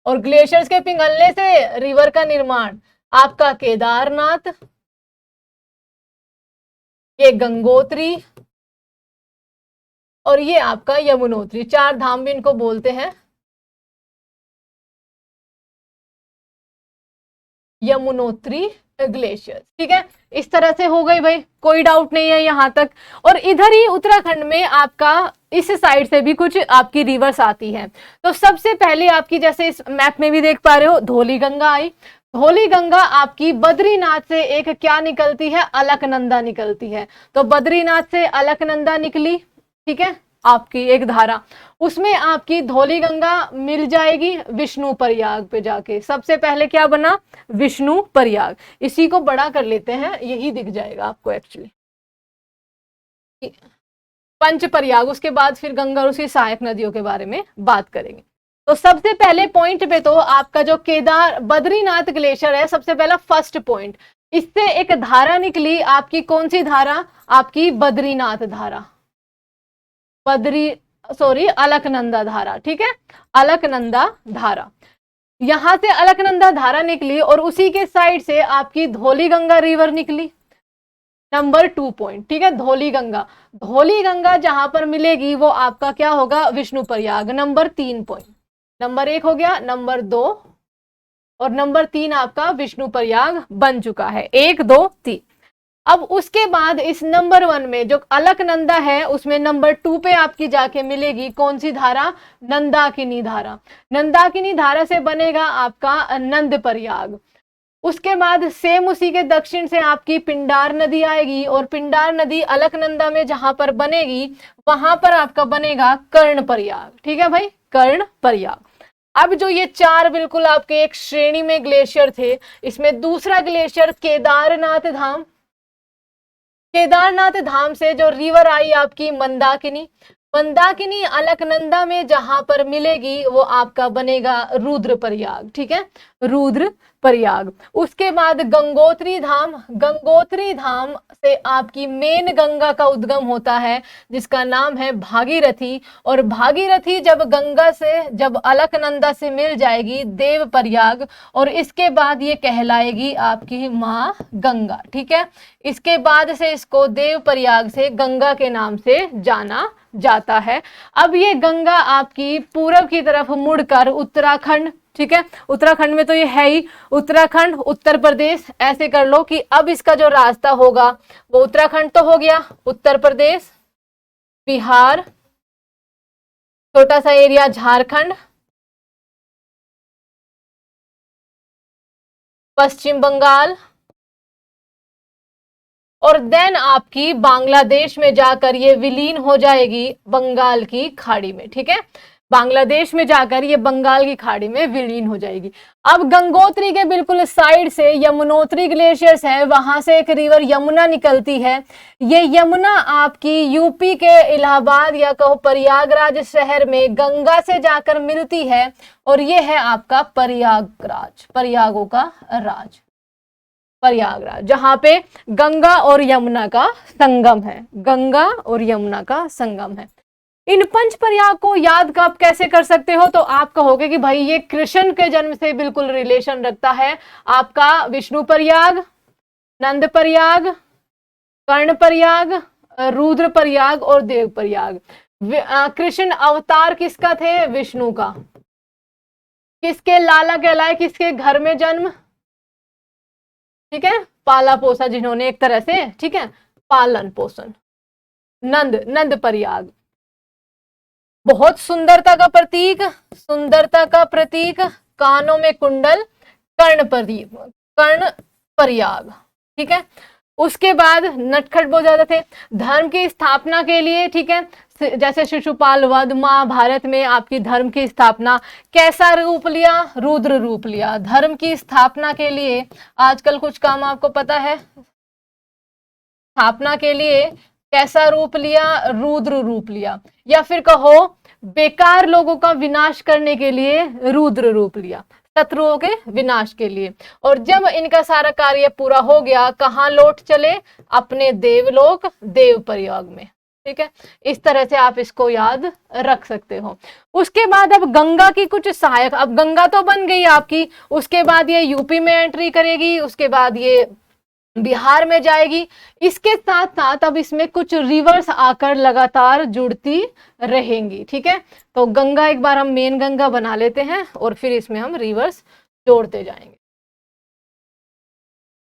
और ग्लेशियर्स के पिघलने से रिवर का निर्माण आपका केदारनाथ, ये गंगोत्री, और ये आपका यमुनोत्री, चार धाम भी इनको बोलते हैं, यमुनोत्री ग्लेशियर, ठीक है। इस तरह से हो गई भाई, कोई डाउट नहीं है यहां तक। और इधर ही उत्तराखंड में आपका इस साइड से भी कुछ आपकी रिवर्स आती हैं। तो सबसे पहले आपकी, जैसे इस मैप में भी देख पा रहे हो, धौली गंगा आई। धौली गंगा आपकी बद्रीनाथ से एक क्या निकलती है, अलकनंदा निकलती है। तो बद्रीनाथ से अलकनंदा निकली, ठीक है, आपकी एक धारा, उसमें आपकी धौली गंगा मिल जाएगी विष्णु प्रयाग पे जाके। सबसे पहले क्या बना, विष्णु प्रयाग। इसी को बड़ा कर लेते हैं, यही दिख जाएगा आपको एक्चुअली, पंच प्रयाग। उसके बाद फिर गंगा और उसकी सहायक नदियों के बारे में बात करेंगे। तो सबसे पहले पॉइंट पे तो आपका जो केदार बद्रीनाथ ग्लेशियर है, सबसे पहला फर्स्ट पॉइंट, इससे एक धारा निकली आपकी, कौन सी धारा, आपकी बद्रीनाथ धारा, अलकनंदा धारा, ठीक है, अलकनंदा धारा। यहां से अलकनंदा धारा निकली और उसी के साइड से आपकी धौली गंगा रिवर निकली, नंबर 2 पॉइंट, ठीक है। धौली गंगा जहां पर मिलेगी वो आपका क्या होगा, Vishnu Prayag, number 3 point. Number 1 हो गया, नंबर 2 और नंबर 3 आपका विष्णु प्रयाग बन चुका है, 1 2 3। अब उसके बाद इस नंबर 1 में जो अलकनंदा है, उसमें नंबर 2 पे आपकी जाके मिलेगी कौन सी धारा, नंदाकिनी धारा। नंदाकिनी धारा से बनेगा आपका नंद प्रयाग। उसके बाद सेम उसी के दक्षिण से आपकी पिंडार नदी आएगी और पिंडार नदी अलकनंदा में जहां पर बनेगी वहां पर आपका बनेगा कर्ण प्रयाग, ठीक है भाई, कर्ण प्रयाग। अब जो ये 4 बिल्कुल आपके एक श्रेणी में ग्लेशियर थे, इसमें दूसरा ग्लेशियर केदारनाथ धाम, केदारनाथ धाम से जो रिवर आई आपकी मंदाकिनी, मंदाकिनी अलकनंदा में जहां पर मिलेगी वो आपका बनेगा रुद्र प्रयाग, ठीक है, रुद्र प्रयाग। उसके बाद गंगोत्री धाम, गंगोत्री धाम से आपकी मेन गंगा का उद्गम होता है जिसका नाम है भागीरथी, और भागीरथी जब गंगा से, जब अलकनंदा से मिल जाएगी देव प्रयाग, और इसके बाद ये कहलाएगी आपकी माँ गंगा, ठीक है। इसके बाद से इसको देव प्रयाग से गंगा के नाम से जाना जाता है। अब ये गंगा आपकी पूरब की तरफ मुड़कर उत्तराखंड, ठीक है, उत्तराखंड में तो ये है ही, उत्तराखंड उत्तर प्रदेश, ऐसे कर लो कि अब इसका जो रास्ता होगा वो उत्तराखंड तो हो गया, उत्तर प्रदेश, बिहार, छोटा सा एरिया झारखंड, पश्चिम बंगाल, और देन आपकी बांग्लादेश में जाकर ये विलीन हो जाएगी बंगाल की खाड़ी में, ठीक है, बांग्लादेश में जाकर ये बंगाल की खाड़ी में विलीन हो जाएगी। अब गंगोत्री के बिल्कुल साइड से यमुनोत्री ग्लेशियर्स है, वहां से एक रिवर यमुना निकलती है। ये यमुना आपकी यूपी के इलाहाबाद या कहो प्रयागराज शहर में गंगा से जाकर मिलती है, और ये है आपका प्रयागराज, प्रयागों का राज, प्रयागराज, जहां पे गंगा और यमुना का संगम है, गंगा और यमुना का संगम है। इन पंच प्रयाग को याद आप कैसे कर सकते हो, तो आप कहोगे कि भाई ये कृष्ण के जन्म से बिल्कुल रिलेशन रखता है। आपका विष्णु प्रयाग, नंद प्रयाग, कर्ण प्रयाग, रुद्र प्रयाग और देव प्रयाग। कृष्ण अवतार किसका थे, विष्णु का। किसके लाला कहलाए, किसके घर में जन्म, ठीक है, पाला पोसा जिन्होंने एक तरह से, ठीक है, पालन पोषण, नंद प्रयाग। बहुत सुंदरता का प्रतीक, सुंदरता का प्रतीक, कानों में कुंडल, कर्ण प्रयाग, ठीक है। उसके बाद नटखट बहुत ज्यादा थे, धर्म की स्थापना के लिए, ठीक है, जैसे शिशुपाल वध, महाभारत में आपकी धर्म की स्थापना कैसा रूप लिया, रुद्र रूप लिया। धर्म की स्थापना के लिए आजकल कुछ काम आपको पता है, स्थापना के लिए कैसा रूप लिया, रुद्र रूप लिया, या फिर कहो बेकार लोगों का विनाश करने के लिए रुद्र रूप लिया, शत्रुओं के विनाश के लिए। और जब इनका सारा कार्य पूरा हो गया, कहां लौट चले, अपने देवलोक देव प्रयाग में, ठीक है। इस तरह से आप इसको याद रख सकते हो। उसके बाद अब गंगा की कुछ सहायक, अब गंगा तो बन गई आपकी, उसके बाद ये यूपी में एंट्री करेगी, उसके बाद ये बिहार में जाएगी। इसके साथ साथ अब इसमें कुछ रिवर्स आकर लगातार जुड़ती रहेंगी, ठीक है। तो गंगा एक बार हम मेन गंगा बना लेते हैं और फिर इसमें हम रिवर्स जोड़ते जाएंगे।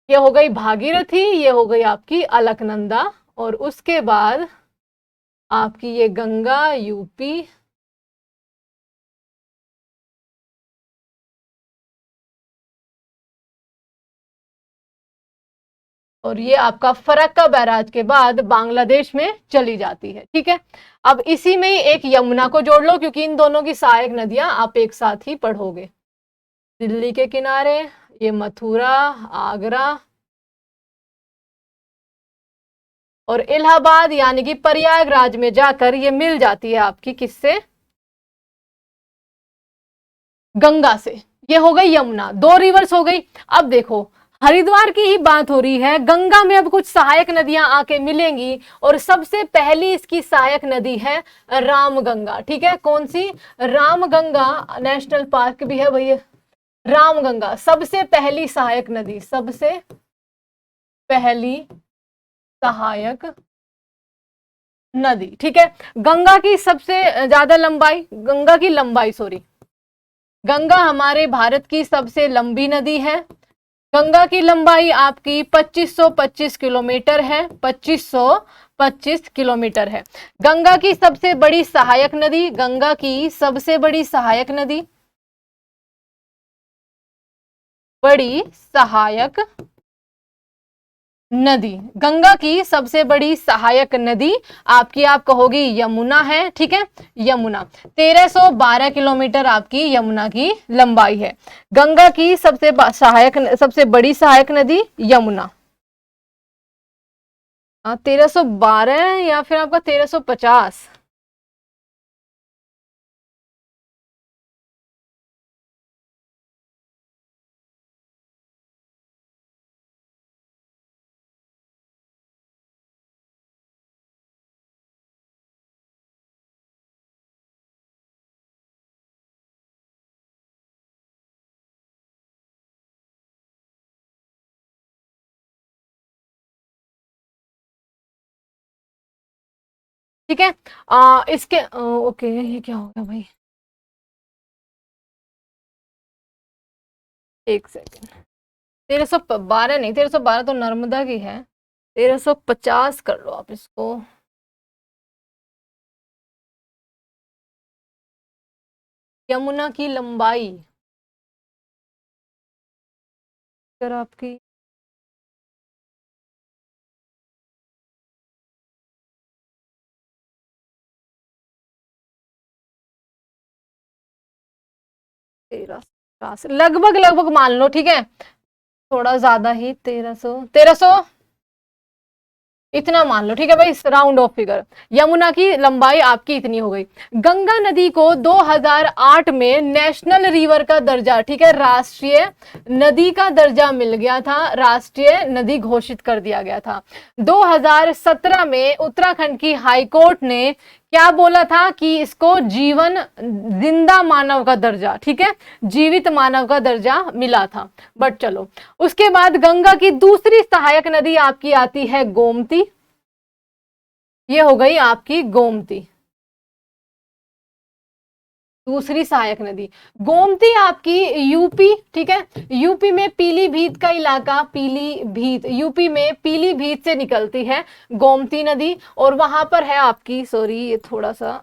ये हो गई भागीरथी, ये हो गई आपकी अलकनंदा, और उसके बाद आपकी ये गंगा यूपी, और ये आपका फरक्का बैराज के बाद बांग्लादेश में चली जाती है। ठीक है, अब इसी में ही एक यमुना को जोड़ लो, क्योंकि इन दोनों की सहायक नदियां आप एक साथ ही पढ़ोगे। दिल्ली के किनारे ये मथुरा, आगरा और इलाहाबाद यानी कि प्रयागराज में जाकर ये मिल जाती है आपकी किससे? गंगा से। ये हो गई यमुना, दो रिवर्स हो गई। अब देखो हरिद्वार की ही बात हो रही है, गंगा में अब कुछ सहायक नदियां आके मिलेंगी और सबसे पहली इसकी सहायक नदी है रामगंगा। ठीक है, कौन सी? रामगंगा नेशनल पार्क भी है भैया। रामगंगा सबसे पहली सहायक नदी, सबसे पहली सहायक नदी। ठीक है, गंगा की सबसे ज्यादा लंबाई, गंगा की लंबाई सॉरी, गंगा हमारे भारत की सबसे लंबी नदी है। गंगा की लंबाई आपकी 2525 किलोमीटर है, 2525 किलोमीटर है। गंगा की सबसे बड़ी सहायक नदी, गंगा की सबसे बड़ी सहायक नदी, बड़ी सहायक नदी, गंगा की सबसे बड़ी सहायक नदी आपकी आप कहोगी यमुना है। ठीक है, यमुना 1312 किलोमीटर आपकी यमुना की लंबाई है। गंगा की सबसे बड़ी सहायक नदी यमुना। 1312 या फिर आपका 1350? ठीक है, इसके ओके, ये क्या हो गया भाई, एक सेकेंड। 1312 नहीं, 1312 तो नर्मदा की है, 1350 कर लो आप इसको। यमुना की लंबाई अगर आपकी लगभग लगभग मान लो। ठीक है, थोड़ा ज्यादा ही, 1300 इतना मान लो। ठीक है भाई, राउंड ऑफ फिगर। यमुना की लंबाई आपकी इतनी हो गई। गंगा नदी को 2008 में नेशनल रिवर का दर्जा, ठीक है, राष्ट्रीय नदी का दर्जा मिल गया था, राष्ट्रीय नदी घोषित कर दिया गया था। 2017 में उत्तराखंड की हाई कोर्ट ने क्या बोला था कि इसको जिंदा मानव का दर्जा, ठीक है, जीवित मानव का दर्जा मिला था। बट चलो, उसके बाद गंगा की दूसरी सहायक नदी आपकी आती है गोमती। ये हो गई आपकी गोमती, दूसरी सहायक नदी। गोमती आपकी यूपी, ठीक है, यूपी में पीलीभीत का इलाका, पीलीभीत, यूपी में पीलीभीत से निकलती है गोमती नदी। और वहां पर है आपकी, सॉरी ये थोड़ा सा,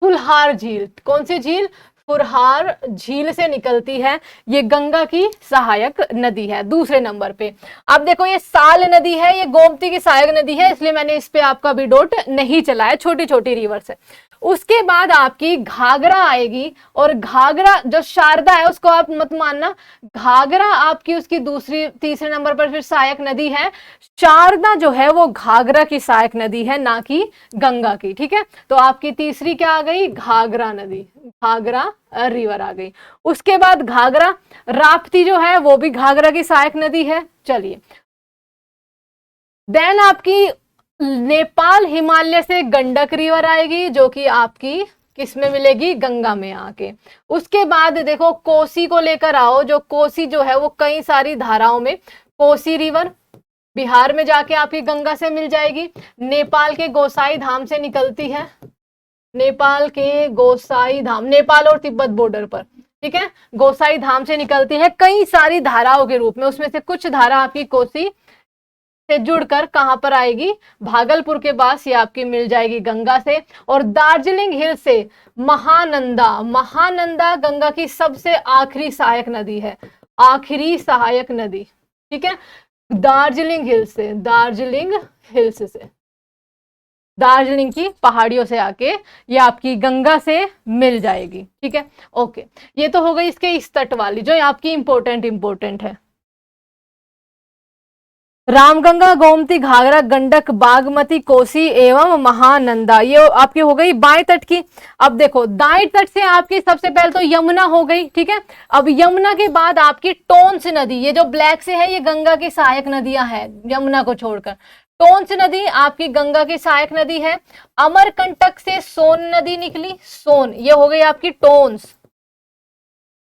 फुलहार झील। कौन सी झील? फुरहार झील से निकलती है, ये गंगा की सहायक नदी है दूसरे नंबर पे। अब देखो ये साल नदी है, ये गोमती की सहायक नदी है, इसलिए मैंने इस पे आपका भी डॉट नहीं चलाया, छोटी छोटी रिवर से। उसके बाद आपकी घाघरा आएगी, और घाघरा जो शारदा है उसको आप मत मानना, घाघरा आपकी उसकी तीसरे नंबर पर फिर सहायक नदी है। शारदा जो है वो घाघरा की सहायक नदी है, ना कि गंगा की। ठीक है, तो आपकी तीसरी क्या आ गई? घाघरा नदी, घाघरा रिवर आ गई। उसके बाद घाघरा, राप्ती जो है वो भी घाघरा की सहायक नदी है। चलिए, देन आपकी नेपाल हिमालय से गंडक रिवर आएगी, जो कि आपकी किस में मिलेगी? गंगा में आके। उसके बाद देखो कोसी को लेकर आओ, जो कोसी जो है वो कई सारी धाराओं में, कोसी रिवर बिहार में जाके आपकी गंगा से मिल जाएगी। नेपाल के गोसाई धाम से निकलती है, नेपाल के गोसाई धाम, नेपाल और तिब्बत बॉर्डर पर, ठीक है, गोसाई धाम से निकलती है कई सारी धाराओं के रूप में। उसमें से कुछ धारा आपकी कोसी से जुड़कर कहां पर आएगी? भागलपुर के पास, ये आपकी मिल जाएगी गंगा से। और दार्जिलिंग हिल से महानंदा, महानंदा गंगा की सबसे आखिरी सहायक नदी है, आखिरी सहायक नदी। ठीक है, दार्जिलिंग हिल्स से, दार्जिलिंग हिल्स से, दार्जिलिंग की पहाड़ियों से आके ये आपकी गंगा से मिल जाएगी। ठीक है, ओके। ये तो हो गई इसके इस तट वाली जो आपकी इंपॉर्टेंट है। रामगंगा, गोमती, घाघरा, गंडक, बागमती, कोसी एवं महानंदा, ये आपकी हो गई बाएं तट की। अब देखो दाएं तट से आपकी सबसे पहले तो यमुना हो गई। ठीक है, अब यमुना के बाद आपकी टोंस नदी, ये जो ब्लैक से है ये गंगा की सहायक नदियां हैं यमुना को छोड़कर। टोंस नदी आपकी गंगा की सहायक नदी है। अमरकंटक से सोन नदी निकली, सोन, ये हो गई आपकी टोंस,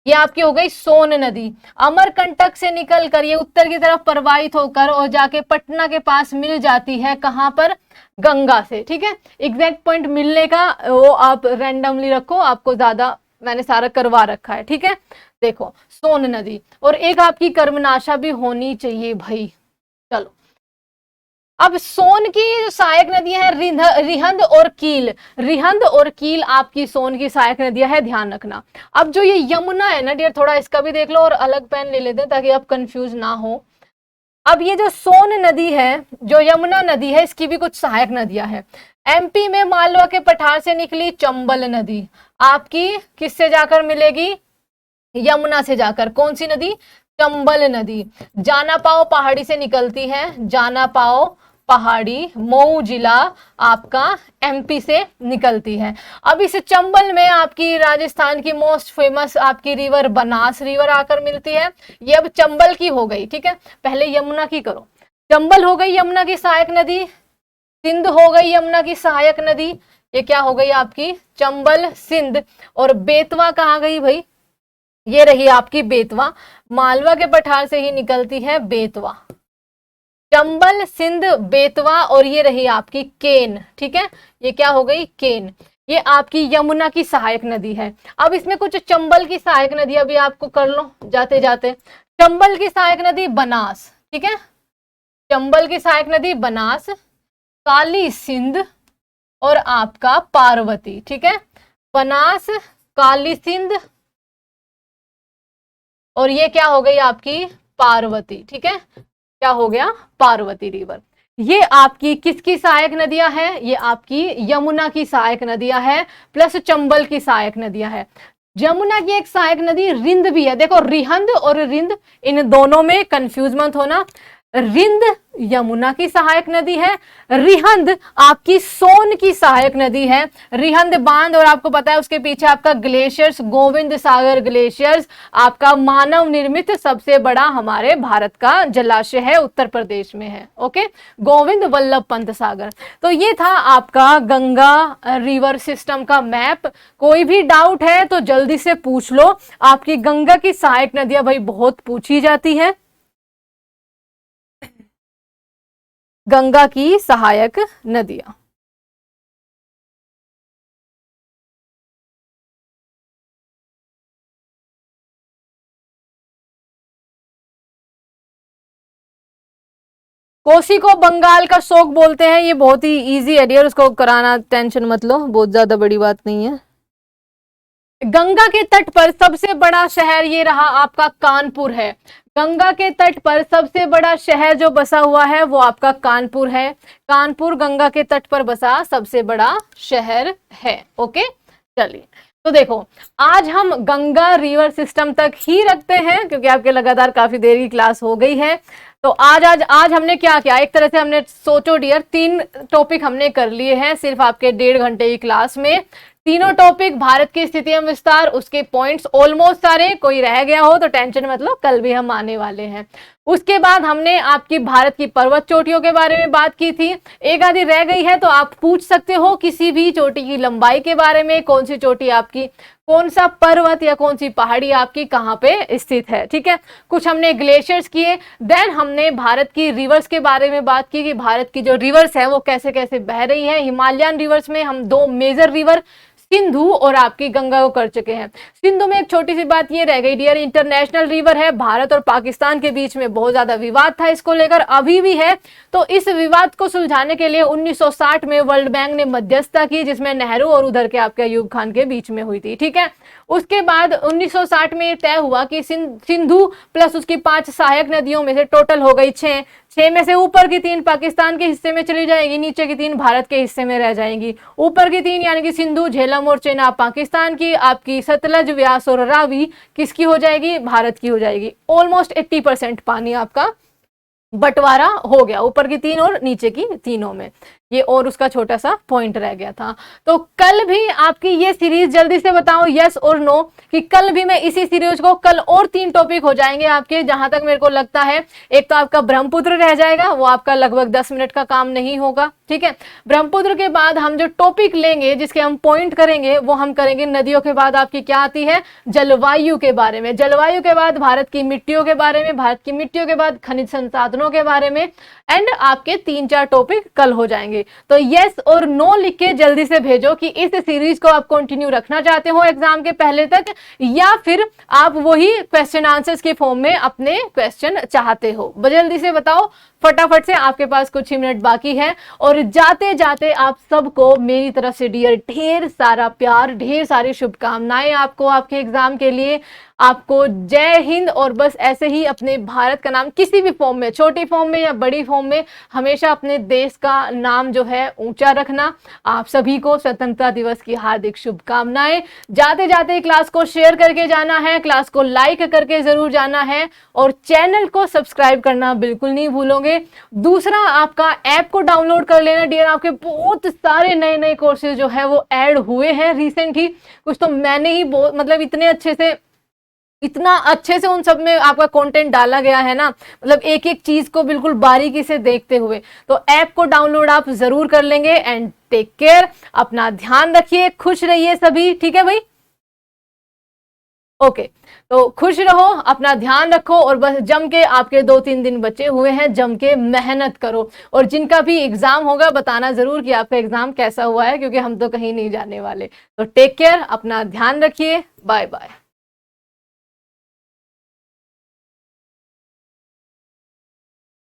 ये आपकी हो गई सोन नदी। अमरकंटक से निकलकर ये उत्तर की तरफ प्रवाहित होकर और जाके पटना के पास मिल जाती है, कहां पर, गंगा से। ठीक है, एग्जैक्ट पॉइंट मिलने का वो आप रैंडमली रखो, आपको ज्यादा मैंने सारा करवा रखा है। ठीक है, देखो सोन नदी, और एक आपकी कर्मनाशा भी होनी चाहिए भाई। चलो, अब सोन की सहायक नदियां हैं रिहंद और कील, रिहंद और कील आपकी सोन की सहायक नदियां है, ध्यान रखना। अब जो ये यमुना है ना डियर, थोड़ा इसका भी देख लो और अलग पेन ले लेते हैं ताकि आप कंफ्यूज ना हो। अब ये जो सोन नदी है, जो यमुना नदी है, इसकी भी कुछ सहायक नदियां हैं। एमपी में मालवा के पठार से निकली चंबल नदी आपकी किससे जाकर मिलेगी, यमुना से जाकर। कौन सी नदी, चंबल नदी। जाना पाओ पहाड़ी से निकलती है, जाना पाओ पहाड़ी, मऊ जिला आपका एमपी से निकलती है। अब इस चंबल में आपकी राजस्थान की मोस्ट फेमस आपकी रिवर बनास रिवर आकर मिलती है। ये अब चंबल की हो गई। ठीक है, पहले यमुना की करो। चंबल हो गई यमुना की सहायक नदी, सिंध हो गई यमुना की सहायक नदी, ये क्या हो गई आपकी, चंबल सिंध। और बेतवा कहाँ गई भाई, ये रही आपकी बेतवा, मालवा के पठार से ही निकलती है बेतवा। चंबल, सिंध, बेतवा, और ये रही आपकी केन। ठीक है, ये क्या हो गई, केन। ये आपकी यमुना की सहायक नदी है। अब इसमें कुछ चंबल की सहायक नदियां भी आपको कर लो जाते जाते। चंबल की सहायक नदी बनास, ठीक है, चंबल की सहायक नदी बनास, काली सिंध और आपका पार्वती। ठीक है, बनास, काली सिंध और ये क्या हो गई आपकी पार्वती। ठीक है, क्या हो गया, पार्वती रिवर। ये आपकी किसकी सहायक नदियां हैं, ये आपकी यमुना की सहायक नदियां हैं प्लस चंबल की सहायक नदियां हैं। यमुना की एक सहायक नदी रिंद भी है। देखो रिहंद और रिंद, इन दोनों में कंफ्यूज मत होना। रिंद यमुना की सहायक नदी है, रिहंद आपकी सोन की सहायक नदी है। रिहंद बांध, और आपको पता है उसके पीछे आपका ग्लेशियर्स, गोविंद सागर ग्लेशियर्स आपका मानव निर्मित सबसे बड़ा हमारे भारत का जलाशय है, उत्तर प्रदेश में है। ओके, गोविंद वल्लभ पंत सागर। तो ये था आपका गंगा रिवर सिस्टम का मैप। कोई भी डाउट है तो जल्दी से पूछ लो। आपकी गंगा की सहायक नदियां भाई बहुत पूछी जाती है, गंगा की सहायक नदियां। कोसी को बंगाल का शोक बोलते हैं, ये बहुत ही इजी है डियर, उसको कराना टेंशन मत लो, बहुत ज्यादा बड़ी बात नहीं है। गंगा के तट पर सबसे बड़ा शहर ये रहा आपका कानपुर है। गंगा के तट पर सबसे बड़ा शहर जो बसा हुआ है वो आपका कानपुर है। कानपुर गंगा के तट पर बसा सबसे बड़ा शहर है। ओके, चलिए तो देखो आज हम गंगा रिवर सिस्टम तक ही रखते हैं क्योंकि आपके लगातार काफी देर की क्लास हो गई है। तो आज हमने क्या किया, एक तरह से हमने सोचो डियर 3 टॉपिक हमने कर लिए हैं सिर्फ आपके 1.5 घंटे की क्लास में। तीनों टॉपिक भारत की स्थिति एवं विस्तार, उसके पॉइंट्स ऑलमोस्ट सारे, कोई रह गया हो तो टेंशन मत लो, कल भी हम आने वाले हैं। उसके बाद हमने आपकी भारत की पर्वत चोटियों के बारे में बात की थी, एक आधी रह गई है तो आप पूछ सकते हो किसी भी चोटी की लंबाई के बारे में, कौन सी चोटी आपकी, कौन सा पर्वत या कौन सी पहाड़ी आपकी कहाँ पे स्थित है। ठीक है, कुछ हमने ग्लेशियर्स किए, देन हमने भारत की रिवर्स के बारे में बात की कि भारत की जो रिवर्स है वो कैसे कैसे बह रही है। हिमालयन रिवर्स में हम 2 मेजर रिवर सिंधु और आपकी गंगा को कर चुके हैं। सिंधु में एक छोटी सी बात ये रह गई डियर, इंटरनेशनल रिवर है, भारत और पाकिस्तान के बीच में बहुत ज्यादा विवाद था इसको लेकर, अभी भी है। तो इस विवाद को सुलझाने के लिए 1960 में वर्ल्ड बैंक ने मध्यस्थता की, जिसमें नेहरू और उधर के आपके अयूब खान के बीच में हुई थी, ठीक है। उसके बाद 1960 में तय हुआ कि सिंधु प्लस उसकी 5 सहायक नदियों में से टोटल हो गई 6 में से ऊपर की 3 पाकिस्तान के हिस्से में चली जाएगी, नीचे की 3 भारत के हिस्से में रह जाएंगी। ऊपर की 3 यानी कि सिंधु, झेलम और चेनाब पाकिस्तान की, आपकी सतलज, व्यास और रावी किसकी हो जाएगी, भारत की हो जाएगी। ऑलमोस्ट 80% पानी आपका बंटवारा हो गया ऊपर की 3 और नीचे की तीनों में। ये और उसका छोटा सा पॉइंट रह गया था। तो कल भी आपकी ये सीरीज, जल्दी से बताओ यस और नो, कि कल भी मैं इसी सीरीज को, कल और 3 टॉपिक हो जाएंगे आपके, जहां तक मेरे को लगता है। एक तो आपका ब्रह्मपुत्र रह जाएगा, वो आपका लगभग 10 मिनट का काम नहीं होगा, ठीक है। ब्रह्मपुत्र के बाद हम जो टॉपिक लेंगे, जिसके हम पॉइंट करेंगे, वो हम करेंगे नदियों के बाद आपकी क्या आती है, जलवायु के बारे में। जलवायु के बाद भारत की मिट्टियों के बारे में, भारत की मिट्टियों के बाद खनिज संसाधनों के बारे में, एंड आपके 3-4 टॉपिक कल हो जाएंगे। तो यस और नो लिख के जल्दी से भेजो कि इस सीरीज को आप कंटिन्यू रखना चाहते हो एग्जाम के पहले तक, या फिर आप वही क्वेश्चन आंसर्स के फॉर्म में अपने क्वेश्चन चाहते हो। जल्दी से बताओ फटाफट से, आपके पास कुछ ही मिनट बाकी है। और जाते जाते आप सबको मेरी तरफ से डियर ढेर सारा प्यार, ढेर सारी शुभकामनाएं आपको आपके एग्जाम के लिए। आपको जय हिंद। और बस ऐसे ही अपने भारत का नाम किसी भी फॉर्म में, छोटी फॉर्म में या बड़ी फॉर्म में, हमेशा अपने देश का नाम जो है ऊंचा रखना। आप सभी को स्वतंत्रता दिवस की हार्दिक शुभकामनाएं। जाते जाते क्लास को शेयर करके जाना है, क्लास को लाइक करके जरूर जाना है, और चैनल को सब्सक्राइब करना बिल्कुल नहीं भूलोगे। दूसरा, आपका ऐप को डाउनलोड कर लेना डियर। आपके बहुत सारे नए नए कोर्सेज जो है वो ऐड हुए हैं रिसेंट ही, कुछ तो मैंने ही बहुत मतलब इतना अच्छे से उन सब में आपका कंटेंट डाला गया है ना, मतलब एक एक चीज को बिल्कुल बारीकी से देखते हुए। तो ऐप को डाउनलोड आप जरूर कर लेंगे। एंड टेक केयर, अपना ध्यान रखिए, खुश रहिए सभी, ठीक है भाई। ओके, तो खुश रहो, अपना ध्यान रखो, और बस जम के, आपके 2-3 दिन बचे हुए हैं, जम के मेहनत करो। और जिनका भी एग्जाम होगा बताना जरूर कि आपका एग्जाम कैसा हुआ है, क्योंकि हम तो कहीं नहीं जाने वाले। तो टेक केयर, अपना ध्यान रखिए, बाय बाय।